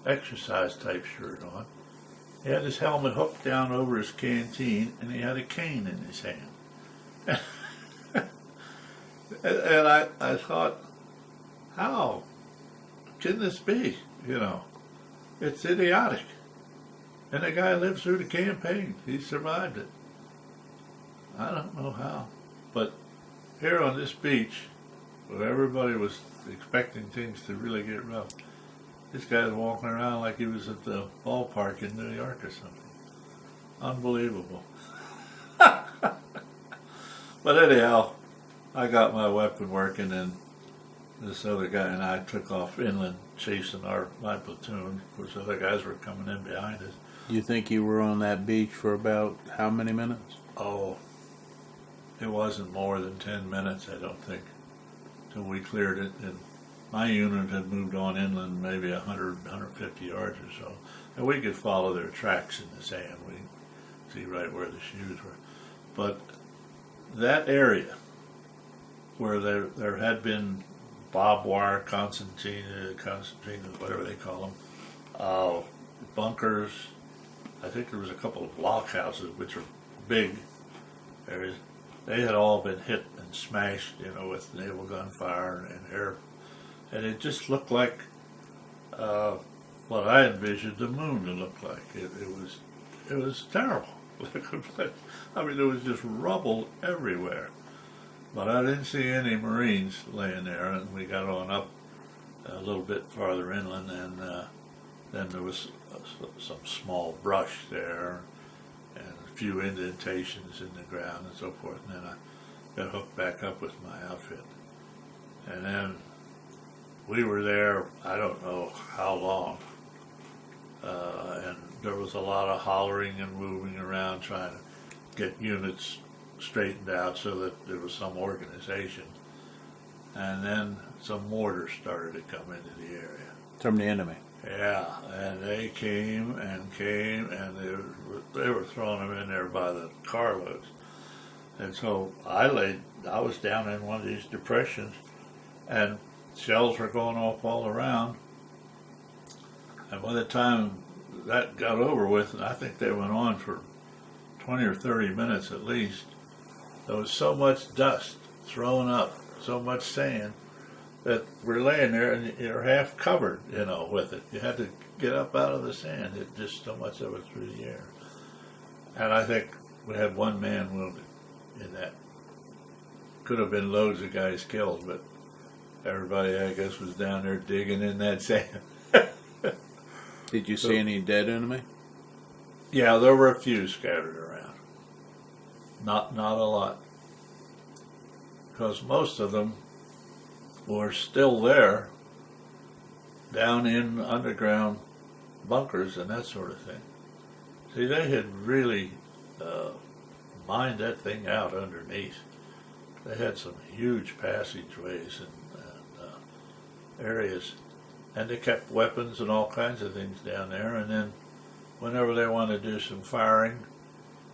exercise type shirt on. He had his helmet hooked down over his canteen, and he had a cane in his hand. And I thought, how can this be? It's idiotic. And the guy lived through the campaign. He survived it. I don't know how. But here on this beach, where everybody was expecting things to really get rough, this guy's walking around like he was at the ballpark in New York or something. Unbelievable. But anyhow, I got my weapon working, and this other guy and I took off inland chasing my platoon. Of course, other guys were coming in behind us. You think you were on that beach for about how many minutes? Oh, it wasn't more than 10 minutes, I don't think, till we cleared it. And my unit had moved on inland maybe 100, 150 yards or so. And we could follow their tracks in the sand. We could see right where the shoes were. But that area where there had been barbed wire, concertinas, whatever they call them, bunkers. I think there was a couple of blockhouses, which are big, They had all been hit and smashed, with naval gunfire and air, and it just looked like what I envisioned the moon to look like. It was terrible. I mean, there was just rubble everywhere. But I didn't see any Marines laying there, and we got on up a little bit farther inland, and then there was some small brush there, and a few indentations in the ground and so forth. And then I got hooked back up with my outfit, and then we were there, I don't know how long, and there was a lot of hollering and moving around trying to get units straightened out so that there was some organization. And then some mortars started to come into the area. From the enemy. Yeah, and they came, and they were throwing them in there by the carloads. And so I was down in one of these depressions, and shells were going off all around. And by the time that got over with, and I think they went on for 20 or 30 minutes at least, there was so much dust thrown up, so much sand, that we're laying there and you're half covered, with it. You had to get up out of the sand. It just so much of it through the air. And I think we had one man wounded in that. Could have been loads of guys killed, but everybody, I guess, was down there digging in that sand. Did you see any dead enemy? Yeah, there were a few scattered around. Not a lot. Because most of them were still there, down in underground bunkers and that sort of thing. See, they had really mined that thing out underneath. They had some huge passageways and areas, and they kept weapons and all kinds of things down there. And then, whenever they wanted to do some firing,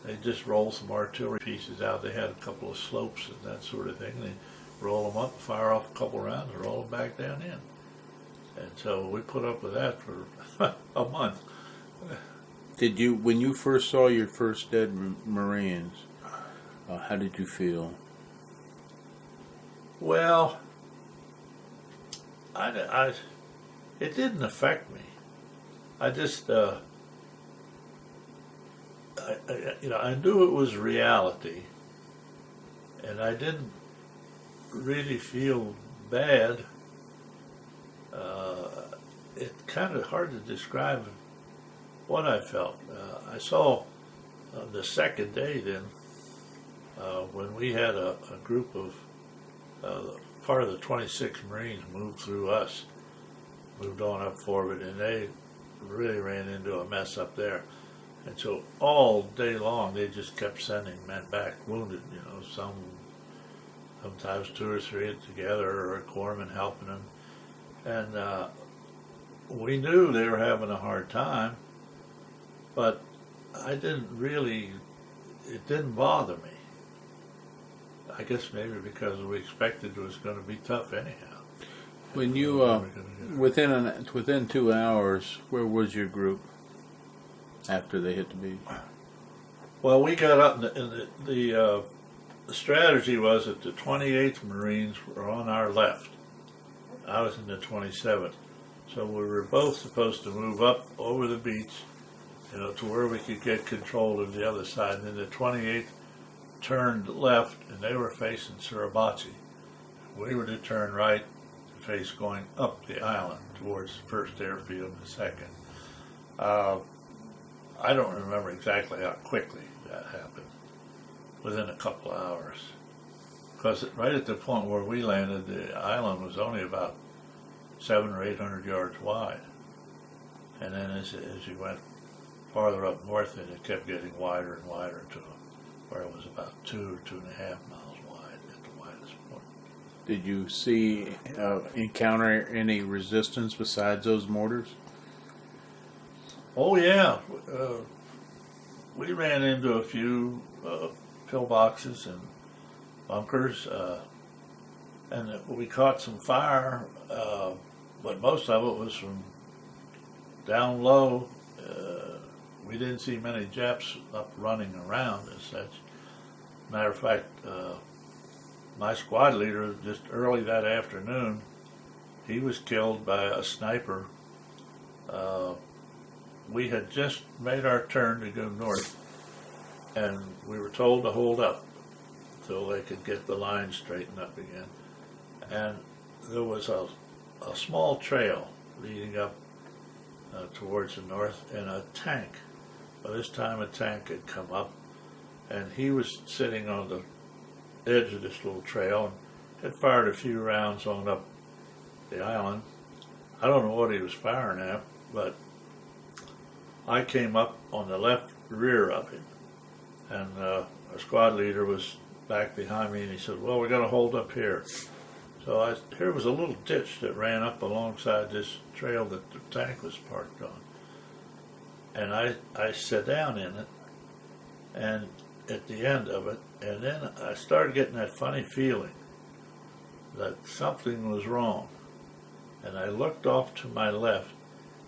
they just roll some artillery pieces out. They had a couple of slopes and that sort of thing. They roll them up, fire off a couple rounds, and roll them back down in. And so we put up with that for a month. Did you, when you first saw your first dead Marines, how did you feel? Well, it didn't affect me. I just, I knew it was reality, and I didn't really feel bad. It's kind of hard to describe what I felt. I saw the second day then, when we had a group of, part of the 26 Marines moved through us, moved on up forward, and they really ran into a mess up there. And so all day long they just kept sending men back wounded, sometimes 2 or 3 together, or a corpsman helping them. And we knew they were having a hard time, but it didn't bother me. I guess maybe because we expected it was going to be tough anyhow. When you, within 2 hours, where was your group after they hit the beach? Well, we got up, and the strategy was that the 28th Marines were on our left. I was in the 27th. So we were both supposed to move up over the beach, to where we could get control of the other side. And then the 28th turned left, and they were facing Suribachi. We were to turn right, to face going up the island towards the first airfield and the second. I don't remember exactly how quickly that happened, within a couple of hours. Because right at the point where we landed, the island was only about 700 or 800 yards wide. And then as you went farther up north, it kept getting wider and wider to where it was about 2 or 2.5 miles wide at the widest point. Did you encounter any resistance besides those mortars? Oh yeah, we ran into a few pillboxes and bunkers, and we caught some fire, but most of it was from down low. We didn't see many Japs up running around as such. Matter of fact, my squad leader, just early that afternoon, he was killed by a sniper. We had just made our turn to go north, and we were told to hold up until they could get the line straightened up again. And there was a small trail leading up towards the north, and a tank. By this time, a tank had come up, and he was sitting on the edge of this little trail and had fired a few rounds on up the island. I don't know what he was firing at, but I came up on the left rear of him, and our squad leader was back behind me, and he said, well, we're going to hold up here. So here was a little ditch that ran up alongside this trail that the tank was parked on. And I sat down in it, and at the end of it, and then I started getting that funny feeling that something was wrong. And I looked off to my left,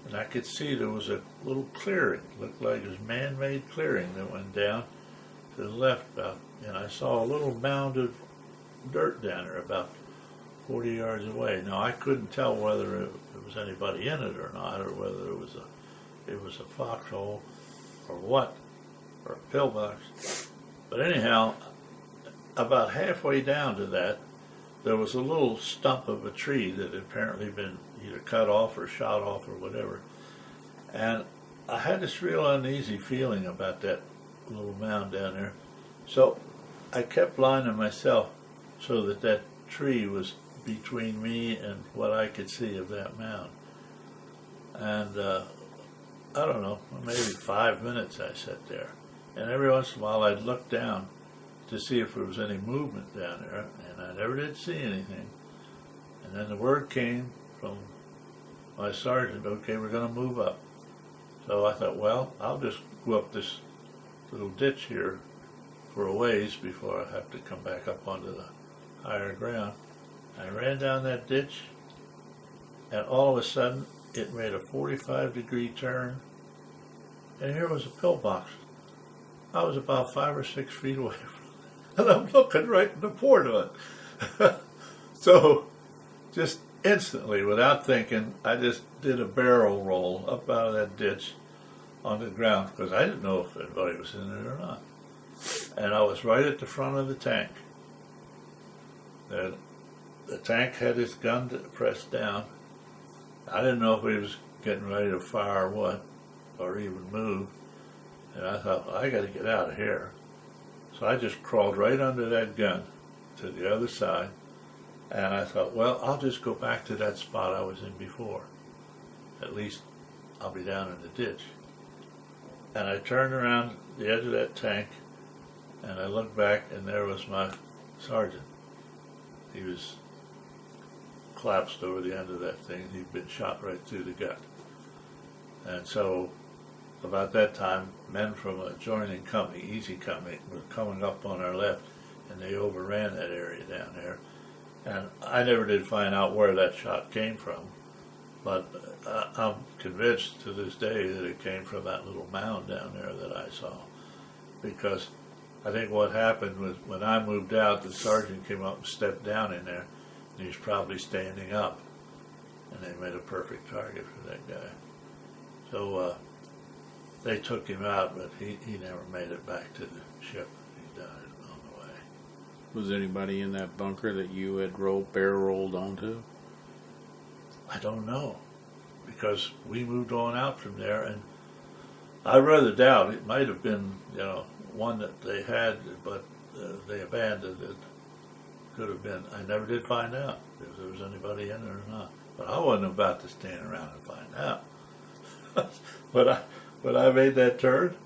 and I could see there was a little clearing, looked like it was man-made clearing that went down to the left about, and I saw a little mound of dirt down there about 40 yards away. Now I couldn't tell whether there was anybody in it or not, or whether it was a foxhole or what, or a pillbox. But anyhow, about halfway down to that, there was a little stump of a tree that had apparently been either cut off or shot off or whatever. And I had this real uneasy feeling about that little mound down there. So I kept lining myself so that that tree was between me and what I could see of that mound. And I don't know, maybe 5 minutes I sat there. And every once in a while I'd look down to see if there was any movement down there, and I never did see anything. And then the word came from my sergeant, okay, we're going to move up. So I thought, well, I'll just go up this little ditch here for a ways before I have to come back up onto the higher ground. I ran down that ditch, and all of a sudden it made a 45-degree turn, and here was a pillbox. I was about 5 or 6 feet away from it, and I'm looking right in the port of it. So just instantly, without thinking, I just did a barrel roll up out of that ditch on the ground, because I didn't know if anybody was in it or not. And I was right at the front of the tank. And the tank had his gun pressed down. I didn't know if he was getting ready to fire or what, or even move. And I thought, well, I got to get out of here. So I just crawled right under that gun to the other side. And I thought, well, I'll just go back to that spot I was in before. At least I'll be down in the ditch. And I turned around the edge of that tank, and I looked back, and there was my sergeant. He was collapsed over the end of that thing. He'd been shot right through the gut. And so about that time, men from a adjoining company, Easy Company, were coming up on our left, and they overran that area down there. And I never did find out where that shot came from, but I'm convinced to this day that it came from that little mound down there that I saw. Because I think what happened was when I moved out, the sergeant came up and stepped down in there, and he was probably standing up, and they made a perfect target for that guy. So they took him out, but he never made it back to the ship. He died on the way. Was anybody in that bunker that you had barrel rolled onto? I don't know, because we moved on out from there, and I rather doubt it might have been, one that they had, but they abandoned it. Could have been. I never did find out if there was anybody in there or not. But I wasn't about to stand around and find out. When I made that turn,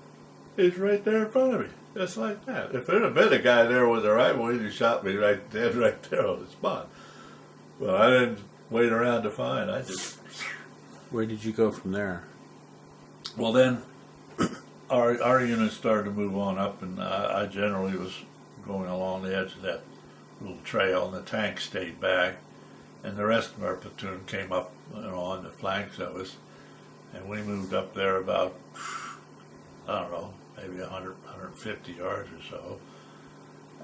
he's right there in front of me, just like that. If there had been a guy there with a rifle, he'd have shot me right there on the spot. But I didn't wait around to find. I just. Where did you go from there? Well, then our unit started to move on up, and I generally was going along the edge of that little trail, and the tank stayed back, and the rest of our platoon came up on the flanks of us, and we moved up there about, I don't know, maybe 100, 150 yards or so.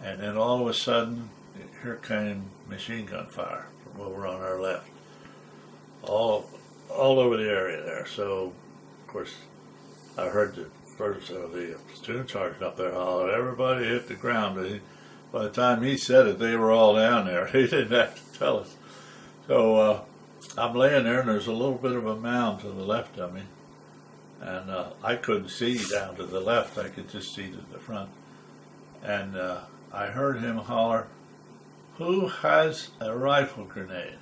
And then all of a sudden, here came machine gun fire from over on our left, all over the area there. So, of course, I heard the first of the platoon sergeant up there holler, "Everybody hit the ground." But by the time he said it, they were all down there. He didn't have to tell us. So I'm laying there, and there's a little bit of a mound to the left of me, and I couldn't see down to the left. I could just see to the front. And I heard him holler, "Who has a rifle grenade?"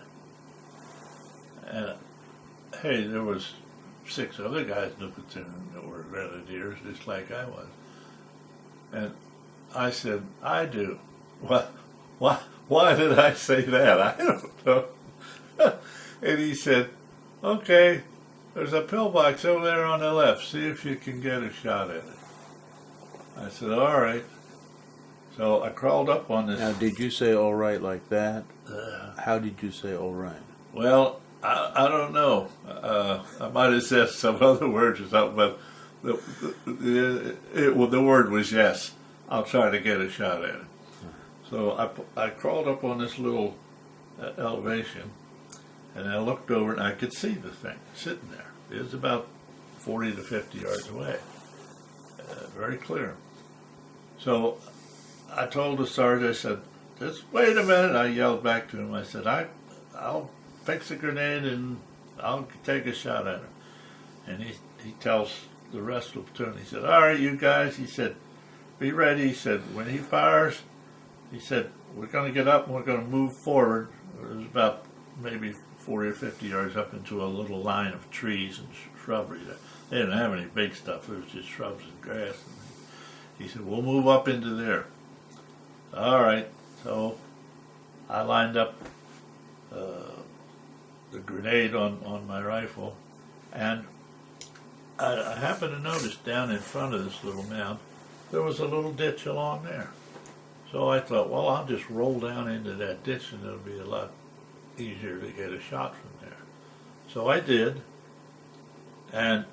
And hey, there was 6 other guys in the platoon that were grenadiers, just like I was. And I said, "I do." Why did I say that? I don't know. And he said, "Okay, there's a pillbox over there on the left. See if you can get a shot at it." I said, "All right." So I crawled up on this. Now, did you say "all right" like that? How did you say "all right"? Well, I don't know. I might have said some other words or something, but the word was yes. I'll try to get a shot at it. So I crawled up on this little elevation, and I looked over, and I could see the thing sitting there. It was about 40 to 50 yards away, very clear. So I told the sergeant, I said, "Just wait a minute." I yelled back to him. I said, I'll fix a grenade and I'll take a shot at her." And he tells the rest of the platoon, he said, "All right, you guys," he said, "be ready." He said, "When he fires," he said, "we're going to get up and we're going to move forward." It was about maybe 40 or 50 yards up into a little line of trees and shrubbery. They didn't have any big stuff. It was just shrubs and grass. And he said, "We'll move up into there." All right. So I lined up the grenade on my rifle, and I happened to notice down in front of this little mound there was a little ditch along there. So I thought, well, I'll just roll down into that ditch and it'll be a lot easier to get a shot from there. So I did, and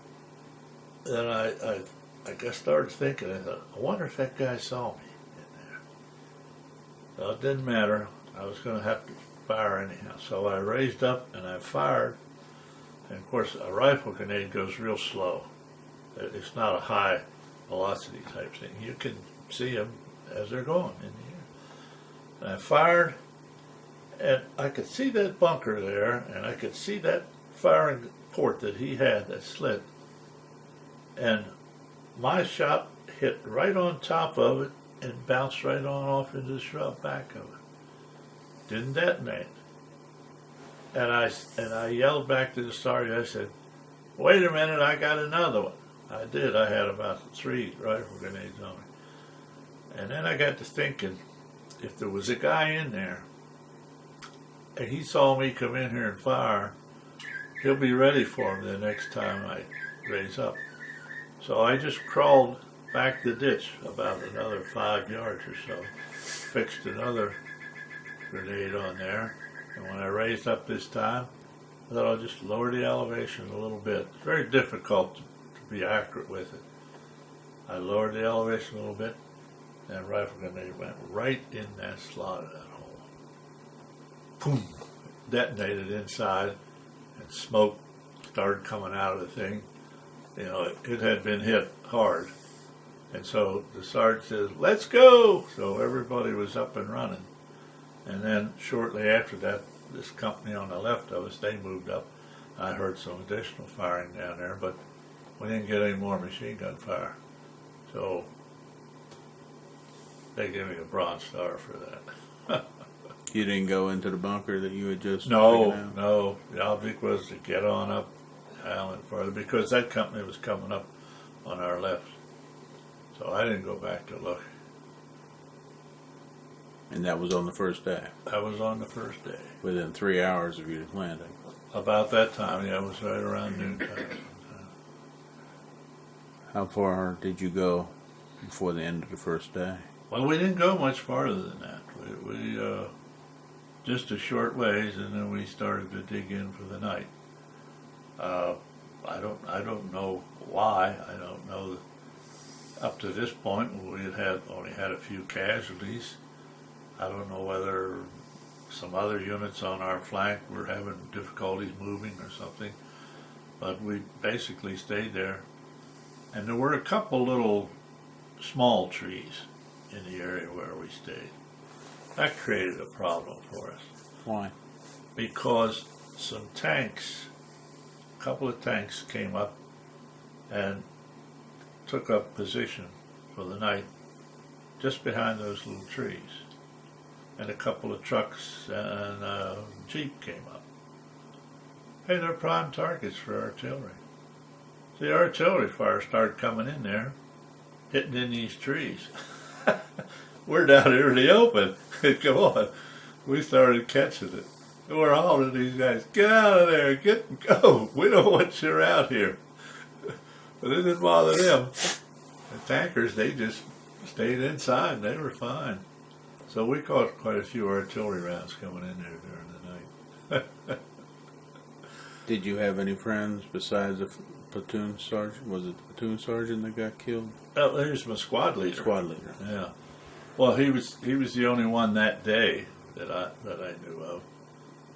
then I guess started thinking, I thought, I wonder if that guy saw me in there. So it didn't matter. I was going to have to fire anyhow. So I raised up and I fired. And of course, a rifle grenade goes real slow. It's not a high velocity type thing. You can see them as they're going in the air. And I fired, and I could see that bunker there, and I could see that firing port that he had, that slit. And my shot hit right on top of it and bounced right on off into the shrub back of it. Didn't detonate. And I yelled back to the sergeant. I said, "Wait a minute, I got another one." I did. I had about 3 rifle grenades on me. And then I got to thinking, if there was a guy in there and he saw me come in here and fire, he'll be ready for me the next time I raise up. So I just crawled back the ditch about another 5 yards or so, fixed another grenade on there, and when I raised up this time, I thought I'll just lower the elevation a little bit. It's very difficult to be accurate with it. I lowered the elevation a little bit, and that rifle grenade went right in that slot of that hole. Boom! Detonated inside, and smoke started coming out of the thing. You know, it had been hit hard. And so the sergeant says, "Let's go!" So everybody was up and running. And then shortly after that, this company on the left of us, they moved up. I heard some additional firing down there, but we didn't get any more machine gun fire. So they gave me a Bronze Star for that. You didn't go into the bunker that you had just figured out? No. The object was to get on up the island further because that company was coming up on our left. So I didn't go back to look. And that was on the first day? That was on the first day. Within 3 hours of you landing? About that time, yeah, it was right around noontime. How far did you go before the end of the first day? Well, we didn't go much farther than that. We just a short ways, and then we started to dig in for the night. I don't know why. I don't know. Up to this point, we had only had a few casualties. I don't know whether some other units on our flank were having difficulties moving or something, but we basically stayed there. And there were a couple little small trees in the area where we stayed. That created a problem for us. Why? Because some tanks, a couple of tanks came up and took up position for the night just behind those little trees. And a couple of trucks and a Jeep came up. Hey, they're prime targets for artillery. So the artillery fire started coming in there, hitting in these trees. We're down here in the open. Come on. We started catching it. And we're hollering to these guys, get out of there, get and go. We don't want you out here. But it didn't bother them. The tankers, they just stayed inside and they were fine. So we caught quite a few artillery rounds coming in there during the night. Did you have any friends besides the platoon sergeant? Was it the platoon sergeant that got killed? Oh, here's my squad leader. Squad leader. Yeah. Well, he was the only one that day that I knew of.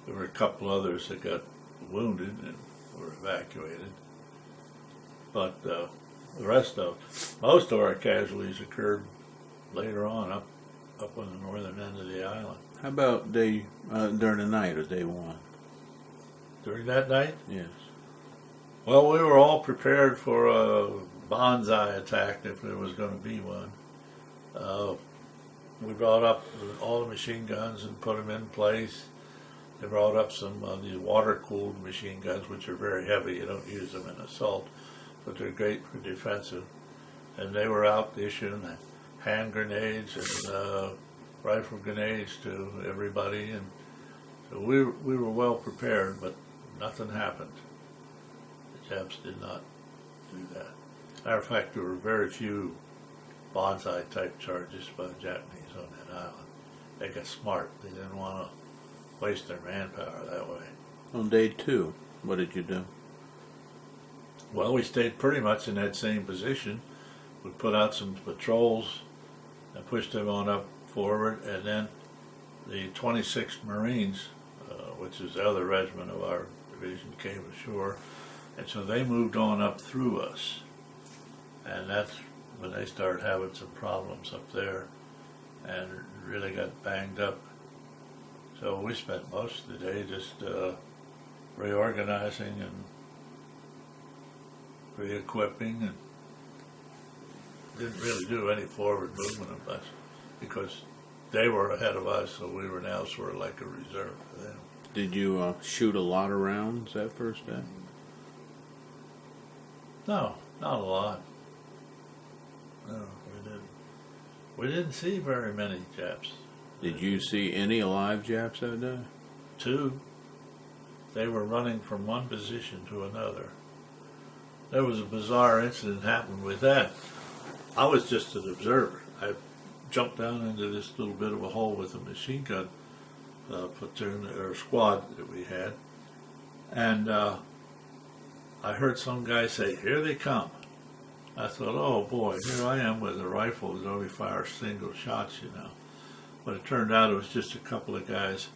There were a couple others that got wounded and were evacuated. But most of our casualties occurred later on up on the northern end of the island. How about during the night or day one? During that night? Yes. Well, we were all prepared for a bonsai attack if there was going to be one. We brought up all the machine guns and put them in place. They brought up some of these water-cooled machine guns, which are very heavy. You don't use them in assault, but they're great for defensive. And they were out issuing hand grenades and rifle grenades to everybody. And so we were well prepared, but nothing happened. The Japs did not do that. Matter of fact, there were very few bonsai-type charges by the Japanese on that island. They got smart. They didn't want to waste their manpower that way. On day two, what did you do? Well, we stayed pretty much in that same position. We put out some patrols and pushed them on up forward, and then the 26th Marines, which is the other regiment of our division, came ashore, and so they moved on up through us. And that's when they started having some problems up there and really got banged up. So we spent most of the day just reorganizing and re-equipping, and didn't really do any forward movement of us because they were ahead of us, so we were now sort of like a reserve for them. Did you shoot a lot of rounds that first day? No, not a lot. No, we didn't. We didn't see very many Japs. Did you see any alive Japs that day? Two. They were running from one position to another. There was a bizarre incident happened with that. I was just an observer. I jumped down into this little bit of a hole with a machine gun platoon or squad that we had, and I heard some guy say, "Here they come." I thought, "Oh boy, here I am with a rifle that only fires single shots, you know." But it turned out it was just a couple of guys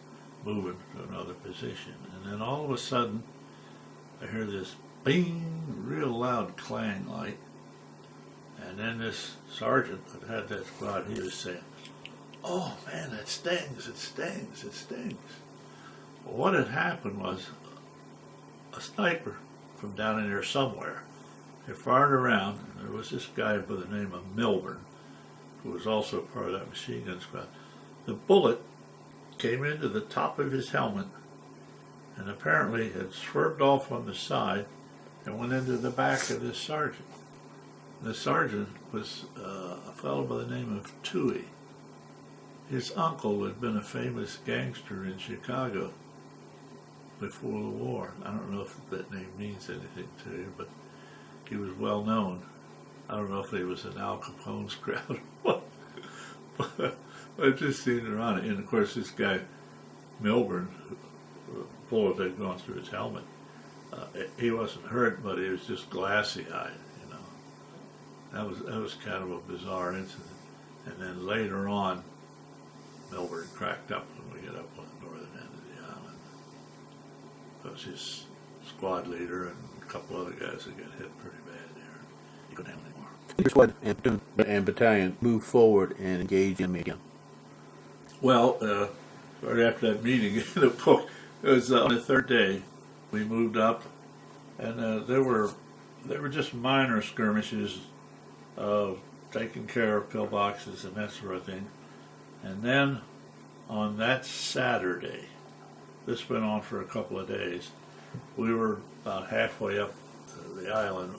moving to another position, and then all of a sudden, I hear this bing, real loud clang like. And then this sergeant that had that squad, he was saying, "Oh man, it stings, it stings, it stings." Well, what had happened was a sniper from down in there somewhere had fired around, and there was this guy by the name of Milburn, who was also part of that machine gun squad. The bullet came into the top of his helmet and apparently had swerved off on the side and went into the back of this sergeant. The sergeant was a fellow by the name of Toohey. His uncle had been a famous gangster in Chicago before the war. I don't know if that name means anything to you, but he was well known. I don't know if he was in Al Capone's crowd or what, but it just seemed ironic. And of course, this guy, Milburn, the bullet had gone through his helmet. He wasn't hurt, but he was just glassy-eyed, you know. that was kind of a bizarre incident. And then later on, Melbourne cracked up when we got up on the northern end of the island. It was his squad leader and a couple other guys that got hit pretty bad there. He couldn't handle anymore. Your squad and platoon and battalion moved forward and engaged the enemy again. Well, right after that meeting, it was on the third day. We moved up, and there were just minor skirmishes, taking care of pillboxes and that sort of thing. And then on that Saturday, this went on for a couple of days. We were about halfway up the island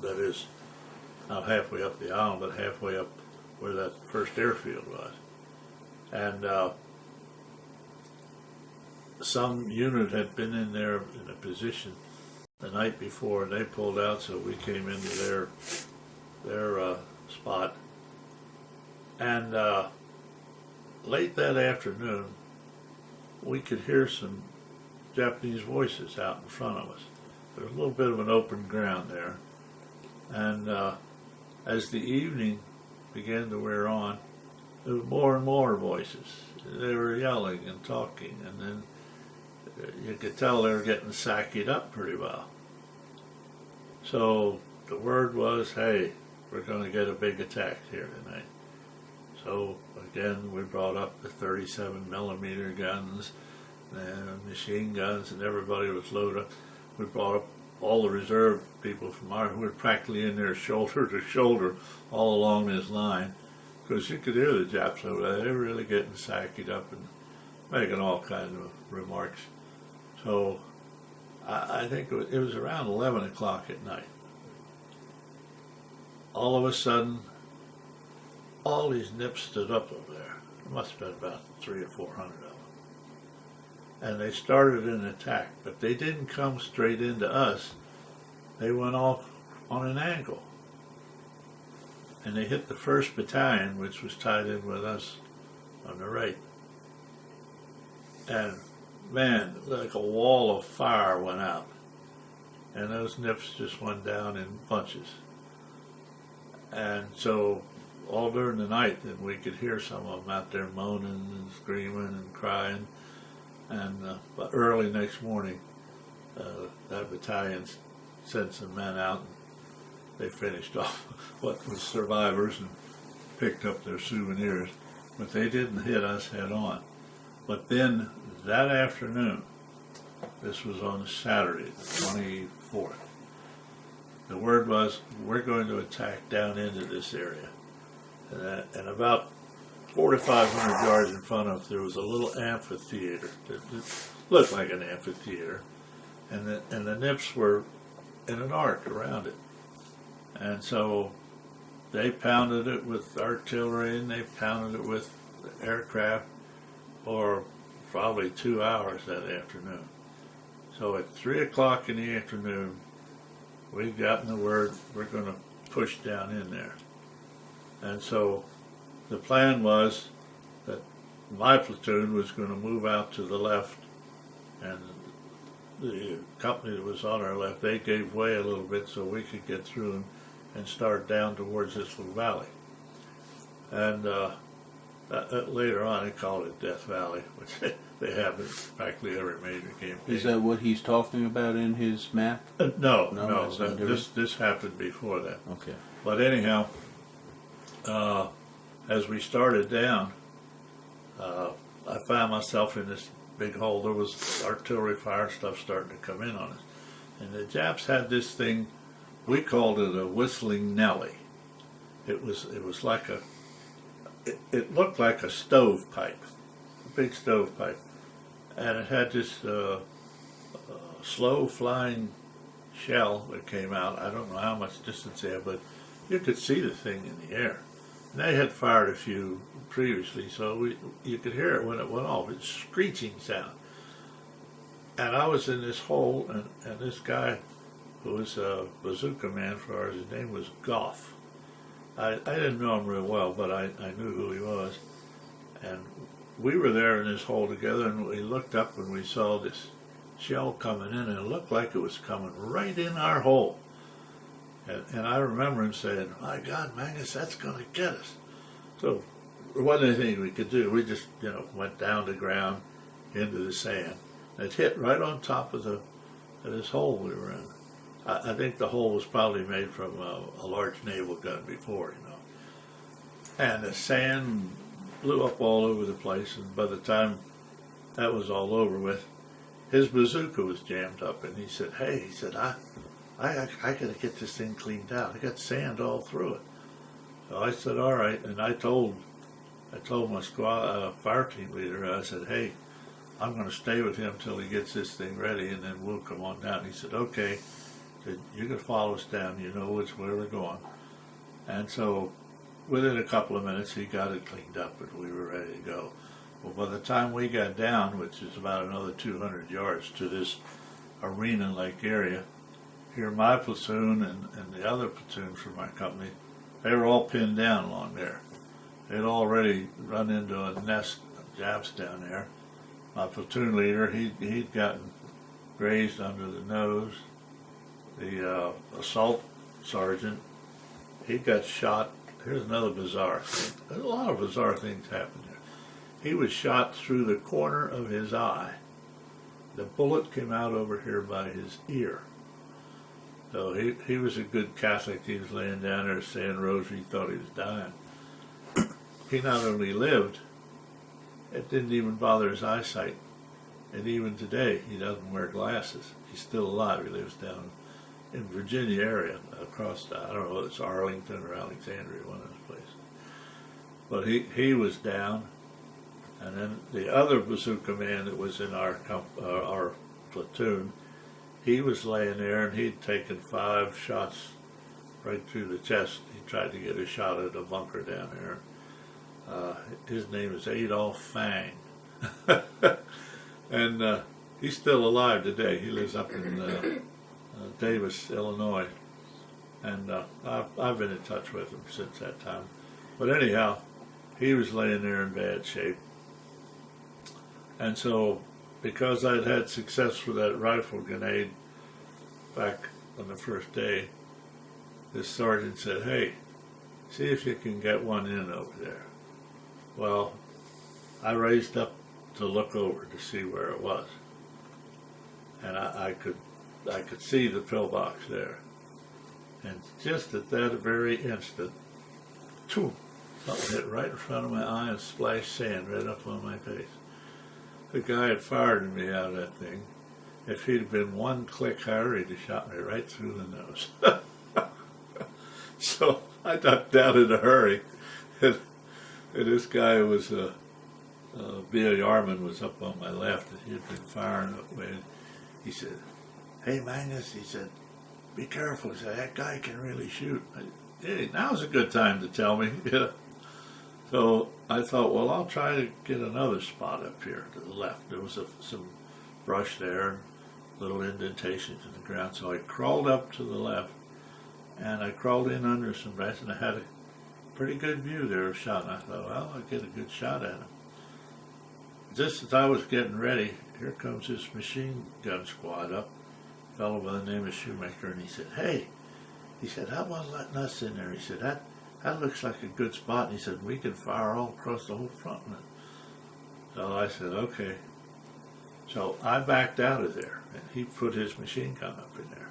that is, not halfway up the island, but halfway up where that first airfield was. And some unit had been in there in a position the night before, and they pulled out, so we came into their spot. And late that afternoon, we could hear some Japanese voices out in front of us. There was a little bit of an open ground there. And as the evening began to wear on, there was more and more voices. They were yelling and talking, and then you could tell they were getting sacked up pretty well. So the word was, hey, we're going to get a big attack here tonight. So again, we brought up the 37 millimeter guns and machine guns, and everybody was loaded up. We brought up all the reserve people from who were practically in there shoulder to shoulder all along this line, because you could hear the Japs over there. They were really getting sacked up and making all kinds of remarks. So I think it was around 11 o'clock at night. All of a sudden, all these nips stood up over there. There must have been about 300 or 400 of them. And they started an attack, but they didn't come straight into us. They went off on an angle. And they hit the 1st Battalion, which was tied in with us on the right. And man, like a wall of fire went out. And those nips just went down in bunches. And so all during the night, then we could hear some of them out there moaning and screaming and crying. And but early next morning, that battalion sent some men out, and they finished off what was survivors and picked up their souvenirs. But they didn't hit us head on. But then that afternoon, this was on Saturday, the 24th, the word was, we're going to attack down into this area. And about 400 to 500 yards in front of us, there was a little amphitheater. It looked like an amphitheater. And the nips were in an arc around it. And so they pounded it with artillery, and they pounded it with aircraft for probably 2 hours that afternoon. So at 3 o'clock in the afternoon, we'd gotten the word we're going to push down in there. And so the plan was that my platoon was going to move out to the left, and the company that was on our left, they gave way a little bit so we could get through and start down towards this little valley. And later on, they called it Death Valley, which they have in practically every major campaign. Is that what he's talking about in his map? No. This happened before that. Okay. But anyhow, as we started down, I found myself in this big hole. There was artillery fire stuff starting to come in on us. And the Japs had this thing, we called it a whistling Nelly. It was like it looked like a stovepipe, a big stovepipe. And it had this slow flying shell that came out. I don't know how much distance they had, but you could see the thing in the air. And they had fired a few previously, so you could hear it when it went off. It's screeching sound. And I was in this hole, and this guy who was a bazooka man for ours, his name was Goff. I didn't know him real well, but I knew who he was. And we were there in this hole together, and we looked up and we saw this shell coming in, and it looked like it was coming right in our hole. And I remember him saying, "My God, Menges, that's going to get us." So there wasn't anything we could do. We just, went down to ground into the sand. It hit right on top of this hole we were in. I think the hole was probably made from a large naval gun before, And the sand blew up all over the place, and by the time that was all over with, his bazooka was jammed up, and he said, "Hey," he said, I got to get this thing cleaned out. I got sand all through it." So I said, "All right," and I told my squad fire team leader, I said, "Hey, I'm going to stay with him till he gets this thing ready, and then we'll come on down." He said, "Okay." He said, "You can follow us down. You know which way we're going." And so within a couple of minutes, he got it cleaned up, and we were ready to go. Well, by the time we got down, which is about another 200 yards to this arena-like area, here my platoon and the other platoons from my company, they were all pinned down along there. They'd already run into a nest of Japs down there. My platoon leader, he'd gotten grazed under the nose. The assault sergeant, he got shot. Here's another bizarre thing. There's a lot of bizarre things happening there. He was shot through the corner of his eye. The bullet came out over here by his ear. So he was a good Catholic. He was laying down there saying rosary, thought he was dying. He not only lived, it didn't even bother his eyesight. And even today, he doesn't wear glasses. He's still alive. He lives down in Virginia area, across, I don't know whether it's Arlington or Alexandria, one of those places. But he was down. And then the other bazooka man that was in our platoon, he was laying there, and he'd taken 5 shots right through the chest. He tried to get a shot at a bunker down there. His name is Adolph Fang. And he's still alive today. He lives up in Davis, Illinois. And I've been in touch with him since that time. But anyhow, he was laying there in bad shape. And so, because I'd had success with that rifle grenade back on the first day, this sergeant said, "Hey, see if you can get one in over there." Well, I raised up to look over to see where it was, and I could see the pillbox there. And just at that very instant, something hit right in front of my eye and splashed sand right up on my face. The guy had fired me out of that thing. If he'd been one click higher, he'd have shot me right through the nose. So I ducked out in a hurry. And this guy was, B.A. Yarman was up on my left, and he had been firing up way. He said, "Hey, Menges," he said, "be careful." He said, "That guy can really shoot." Hey, now's a good time to tell me. So I thought, well, I'll try to get another spot up here to the left. There was some brush there and little indentations in the ground. So I crawled up to the left, and I crawled in under some brush, and I had a pretty good view there of shot. And I thought, well, I'll get a good shot at him. Just as I was getting ready, here comes this machine gun squad up, a fellow by the name of Shoemaker, and he said, "Hey," he said, "how about letting us in there?" He said, that looks like a good spot. And he said, "We can fire all across the whole front." So I said, okay. So I backed out of there, and he put his machine gun up in there,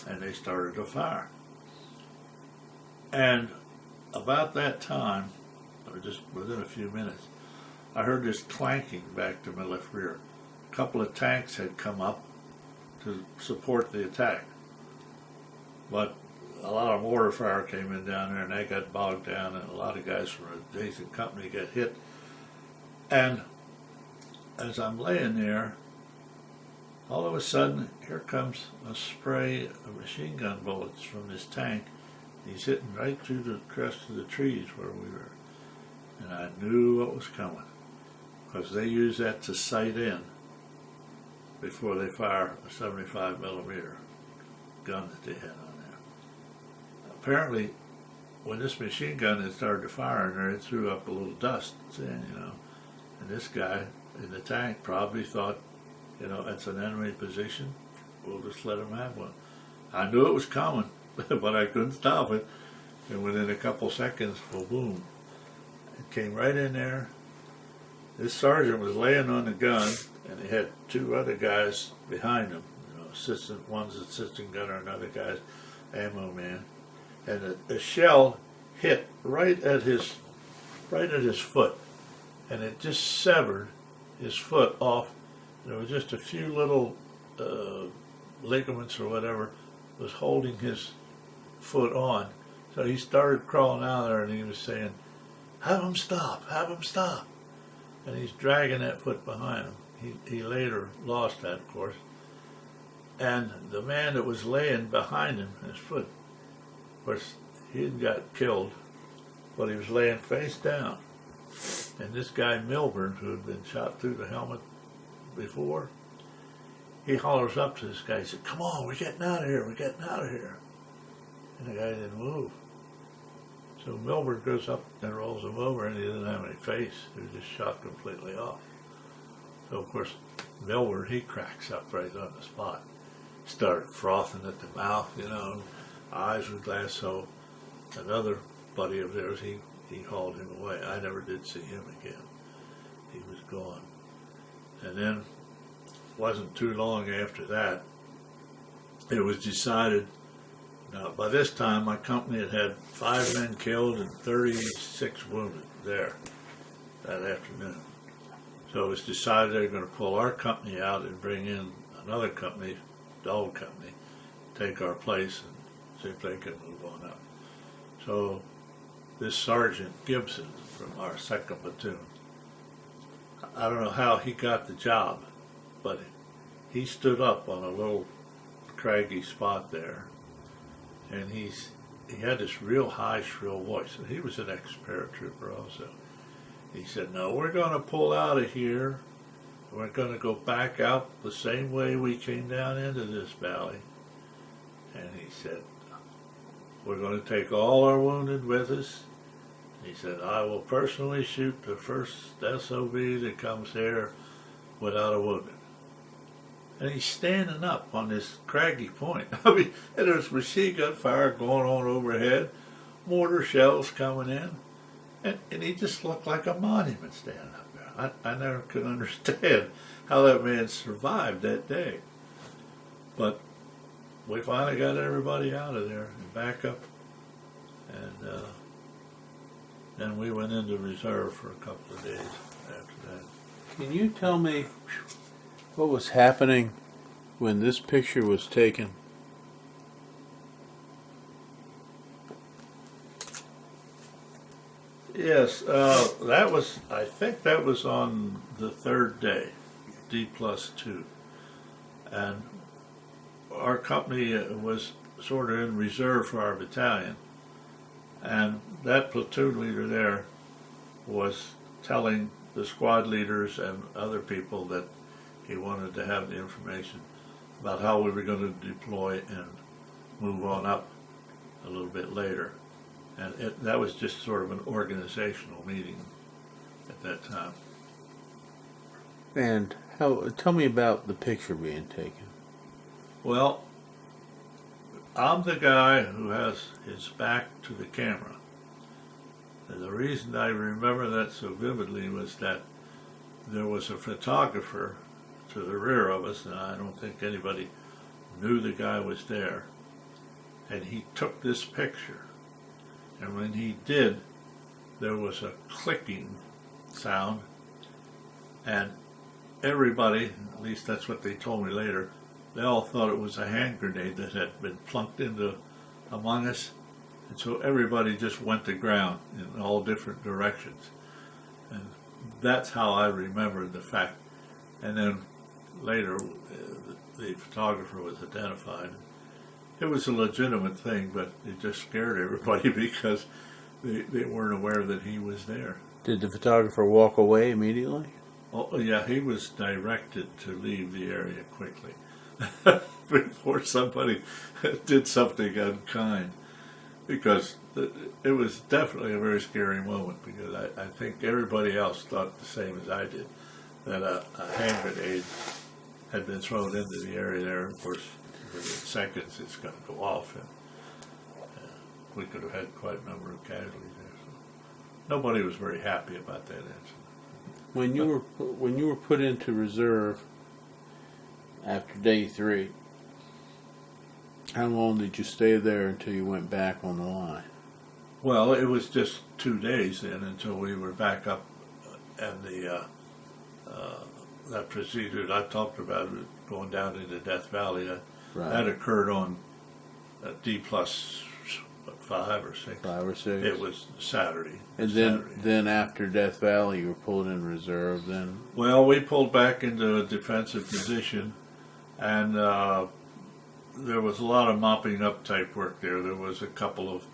and they started to fire. And about that time, or just within a few minutes, I heard this clanking back to my left rear. A couple of tanks had come up to support the attack, but a lot of mortar fire came in down there, and they got bogged down, and a lot of guys from the adjacent company got hit. And as I'm laying there, all of a sudden, here comes a spray of machine gun bullets from this tank. He's hitting right through the crest of the trees where we were. And I knew what was coming, because they use that to sight in before they fire a 75 millimeter gun that they had on there. Apparently, when this machine gun had started to fire in there, it threw up a little dust, and this guy in the tank probably thought, it's an enemy position, we'll just let him have one. I knew it was coming, but I couldn't stop it. And within a couple seconds, well, boom, it came right in there. This sergeant was laying on the gun, and he had two other guys behind him. One's assistant gunner, another guy's ammo man, and a shell hit right at his foot, and it just severed his foot off. There was just a few little ligaments or whatever was holding his foot on. So he started crawling out there, and he was saying, "Have him stop! Have him stop!" And he's dragging that foot behind him. He later lost that, of course. And the man that was laying behind him, his foot, of course, he had got killed, but he was laying face down. And this guy Milburn, who had been shot through the helmet before, he hollers up to this guy. He said, "Come on, we're getting out of here. We're getting out of here." And the guy didn't move. So Milburn goes up and rolls him over, and he didn't have any face. He was just shot completely off. So, of course, Milburn, he cracks up right on the spot. Started frothing at the mouth, eyes were glass. So another buddy of theirs, he hauled him away. I never did see him again. He was gone. And then, wasn't too long after that, it was decided. Now, by this time, my company had had 5 men killed and 36 wounded there that afternoon. So it was decided they were going to pull our company out and bring in another company, the old company, take our place and see if they could move on up. So this Sergeant Gibson from our 2nd platoon, I don't know how he got the job, but he stood up on a little craggy spot there, and he had this real high, shrill voice. And he was an ex-paratrooper also. He said, "No, we're going to pull out of here. We're going to go back out the same way we came down into this valley." And he said, "We're going to take all our wounded with us." He said, "I will personally shoot the first SOV that comes here without a wounded." And he's standing up on this craggy point. I mean, and there's machine gun fire going on overhead, mortar shells coming in, and he just looked like a monument standing up there. I never could understand how that man survived that day. But we finally got everybody out of there and back up, and then we went into reserve for a couple of days after that. Can you tell me what was happening when this picture was taken? Yes, I think that was on the 3rd day, D+2. And our company was sort of in reserve for our battalion. And that platoon leader there was telling the squad leaders and other people that he wanted to have the information about how we were going to deploy and move on up a little bit later. And that was just sort of an organizational meeting at that time. And tell me about the picture being taken. Well, I'm the guy who has his back to the camera. And the reason I remember that so vividly was that there was a photographer to the rear of us, and I don't think anybody knew the guy was there. And he took this picture. And when he did, there was a clicking sound, and everybody, at least that's what they told me later, they all thought it was a hand grenade that had been plunked into among us. And so everybody just went to ground in all different directions. And that's how I remembered the fact. And then later, the photographer was identified. It was a legitimate thing, but it just scared everybody because they weren't aware that he was there. Did the photographer walk away immediately? Oh, yeah, he was directed to leave the area quickly before somebody did something unkind, because it was definitely a very scary moment, because I think everybody else thought the same as I did, that a hand grenade had been thrown into the area there. Of course, within seconds it's going to go off, we could have had quite a number of casualties there. So nobody was very happy about that incident. When you were put into reserve after day 3, how long did you stay there until you went back on the line? Well, it was just 2 days then until we were back up, and that procedure that I talked about, going down into Death Valley, that occurred on D plus 5 or 6. 5 or 6. It was Saturday. And then after Death Valley, you were pulled in reserve. Then. Well, we pulled back into a defensive position, and there was a lot of mopping up type work there. There was a couple of,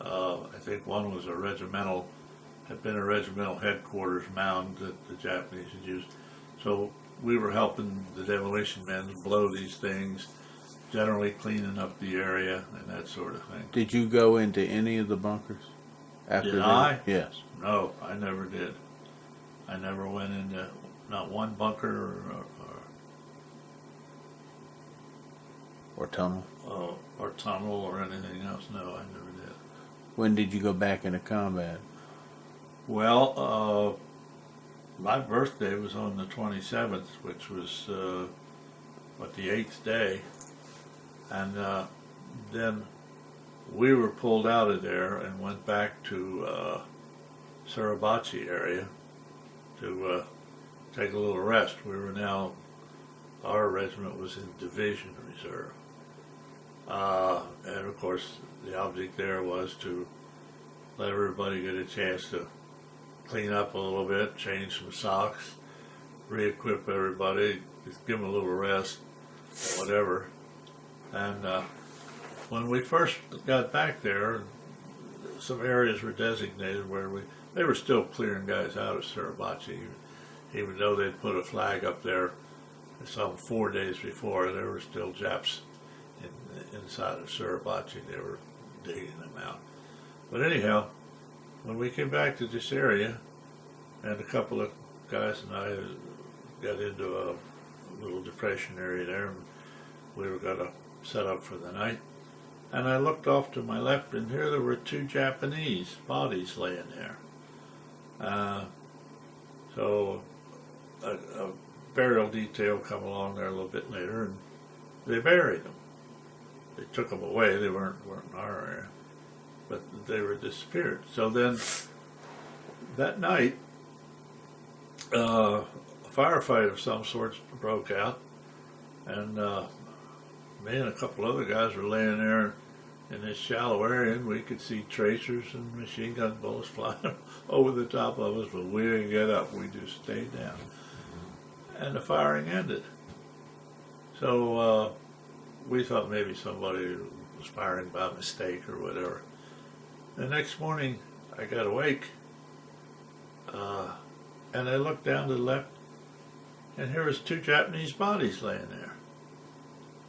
I think one was had been a regimental headquarters mound that the Japanese had used. So we were helping the demolition men blow these things, generally cleaning up the area and that sort of thing. Did you go into any of the bunkers? Did I? Yes. No, I never did. I never went into not one bunker or tunnel? Or tunnel or anything else. No, I never did. When did you go back into combat? Well, my birthday was on the 27th, which was, the 8th day. And then we were pulled out of there and went back to Suribachi area to take a little rest. Our regiment was in division reserve. And of course, the object there was to let everybody get a chance to clean up a little bit, change some socks, re-equip everybody, just give them a little rest, whatever. And when we first got back there, some areas were designated where they were still clearing guys out of Suribachi, even though they'd put a flag up there some 4 days before. There were still Japs inside of Suribachi. They were digging them out. But anyhow, when we came back to this area, and a couple of guys and I got into a little depression area there, and we were going to set up for the night, and I looked off to my left, and here there were 2 Japanese bodies laying there. So a burial detail come along there a little bit later, and they buried them. They took them away. They weren't in our area, but they were disappeared. So then that night, a firefight of some sort broke out, and me and a couple other guys were laying there in this shallow area, and we could see tracers and machine gun bullets flying over the top of us, but we didn't get up. We just stayed down. And the firing ended. So we thought maybe somebody was firing by mistake or whatever. The next morning, I got awake, and I looked down to the left, and here was 2 Japanese bodies laying there.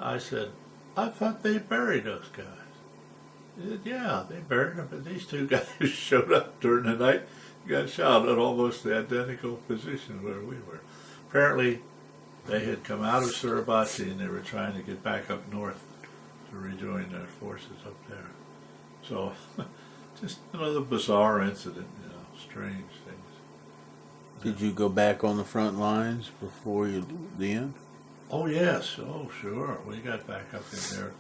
I said, I thought they buried those guys. He said, yeah, they buried them, but these 2 guys showed up during the night, got shot at almost the identical position where we were. Apparently, they had come out of Suribachi and they were trying to get back up north to rejoin their forces up there. So, just another bizarre incident, strange things. Did you go back on the front lines before the end? Oh, yes. Oh, sure. We got back up in there.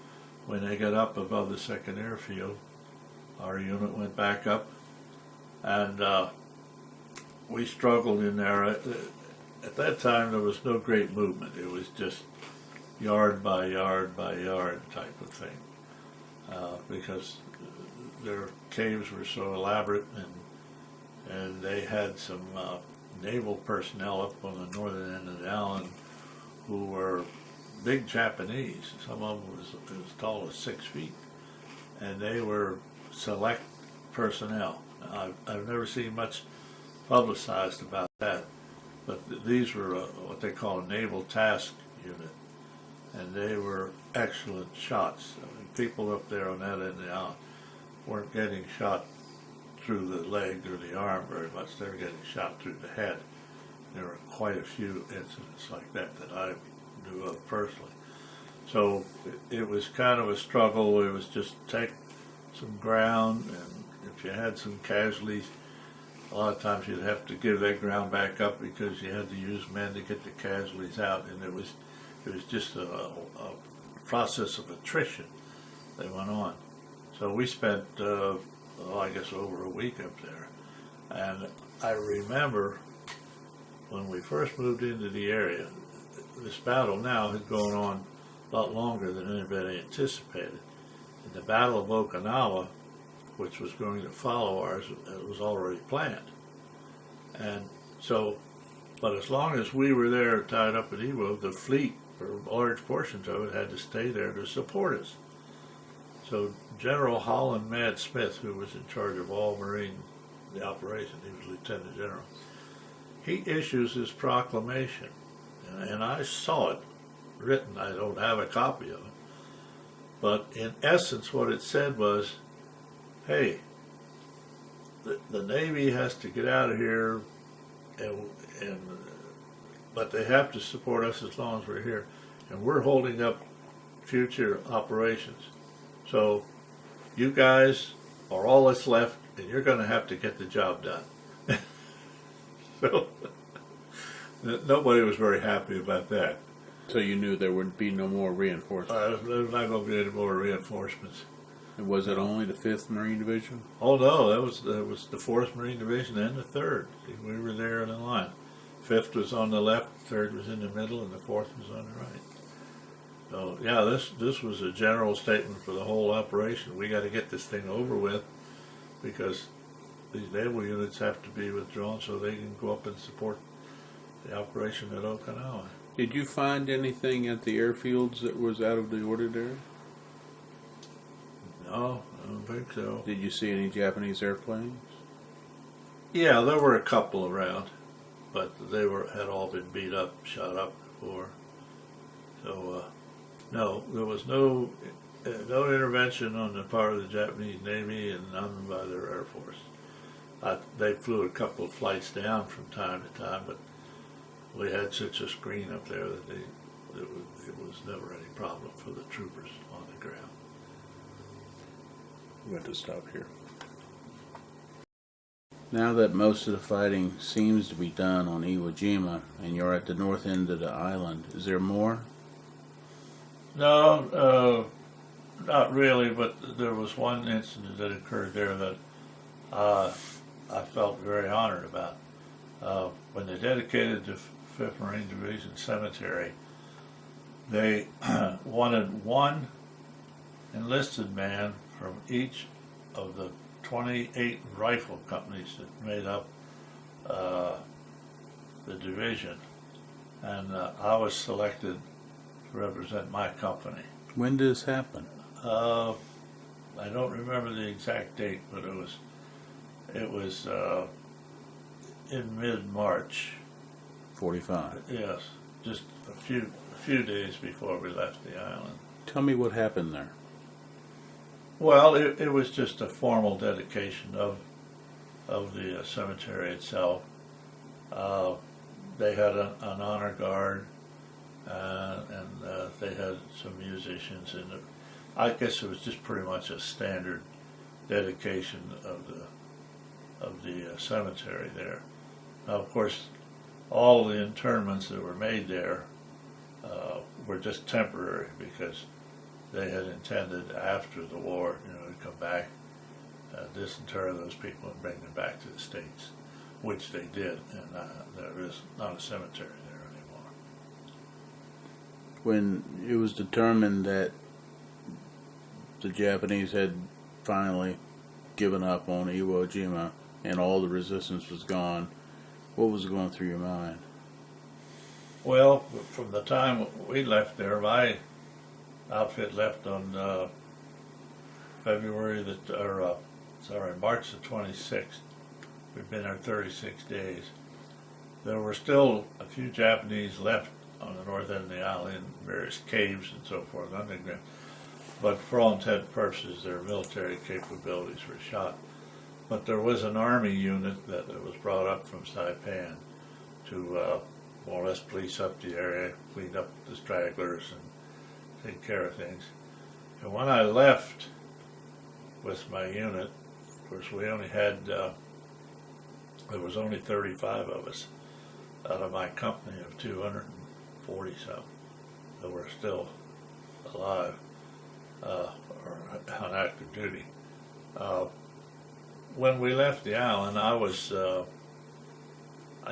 When they got up above the 2nd Airfield, our unit went back up, and we struggled in there. At that time, there was no great movement. It was just yard by yard by yard type of thing, because their caves were so elaborate, and they had some naval personnel up on the northern end of the island who were big Japanese. Some of them was as tall as 6 feet, and they were select personnel. I've never seen much publicized about that, but these were what they call a naval task unit, and they were excellent shots. I mean, people up there on that end of the island weren't getting shot through the leg or the arm very much. They were getting shot through the head. There were quite a few incidents like that I knew of personally. So it was kind of a struggle. It was just take some ground, and if you had some casualties, a lot of times you'd have to give that ground back up because you had to use men to get the casualties out, and it was just a process of attrition that went on. So we spent, I guess, over a week up there, and I remember when we first moved into the area, this battle now had gone on a lot longer than anybody anticipated. And the Battle of Okinawa, which was going to follow ours, it was already planned. And so, but as long as we were there tied up at Iwo, the fleet, for large portions of it, had to stay there to support us. So General Holland Mad Smith, who was in charge of all Marine, the operation, he was Lieutenant General, he issues this proclamation, and I saw it written. I don't have a copy of it. But in essence, what it said was, hey, the Navy has to get out of here, but they have to support us as long as we're here. And we're holding up future operations. So you guys are all that's left, and you're going to have to get the job done. So nobody was very happy about that. So you knew there would be no more reinforcements? There's not going to be any more reinforcements. And was it only the 5th Marine Division? Oh no, that was the 4th Marine Division and the 3rd. We were there in line. 5th was on the left, 3rd was in the middle, and the 4th was on the right. So yeah, this was a general statement for the whole operation. We got to get this thing over with because these naval units have to be withdrawn so they can go up and support the operation at Okinawa. Did you find anything at the airfields that was out of the ordinary? No, I don't think so. Did you see any Japanese airplanes? Yeah, there were a couple around, but they had all been beat up, shot up before. So no, there was no intervention on the part of the Japanese Navy and none by their Air Force. They flew a couple of flights down from time to time, but we had such a screen up there that it was never any problem for the troopers on the ground. We have to stop here. Now that most of the fighting seems to be done on Iwo Jima and you're at the north end of the island, is there more? No, not really, but there was one incident that occurred there that I felt very honored about. When they dedicated the 5th Marine Division Cemetery, they wanted one enlisted man from each of the 28 rifle companies that made up the division, and I was selected to represent my company. When did this happen? I don't remember the exact date, but it was in mid-March. 45. Yes, just a few days before we left the island. Tell me what happened there. Well, it was just a formal dedication of the cemetery itself. They had an honor guard, and they had some musicians, and I guess it was just pretty much a standard dedication of the cemetery there. Now, of course, all the interments that were made there were just temporary because they had intended after the war, to come back, disinter those people and bring them back to the States, which they did, and there is not a cemetery there anymore. When it was determined that the Japanese had finally given up on Iwo Jima and all the resistance was gone, what was going through your mind? Well, from the time we left there, my outfit left on March the 26th. We've been there 36 days. There were still a few Japanese left on the north end of the island in various caves and so forth underground. But for all intents and purposes, their military capabilities were shot. But there was an army unit that was brought up from Saipan to more or less police up the area, clean up the stragglers, and take care of things. And when I left, with my unit. Of course, we only had, there was only 35 of us out of my company of 240 some that were still alive or on active duty. When we left the island, I was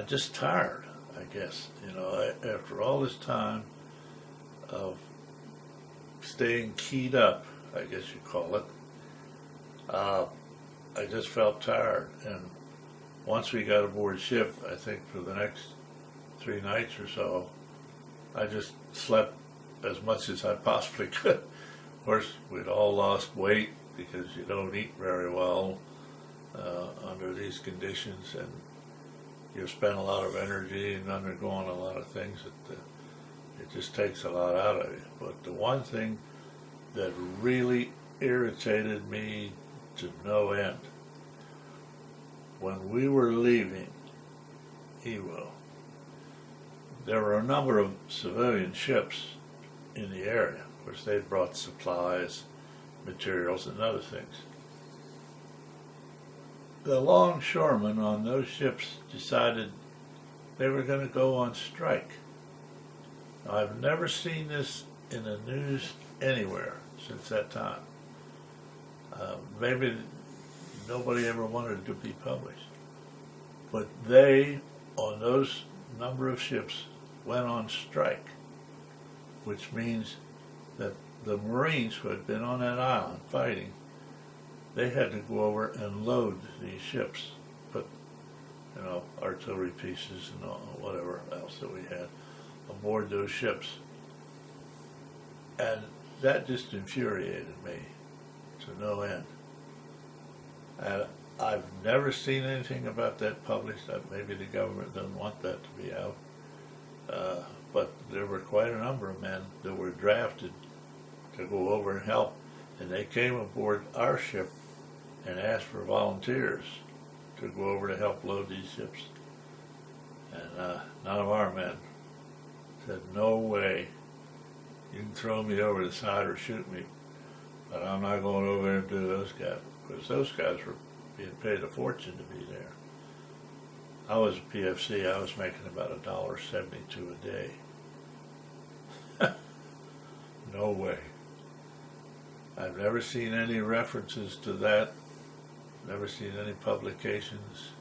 just tired, I guess. You know, after all this time of staying keyed up, I guess you call it, I just felt tired. And once we got aboard ship, I think for the next 3 nights or so, I just slept as much as I possibly could. Of course, we'd all lost weight because you don't eat very well under these conditions, and you spend a lot of energy and undergoing a lot of things that it just takes a lot out of you. But the one thing that really irritated me to no end, when we were leaving Iwo, there were a number of civilian ships in the area. Of course, they'd brought supplies, materials, and other things. The longshoremen on those ships decided they were going to go on strike. Now, I've never seen this in the news anywhere since that time. Maybe nobody ever wanted it to be published. But they, on those number of ships, went on strike, which means that the Marines who had been on that island fighting, they had to go over and load these ships, put, you know, artillery pieces and whatever else that we had aboard those ships. And that just infuriated me to no end. And I've never seen anything about that published. Maybe the government doesn't want that to be out. But there were quite a number of men that were drafted to go over and help. And they came aboard our ship and asked for volunteers to go over to help load these ships. And none of our men said, "No way. You can throw me over the side or shoot me, but I'm not going over there and do those guys." Because those guys were being paid a fortune to be there. I was a PFC. I was making about $1.72 a day. No way. I've never seen any references to that, never seen any publications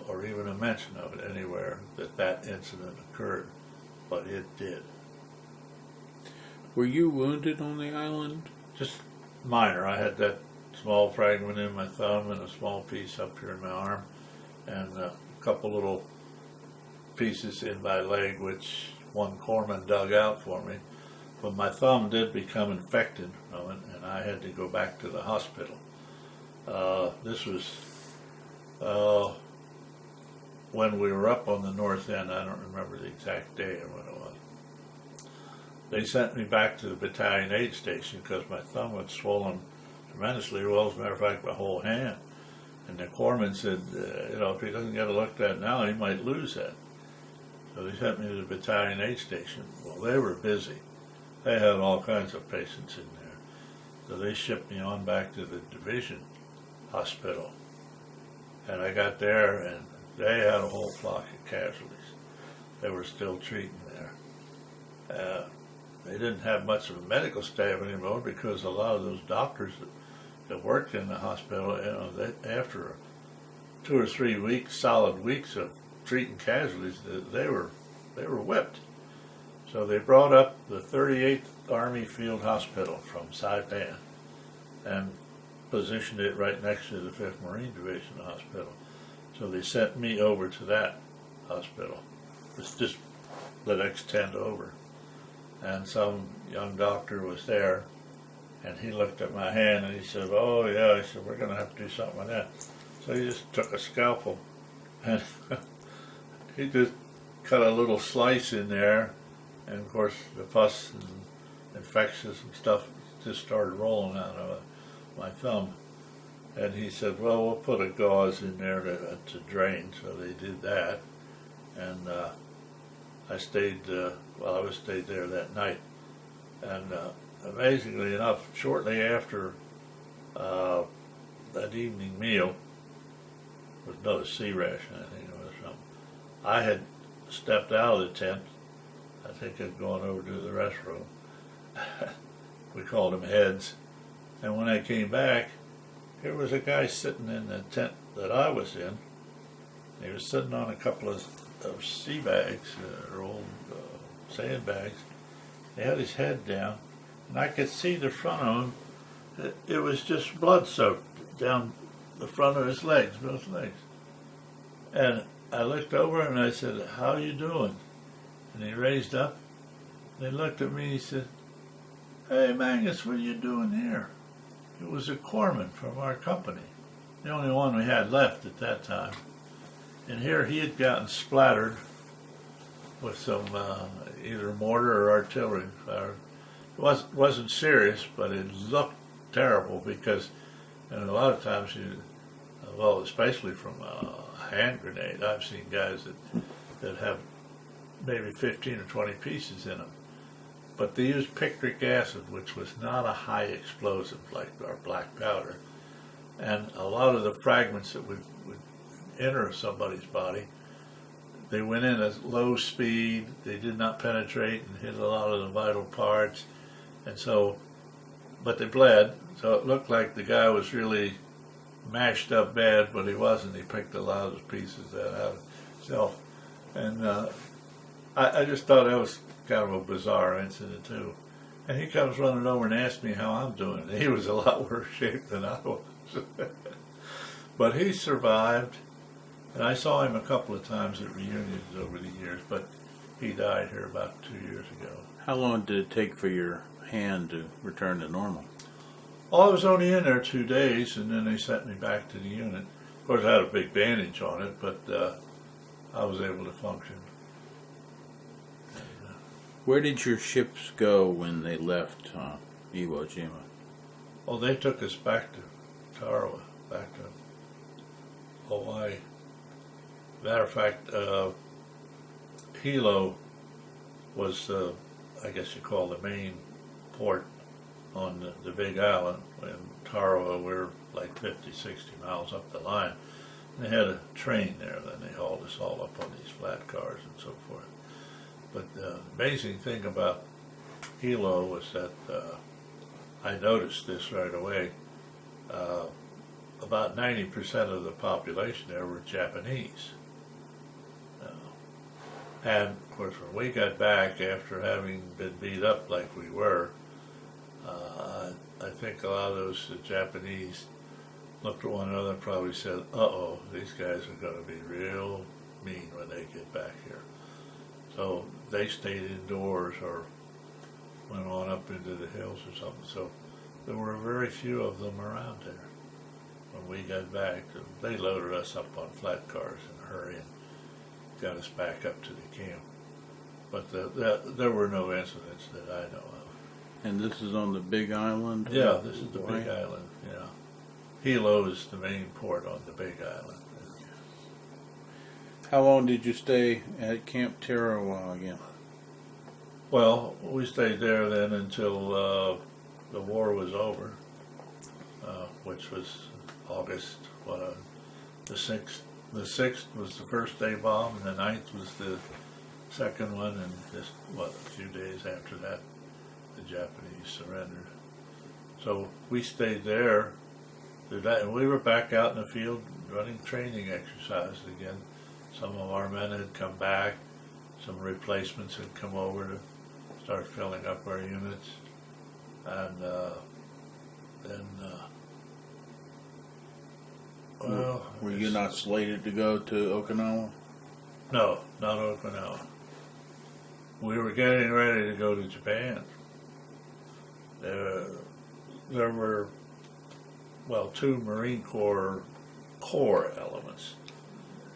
or even a mention of it anywhere that that incident occurred, but it did. Were you wounded on the island? Just minor. I had that small fragment in my thumb and a small piece up here in my arm, and a couple little pieces in my leg, which one corpsman dug out for me. But my thumb did become infected, and I had to go back to the hospital. This was when we were up on the north end. I don't remember the exact day or when it was. They sent me back to the battalion aid station because my thumb was swollen tremendously. Well, as a matter of fact, my whole hand. And the corpsman said, you know, if he doesn't get it looked at now, he might lose that. So they sent me to the battalion aid station. Well, they were busy. They had all kinds of patients in there. So they shipped me on back to the division hospital. And I got there, and they had a whole flock of casualties. They were still treating there. They didn't have much of a medical staff anymore because a lot of those doctors that worked in the hospital, you know, after 2 or 3 weeks, solid weeks of treating casualties, they were whipped. So they brought up the 38th Army Field Hospital from Saipan and positioned it right next to the 5th Marine Division Hospital. So they sent me over to that hospital. It's just the next tent over. And some young doctor was there, and he looked at my hand and he said, "Oh yeah," he said, "we're going to have to do something with that." So he just took a scalpel and he just cut a little slice in there, and of course the pus and infections and stuff just started rolling out of my thumb. And he said, "Well, we'll put a gauze in there to drain." So they did that, and I stayed. I was stayed there that night, and amazingly enough, shortly after that evening meal was another sea ration, I think it was something. I had stepped out of the tent. I think I'd gone over to the restroom. We called them heads. And when I came back, here was a guy sitting in the tent that I was in. He was sitting on a couple of sea bags, or old sandbags. He had his head down, and I could see the front of him. It was just blood soaked down the front of his legs, both legs. And I looked over and I said, "How you doing?" And he raised up, and he looked at me and he said, "Hey, Menges, what are you doing here?" It was a corpsman from our company, the only one we had left at that time. And here he had gotten splattered with some either mortar or artillery fire. It wasn't serious, but it looked terrible because, and a lot of times well, especially from a hand grenade, I've seen guys that have maybe 15 or 20 pieces in them. But they used picric acid, which was not a high explosive like our black powder. And a lot of the fragments that would enter somebody's body, they went in at low speed, they did not penetrate and hit a lot of the vital parts. And so, but they bled, so it looked like the guy was really mashed up bad, but he wasn't. He picked a lot of those pieces out himself. And I just thought that was kind of a bizarre incident too. And he comes running over and asks me how I'm doing. He was a lot worse shape than I was. But he survived, and I saw him a couple of times at reunions over the years, but he died here about 2 years ago. How long did it take for your hand to return to normal? Well, I was only in there 2 days, and then they sent me back to the unit. Of course, I had a big bandage on it, but I was able to function. Where did your ships go when they left Iwo Jima? Well, they took us back to Tarawa, back to Hawaii. Matter of fact, Hilo was, I guess you call the main port on the Big Island. In Tarawa, we're like 50, 60 miles up the line. And they had a train there, then they hauled us all up on these flat cars and so forth. But the amazing thing about Hilo was that I noticed this right away. About 90% of the population there were Japanese. And of course, when we got back after having been beat up like we were, I think a lot of those Japanese looked at one another and probably said, "Uh-oh, these guys are going to be real mean when they get back here." So they stayed indoors or went on up into the hills or something. So there were very few of them around there. When we got back, they loaded us up on flat cars in a hurry and got us back up to the camp. But there were no incidents that I know of. And this is on the Big Island? Yeah, this is the Big Island, yeah. Hilo is the main port on the Big Island. How long did you stay at Camp Tarawa again? Well, we stayed there then until the war was over, which was August, the 6th. The 6th was the first day bomb, and the 9th was the second one, and just, a few days after that, the Japanese surrendered. So we stayed there through that, and we were back out in the field running training exercises again. Some of our men had come back, some replacements had come over to start filling up our units, and then were you not slated to go to Okinawa? No, not Okinawa. We were getting ready to go to Japan. There were, two Marine Corps elements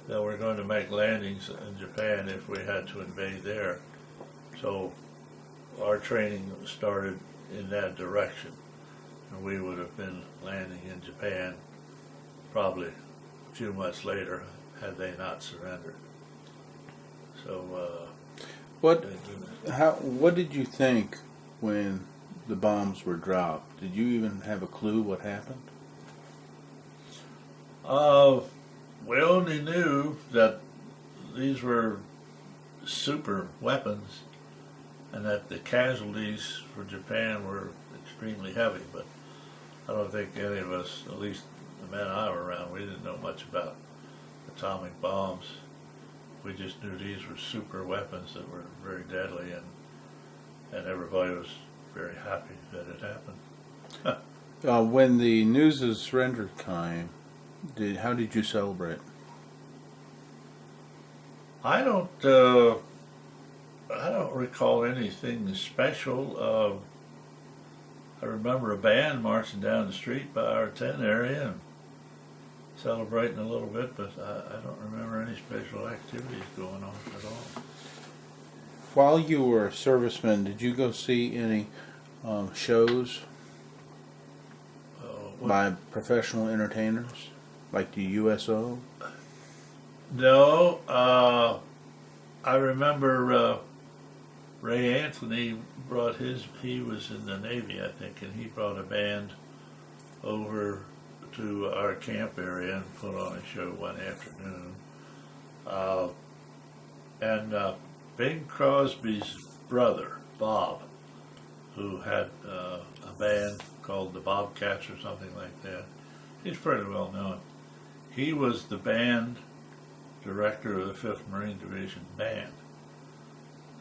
that were going to make landings in Japan if we had to invade there. So our training started in that direction, and we would have been landing in Japan probably a few months later had they not surrendered. So what did you think when the bombs were dropped? Did you even have a clue what happened? We only knew that these were super weapons and that the casualties for Japan were extremely heavy, but I don't think any of us, at least the men I were around, we didn't know much about atomic bombs. We just knew these were super weapons that were very deadly, and everybody was very happy that it happened. When the news of surrender came, how did you celebrate? I don't recall anything special. I remember a band marching down the street by our tent area and celebrating a little bit, but I don't remember any special activities going on at all. While you were a serviceman, did you go see any shows by professional entertainers, like the USO? No, I remember Ray Anthony he was in the Navy, I think, and he brought a band over to our camp area and put on a show one afternoon. And Bing Crosby's brother, Bob, who had a band called the Bobcats or something like that, he's pretty well known. He was the band director of the 5th Marine Division band.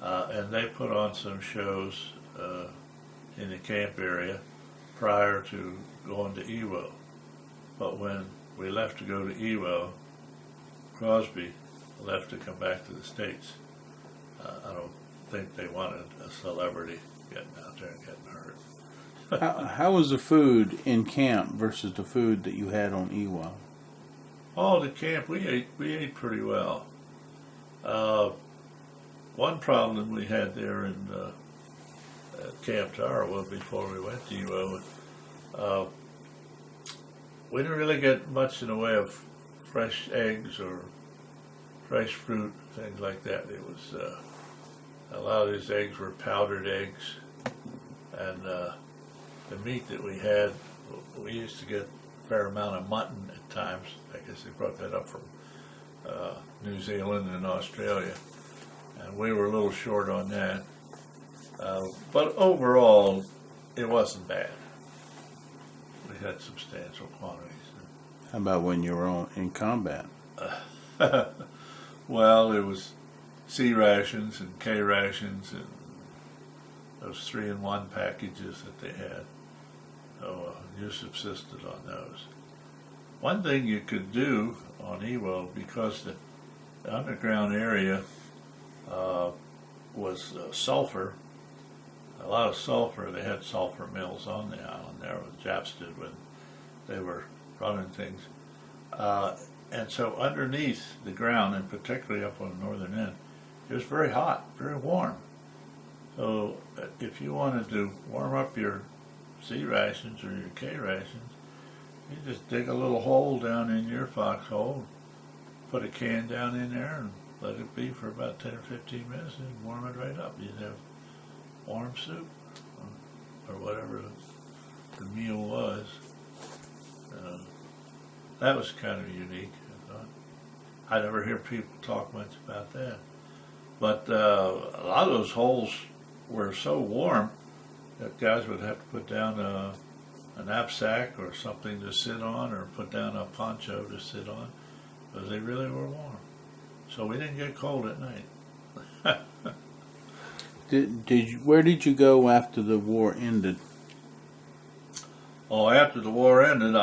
And they put on some shows in the camp area prior to going to Iwo. But when we left to go to Iwo, Crosby left to come back to the States. I don't think they wanted a celebrity getting out there and getting hurt. How was the food in camp versus the food that you had on Iwo? Oh, the camp, we ate pretty well. One problem we had there in Camp Tarawa before we went to Iwo, we didn't really get much in the way of fresh eggs or fresh fruit, things like that. It was a lot of these eggs were powdered eggs, and the meat that we had, we used to get a fair amount of mutton at times. I guess they brought that up from New Zealand and Australia, and we were a little short on that. But overall, it wasn't bad. We had substantial quantities. How about when you were in combat? Well, it was C rations and K rations and those 3-in-1 packages that they had. So you subsisted on those. One thing you could do on Iwo, because the underground area was sulfur, a lot of sulfur. They had sulfur mills on the island there, the Japs did when they were running things. And so underneath the ground, and particularly up on the northern end, it was very hot, very warm. So if you wanted to warm up your C rations or your K rations, you just dig a little hole down in your foxhole, put a can down in there, and let it be for about 10 or 15 minutes, and warm it right up. You'd have warm soup, or whatever the meal was. That was kind of unique, I thought. I never hear people talk much about that. But a lot of those holes were so warm that guys would have to put down a knapsack or something to sit on, or put down a poncho to sit on, because they really were warm. So we didn't get cold at night. Where did you go after the war ended? Oh, after the war ended,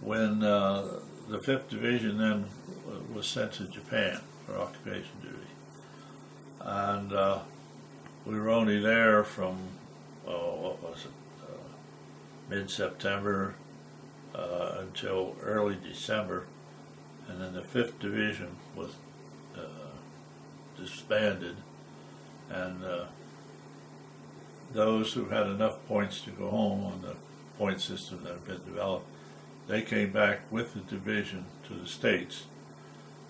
when the 5th Division then was sent to Japan for occupation duty. And we were only there from, mid-September until early December. And then the 5th Division was disbanded, and those who had enough points to go home on the point system that had been developed, they came back with the division to the States.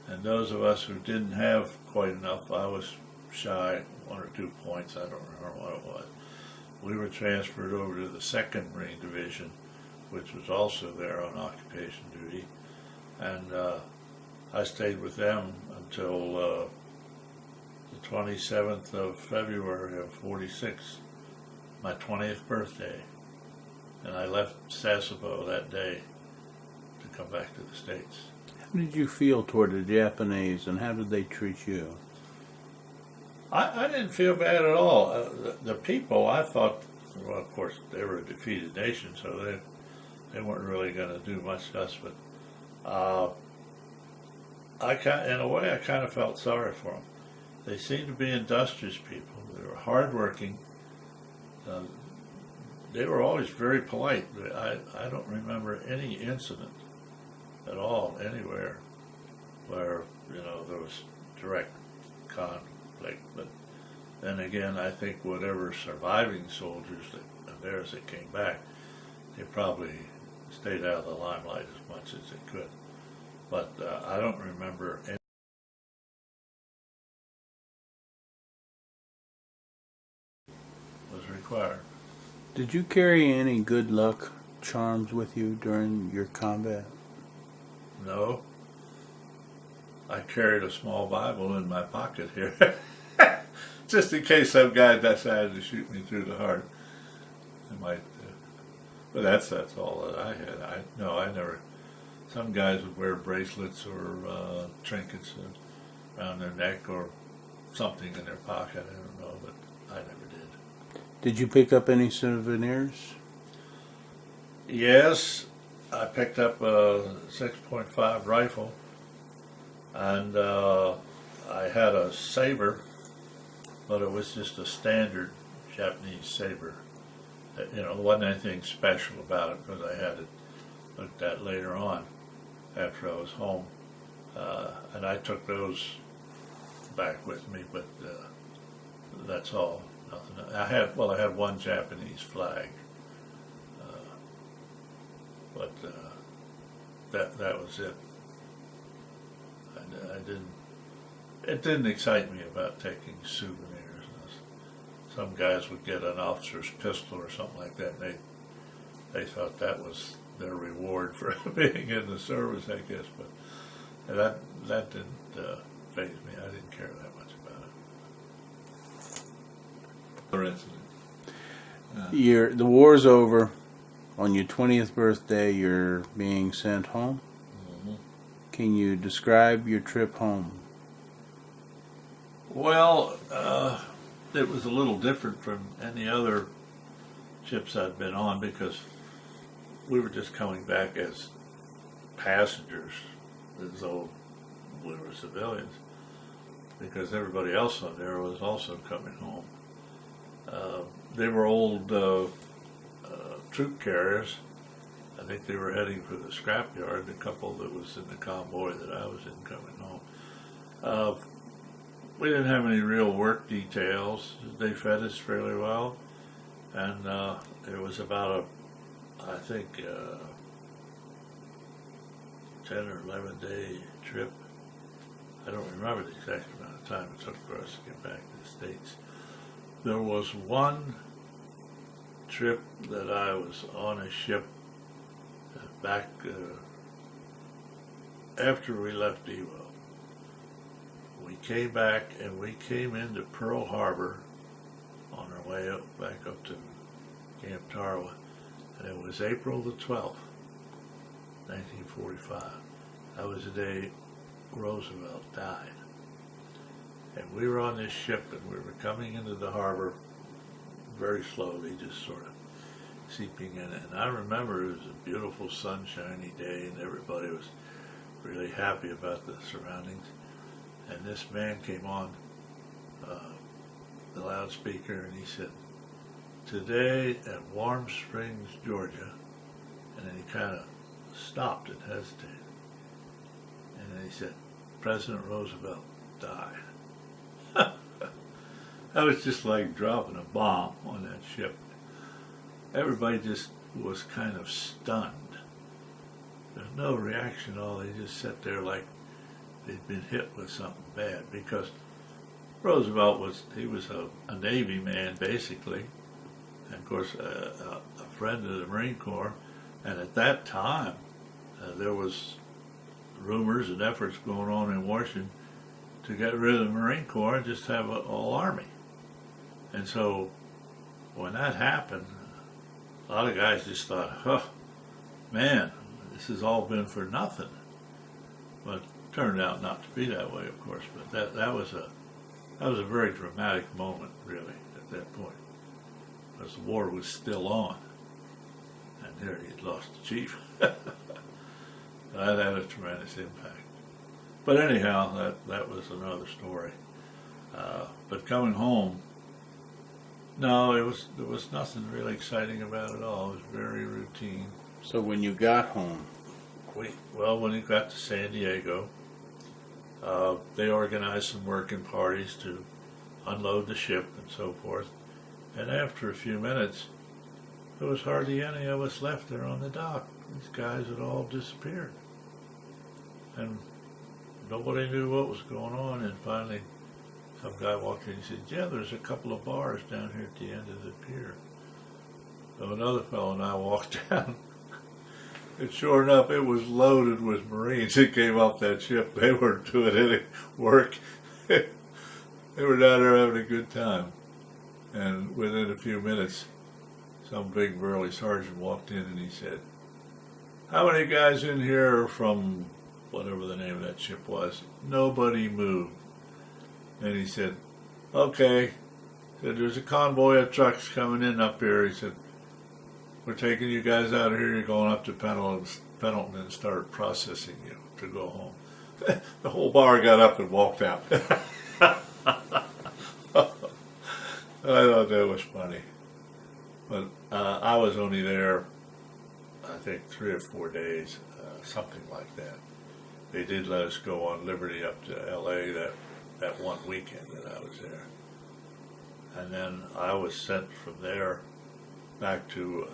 And those of us who didn't have quite enough, I was shy 1 or 2 points, I don't remember what it was, we were transferred over to the 2nd Marine Division, which was also there on occupation duty, and I stayed with them until the 27th of February of '46, my 20th birthday, and I left Sasebo that day to come back to the States. How did you feel toward the Japanese, and how did they treat you? I didn't feel bad at all. The people, I thought, well, of course, they were a defeated nation, so they weren't really going to do much to us, but in a way, I kind of felt sorry for them. They seemed to be industrious people. They were hardworking. They were always very polite. I don't remember any incident at all anywhere where there was direct conflict. But then again, I think whatever surviving soldiers of theirs that came back, they probably stayed out of the limelight as much as they could. But I don't remember any was required. Did you carry any good luck charms with you during your combat? No. I carried a small Bible in my pocket here, just in case some guy decided to shoot me through the heart. I might, but that's all that I had. I never. Some guys would wear bracelets or trinkets around their neck or something in their pocket. I don't know, but I never did. Did you pick up any souvenirs? Yes, I picked up a 6.5 rifle, and I had a saber, but it was just a standard Japanese saber. There wasn't anything special about it because I had it looked at later on after I was home, and I took those back with me. But that's all. Nothing. I had one Japanese flag, but that was it. It didn't excite me about taking souvenirs. Some guys would get an officer's pistol or something like that, and they thought that was their reward for being in the service, I guess. But that didn't faze me. I didn't care that much about it. Incident. The war's over. On your 20th birthday, you're being sent home. Mm-hmm. Can you describe your trip home? Well, it was a little different from any other ships I'd been on because we were just coming back as passengers, as though we were civilians, because everybody else on there was also coming home. They were old troop carriers. I think they were heading for the scrapyard, the couple that was in the convoy that I was in coming home. We didn't have any real work details. They fed us fairly well, and it was about I think 10 or 11 day trip. I don't remember the exact amount of time it took for us to get back to the States. There was one trip that I was on a ship back after we left Iwo. We came back and we came into Pearl Harbor on our way back up to Camp Tarawa, and it was April the 12th, 1945. That was the day Roosevelt died. And we were on this ship and we were coming into the harbor very slowly, just sort of seeping in. And I remember it was a beautiful sunshiny day and everybody was really happy about the surroundings. And this man came on the loudspeaker and he said, "Today at Warm Springs, Georgia," and then he kind of stopped and hesitated. And then he said, "President Roosevelt died." That was just like dropping a bomb on that ship. Everybody just was kind of stunned. There's no reaction at all. They just sat there like they'd been hit with something bad, because Roosevelt was a Navy man basically, And of course, a friend of the Marine Corps, and at that time, there was rumors and efforts going on in Washington to get rid of the Marine Corps and just have an all-Army. And so when that happened, a lot of guys just thought, oh, man, this has all been for nothing. But it turned out not to be that way, of course. But that was a very dramatic moment, really, at that point, because the war was still on, and there he'd lost the chief. That had a tremendous impact. But anyhow, that was another story. But coming home, no, there was nothing really exciting about it all. It was very routine. So when you got home, When we got to San Diego, they organized some working parties to unload the ship and so forth. And after a few minutes, there was hardly any of us left there on the dock. These guys had all disappeared. And nobody knew what was going on. And finally, some guy walked in and said, yeah, there's a couple of bars down here at the end of the pier. So another fellow and I walked down. And sure enough, it was loaded with Marines that came off that ship. They weren't doing any work. They were down there having a good time. And within a few minutes, some big burly sergeant walked in and he said, how many guys in here are from whatever the name of that ship was? Nobody moved. And he said, okay. He said, there's a convoy of trucks coming in up here. He said, we're taking you guys out of here. You're going up to Pendleton and start processing you to go home. The whole bar got up and walked out. I thought that was funny. But I was only there, I think, 3 or 4 days, something like that. They did let us go on Liberty up to L.A. that one weekend that I was there. And then I was sent from there back to,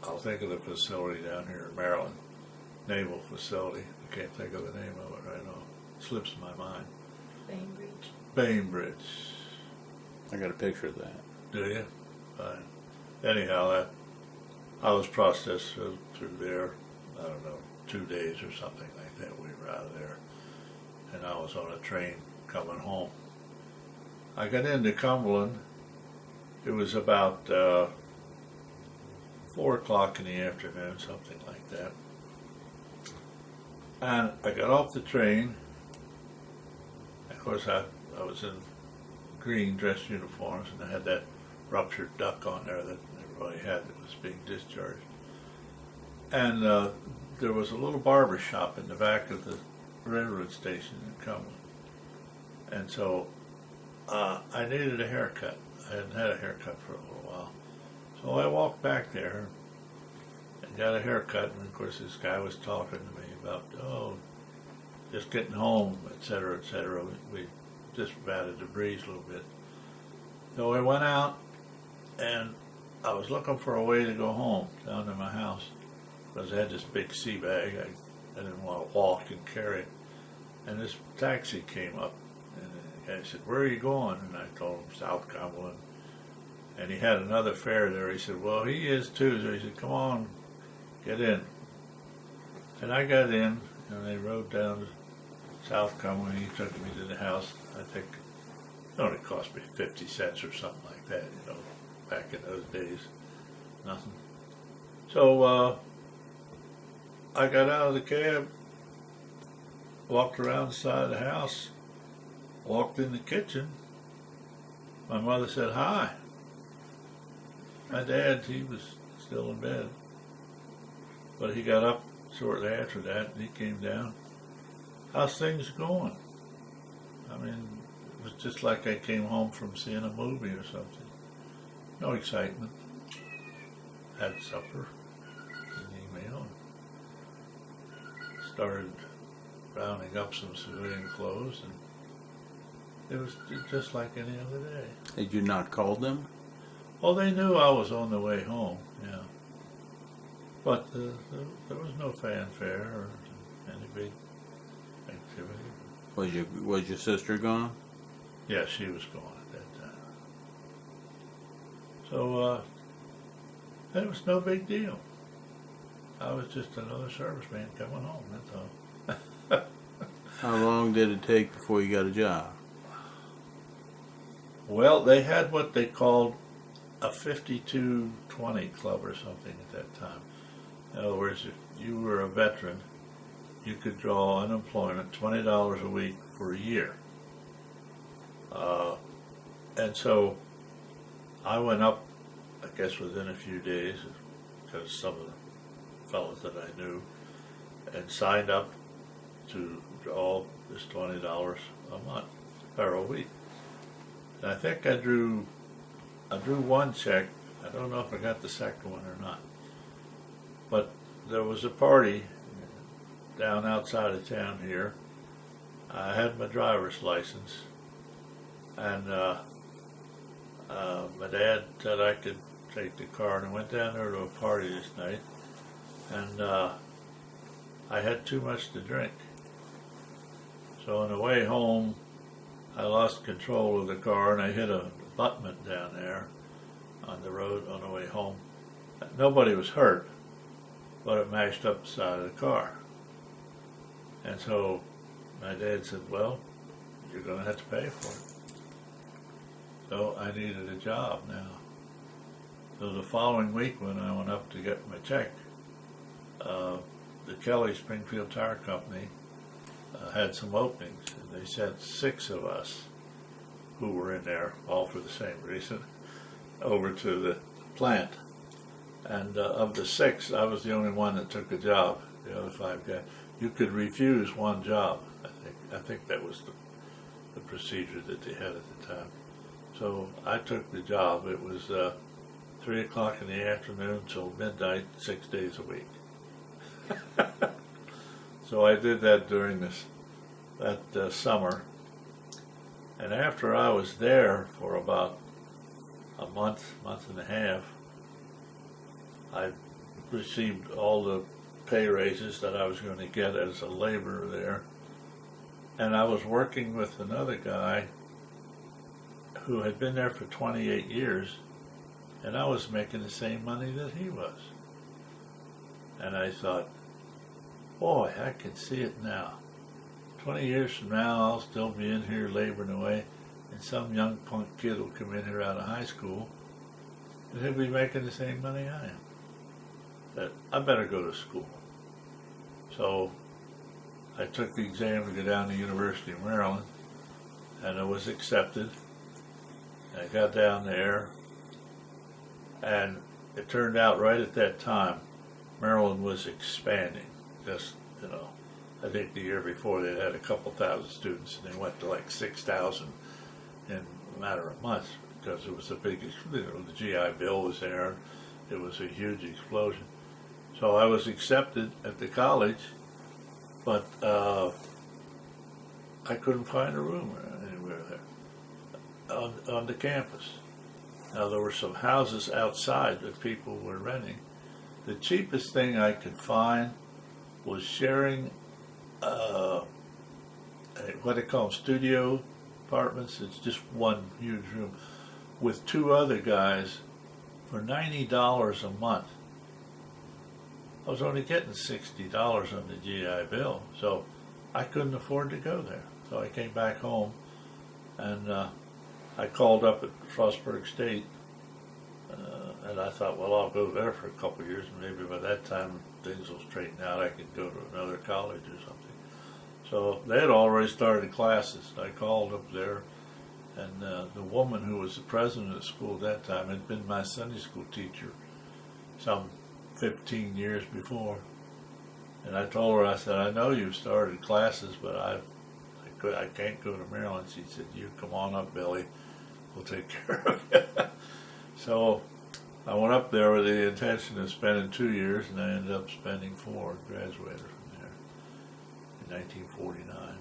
I'll think of the facility down here in Maryland, naval facility. I can't think of the name of it right now. It slips my mind. Bainbridge. I got a picture of that. Do you? Fine. Anyhow, I was processed through there, I don't know, 2 days or something like that. We were out of there. And I was on a train coming home. I got into Cumberland. It was about 4 o'clock in the afternoon, something like that. And I got off the train. Of course, I was in green dress uniforms, and I had that ruptured duck on there that everybody had that was being discharged. And there was a little barber shop in the back of the railroad station in Cumberland. And so I needed a haircut. I hadn't had a haircut for a little while. So I walked back there and got a haircut, and of course this guy was talking to me about, just getting home, et cetera, et cetera. We just batted the breeze a little bit. So I went out, and I was looking for a way to go home, down to my house, because I had this big sea bag. I didn't want to walk and carry it. And this taxi came up, and the guy said, where are you going? And I told him, South Cumberland. And he had another fare there. He said, well, he is too. So he said, come on, get in. And I got in, and they rode down to South Cumberland. He took me to the house. I think it only cost me 50 cents or something like that, back in those days. Nothing. So I got out of the cab, walked around the side of the house, walked in the kitchen. My mother said, hi. My dad, he was still in bed. But he got up shortly after that, and he came down. How's things going? I mean, it was just like I came home from seeing a movie or something. No excitement. Had supper, and email. Started rounding up some civilian clothes, and it was just like any other day. Had you not called them? Well, they knew I was on the way home, yeah. But there was no fanfare or any big activity. Was your sister gone? Yeah, she was gone at that time. So it was no big deal. I was just another serviceman coming home, that's all. How long did it take before you got a job? Well, they had what they called a 5220 club or something at that time. In other words, if you were a veteran, you could draw unemployment, $20 a week for a year. And so I went up, I guess within a few days, because some of the fellows that I knew, and signed up to draw this $20 a month, or a week. And I think I drew one check. I don't know if I got the second one or not. But there was a party down outside of town here. I had my driver's license, and my dad said I could take the car, and I went down there to a party this night, and I had too much to drink. So on the way home, I lost control of the car, and I hit a abutment down there on the road on the way home. Nobody was hurt, but it mashed up the side of the car. And so my dad said, well, you're going to have to pay for it. So I needed a job now. So the following week when I went up to get my check, the Kelly Springfield Tire Company had some openings. And they sent 6 of us who were in there, all for the same reason, over to the plant. And of the 6, I was the only one that took a job. The other 5 guys, you could refuse one job. I think that was the procedure that they had at the time. So I took the job. It was 3 o'clock in the afternoon till midnight, 6 days a week. So I did that during that summer. And after I was there for about a month and a half, I received all the pay raises that I was going to get as a laborer there. And I was working with another guy who had been there for 28 years, and I was making the same money that he was. And I thought, boy, I can see it now. 20 years from now, I'll still be in here laboring away, and some young punk kid will come in here out of high school, and he'll be making the same money I am. But I better go to school. So I took the exam to go down to the University of Maryland, and I was accepted. I got down there, and it turned out right at that time, Maryland was expanding. Just, I think the year before they'd had a couple thousand students, and they went to like 6,000 in a matter of months because it was a big, the GI Bill was there. It was a huge explosion. So I was accepted at the college, but I couldn't find a room anywhere there on the campus. Now there were some houses outside that people were renting. The cheapest thing I could find was sharing what they call studio apartments. It's just one huge room with 2 other guys for $90 a month. I was only getting $60 on the GI Bill, so I couldn't afford to go there. So I came back home, and I called up at Frostburg State, and I thought, well, I'll go there for a couple of years, and maybe by that time things will straighten out. I could go to another college or something. So they had already started classes. I called up there, and the woman who was the president of the school at that time had been my Sunday school teacher some 15 years before. And I told her, I said, I know you've started classes, but I can't go to Maryland. She said, you come on up, Billy. We'll take care of you. So I went up there with the intention of spending 2 years, and I ended up spending 4, graduated from there in 1949.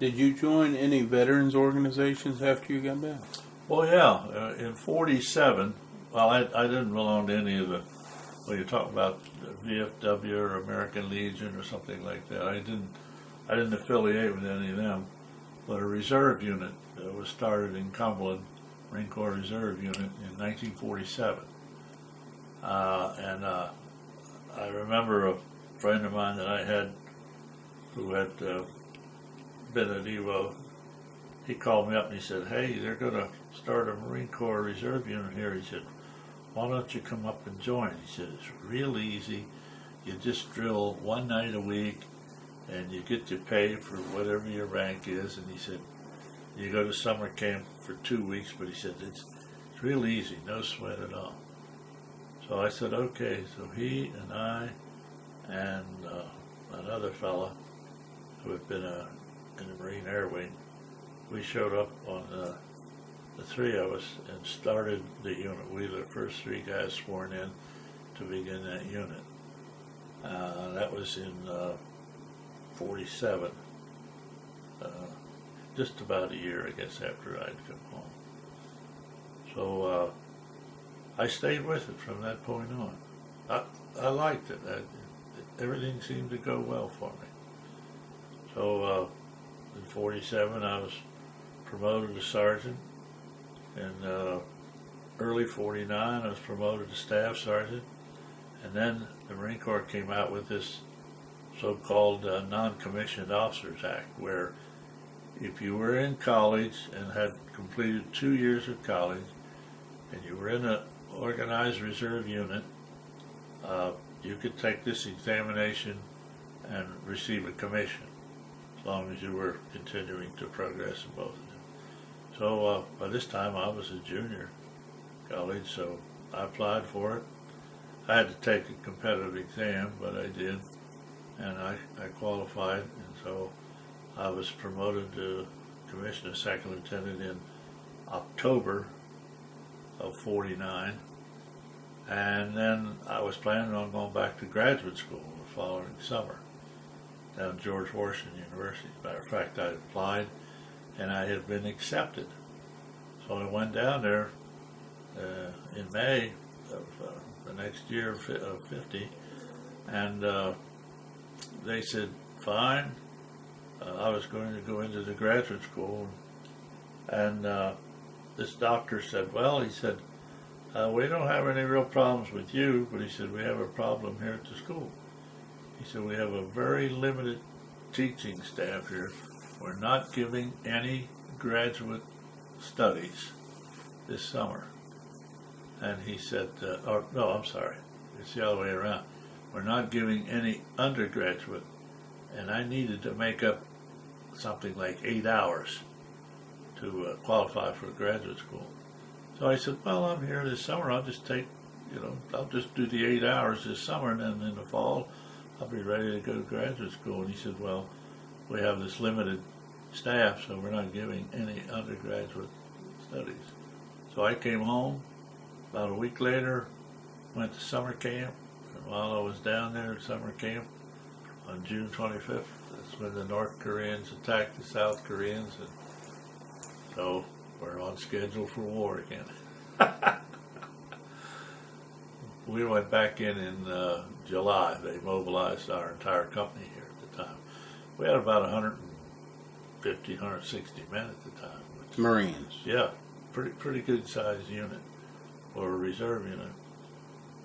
Did you join any veterans organizations after you got back? Well, yeah, in 47, well, I didn't belong to any of the, well, you talk about VFW or American Legion or something like that. I didn't affiliate with any of them, but a reserve unit was started in Cumberland Marine Corps Reserve Unit in 1947. I remember a friend of mine that I had who had been at Iwo. He called me up and he said, "Hey, they're going to start a Marine Corps Reserve Unit here." He said, "Why don't you come up and join?" He said, "It's real easy. You just drill one night a week and you get your pay for whatever your rank is." And he said, "You go to summer camp for 2 weeks," but he said, it's real easy, no sweat at all. So I said, okay. So he and I and another fella who had been in the Marine Air Wing, we showed up on the three of us and started the unit. We were the first 3 guys sworn in to begin that unit. That was in 47, just about a year, I guess, after I'd come home. So I stayed with it from that point on. I liked it. Everything seemed to go well for me. So in 47, I was promoted to sergeant. In early 49, I was promoted to staff sergeant. And then the Marine Corps came out with this so-called Non-Commissioned Officers Act, where if you were in college and had completed 2 years of college, and you were in an organized reserve unit, you could take this examination and receive a commission, as long as you were continuing to progress in both of them. So by this time I was a junior college, so I applied for it. I had to take a competitive exam, but I did, and I qualified, and so I was promoted to commissioner second lieutenant in October of 49, and then I was planning on going back to graduate school the following summer down at George Washington University. As a matter of fact, I applied and I had been accepted. So I went down there in May of the next year of 50, and they said, fine. I was going to go into the graduate school, and this doctor said, well, he said, we don't have any real problems with you, but he said, we have a problem here at the school. He said, we have a very limited teaching staff here. We're not giving any graduate studies this summer. And he said, no, I'm sorry, it's the other way around. We're not giving any undergraduate, and I needed to make up something like 8 hours to qualify for graduate school. So I said, well, I'm here this summer, I'll just take, I'll just do the 8 hours this summer, and then in the fall, I'll be ready to go to graduate school. And he said, well, we have this limited staff, so we're not giving any undergraduate studies. So I came home. About a week later, went to summer camp, and while I was down there at summer camp on June 25th, that's when the North Koreans attacked the South Koreans, and so we're on schedule for war again. We went back in July. They mobilized our entire company here at the time. We had about 150, 160 men at the time. Marines. Yeah, pretty good sized unit, or a reserve unit.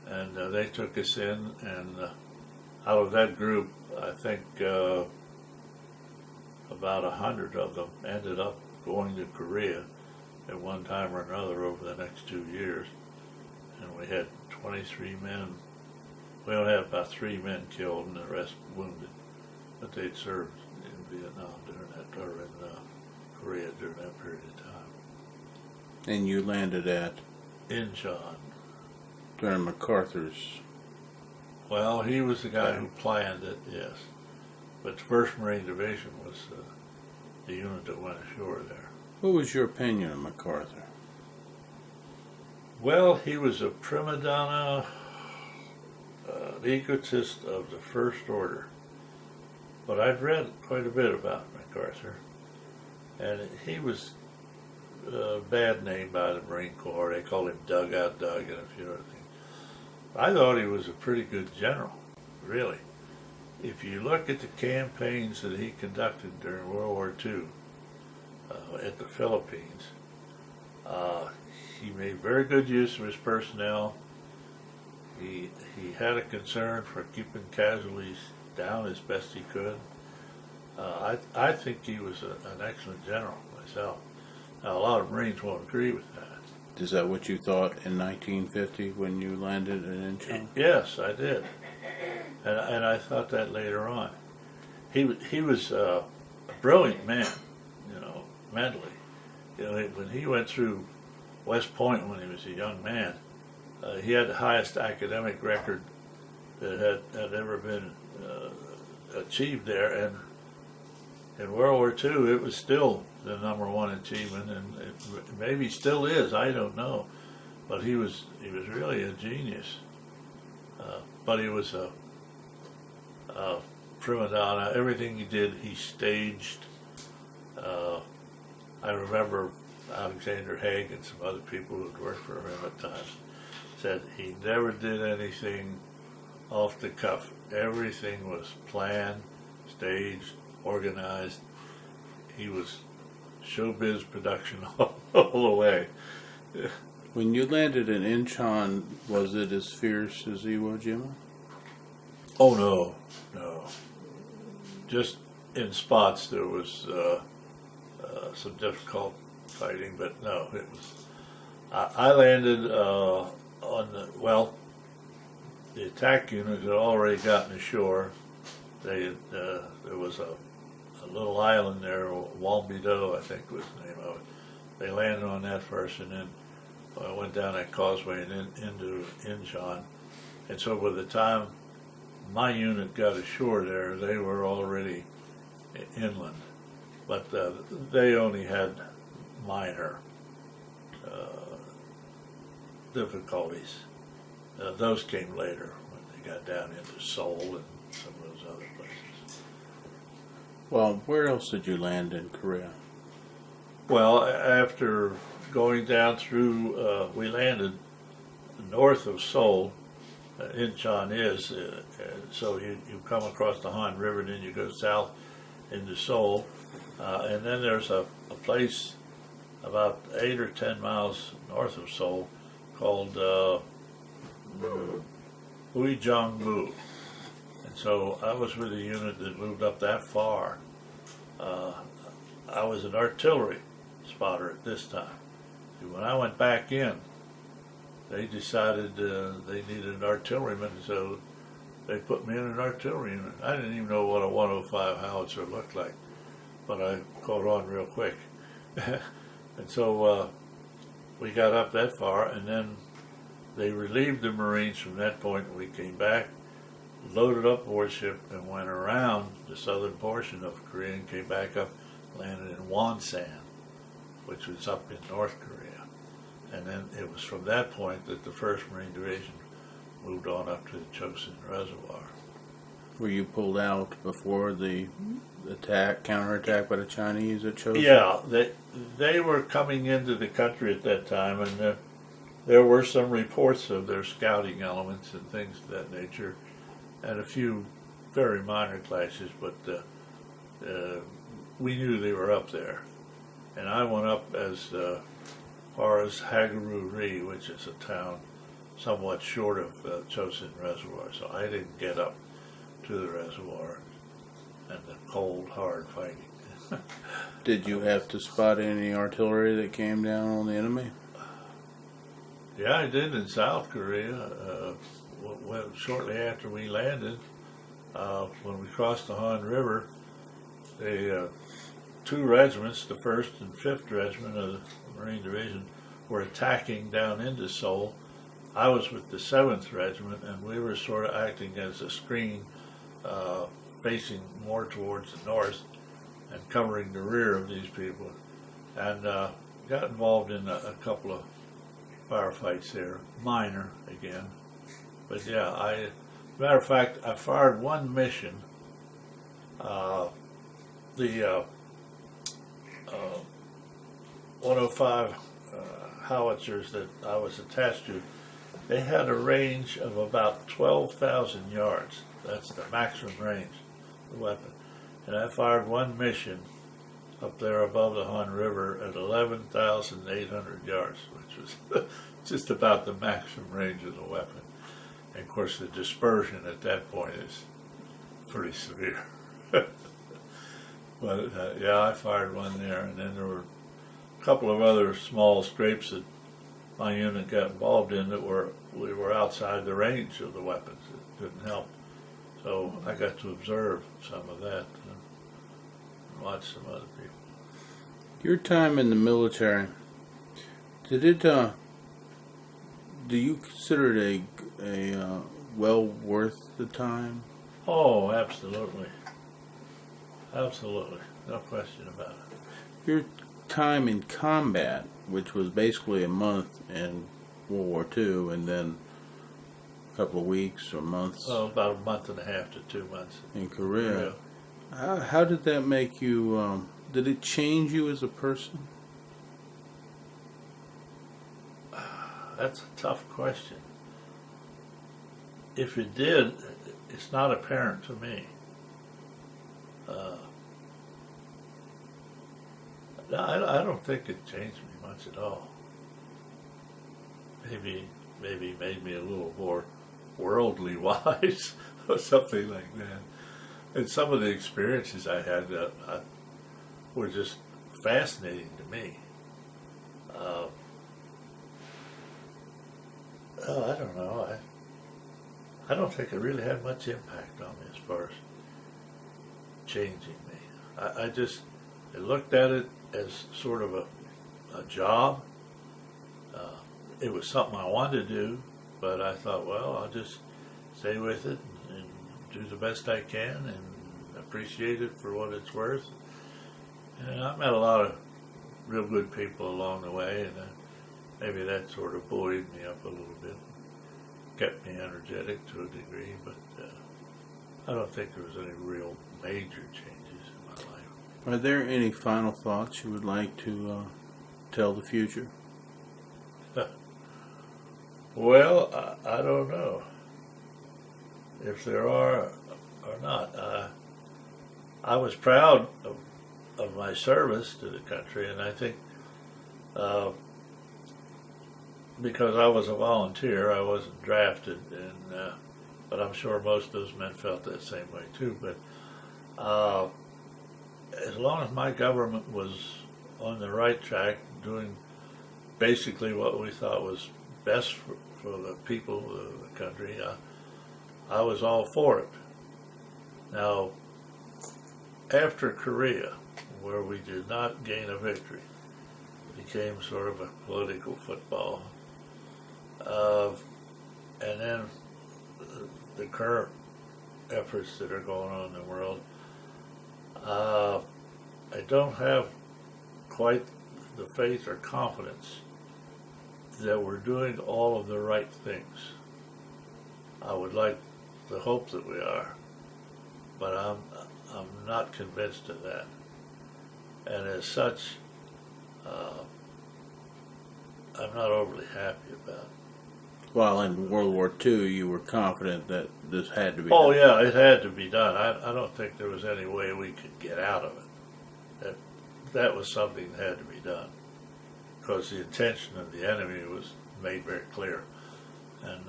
And they took us in, and out of that group, I think about 100 of them ended up going to Korea at one time or another over the next 2 years. And we had 23 men. We only had about 3 men killed and the rest wounded, but they'd served in Vietnam during that, or in Korea during that period of time. And you landed at? Incheon. During MacArthur's. Well, he was the guy who planned it, yes. But the 1st Marine Division was the unit that went ashore there. What was your opinion of MacArthur? Well, he was a prima donna, an egotist of the first order. But I've read quite a bit about MacArthur, and he was a bad name by the Marine Corps. They called him Dugout Doug and a few other things. I thought he was a pretty good general, really. If you look at the campaigns that he conducted during World War II at the Philippines, He made very good use of his personnel. He had a concern for keeping casualties down as best he could. I think he was an excellent general myself. Now, a lot of Marines won't agree with that. Is that what you thought in 1950 when you landed in Incheon? Yes, I did, and I thought that later on. He was a brilliant man, mentally. When he went through West Point when he was a young man, he had the highest academic record that had ever been achieved there, and in World War II it was still the #1 achievement, and it maybe still is. I don't know, but he was really a genius. But he was a prima donna. Everything he did, he staged. I remember Alexander Haig and some other people who had worked for him at times said he never did anything off the cuff. Everything was planned, staged, organized. He was showbiz production all the way. When you landed in Incheon, was it as fierce as Iwo Jima? Oh no. Just in spots there was some difficult fighting, but no, it was. I landed the attack unit had already gotten ashore. There was a little island there, Walbido, I think was the name of it. They landed on that first, and then went down that causeway and into Incheon. And so by the time my unit got ashore there, they were already inland. But they only had minor difficulties. Those came later when they got down into Seoul and some of those other places. Well, where else did you land in Korea? Well, after going down through, we landed north of Seoul. Incheon is, so you come across the Han River, and then you go south into Seoul, and then there's a place about 8 or 10 miles north of Seoul called Uijongmu. And so I was with a unit that moved up that far. I was an artillery spotter at this time. When I went back in, they decided they needed an artilleryman, so they put me in an artillery unit. I didn't even know what a 105 howitzer looked like, but I caught on real quick. And so we got up that far, and then they relieved the Marines from that point, and we came back, loaded up warship, and went around the southern portion of Korea and came back up, landed in Wonsan, which was up in North Korea. And then it was from that point that the 1st Marine Division moved on up to the Chosin Reservoir. Were you pulled out before the counterattack by the Chinese at Chosin? Yeah, they were coming into the country at that time, and there were some reports of their scouting elements and things of that nature, and a few very minor clashes, but we knew they were up there. And I went up as far as Hagaru-ri, which is a town somewhat short of Chosin Reservoir, so I didn't get up to the reservoir and the cold, hard fighting. Did you have to spot any artillery that came down on the enemy? Yeah, I did in South Korea. Shortly after we landed, when we crossed the Han River, the 2 regiments, the 1st and 5th Regiment of the Marine Division, were attacking down into Seoul. I was with the 7th Regiment, and we were sort of acting as a screen, facing more towards the north and covering the rear of these people, and got involved in a couple of firefights there, minor again. But yeah, as a matter of fact, I fired one mission. The 105 howitzers that I was attached to, they had a range of about 12,000 yards. That's the maximum range of the weapon. And I fired one mission up there above the Han River at 11,800 yards, which was just about the maximum range of the weapon. And of course, the dispersion at that point is pretty severe. But yeah, I fired one there, and then there were a couple of other small scrapes that my unit got involved in that we were outside the range of the weapons. It didn't help. So I got to observe some of that and watch some other people. Your time in the military, did it? Do you consider it a well worth the time? Oh, absolutely. Absolutely. No question about it. Your time in combat, which was basically a month in World War II, and then a couple of weeks or months Oh, about a month and a half to 2 months. in Korea. How did that make you? Did it change you as a person? That's a tough question. If it did, it's not apparent to me. I don't think it changed me much at all. Maybe made me a little more worldly wise or something like that. And some of the experiences I had were just fascinating to me. I don't know. I don't think it really had much impact on me as far as changing me. I looked at it as sort of a job. It was something I wanted to do, but I thought, well, I'll just stay with it and do the best I can and appreciate it for what it's worth. And I met a lot of real good people along the way, and maybe that sort of buoyed me up a little bit, kept me energetic to a degree, but I don't think there was any real major changes in my life. Are there any final thoughts you would like to tell the future? Well, I don't know if there are or not. I was proud of my service to the country, and I think because I was a volunteer, I wasn't drafted, and but I'm sure most of those men felt that same way too. But as long as my government was on the right track, doing basically what we thought was best for the people of the country, I was all for it. Now, after Korea, where we did not gain a victory, it became sort of a political football. And then the current efforts that are going on in the world, I don't have quite the faith or confidence that we're doing all of the right things. I would like to hope that we are, but I'm not convinced of that. And as such, I'm not overly happy about it. While in World War II, you were confident that this had to be Oh done. yeah, it had to be done. I don't think there was any way we could get out of it. That was something that had to be done, because the intention of the enemy was made very clear, and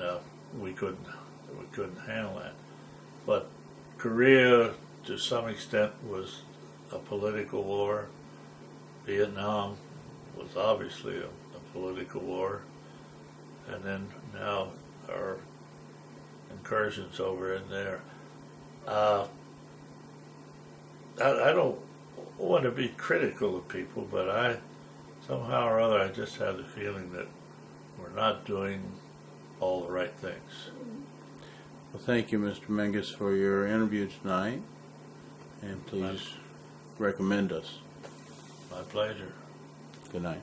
we couldn't handle that. But Korea, to some extent, was a political war. Vietnam was obviously a political war, and then now our incursions over in there. I don't want to be critical of people, but somehow or other, I just have the feeling that we're not doing all the right things. Well, thank you, Mr. Menges, for your interview tonight, and please recommend us. My pleasure. Good night.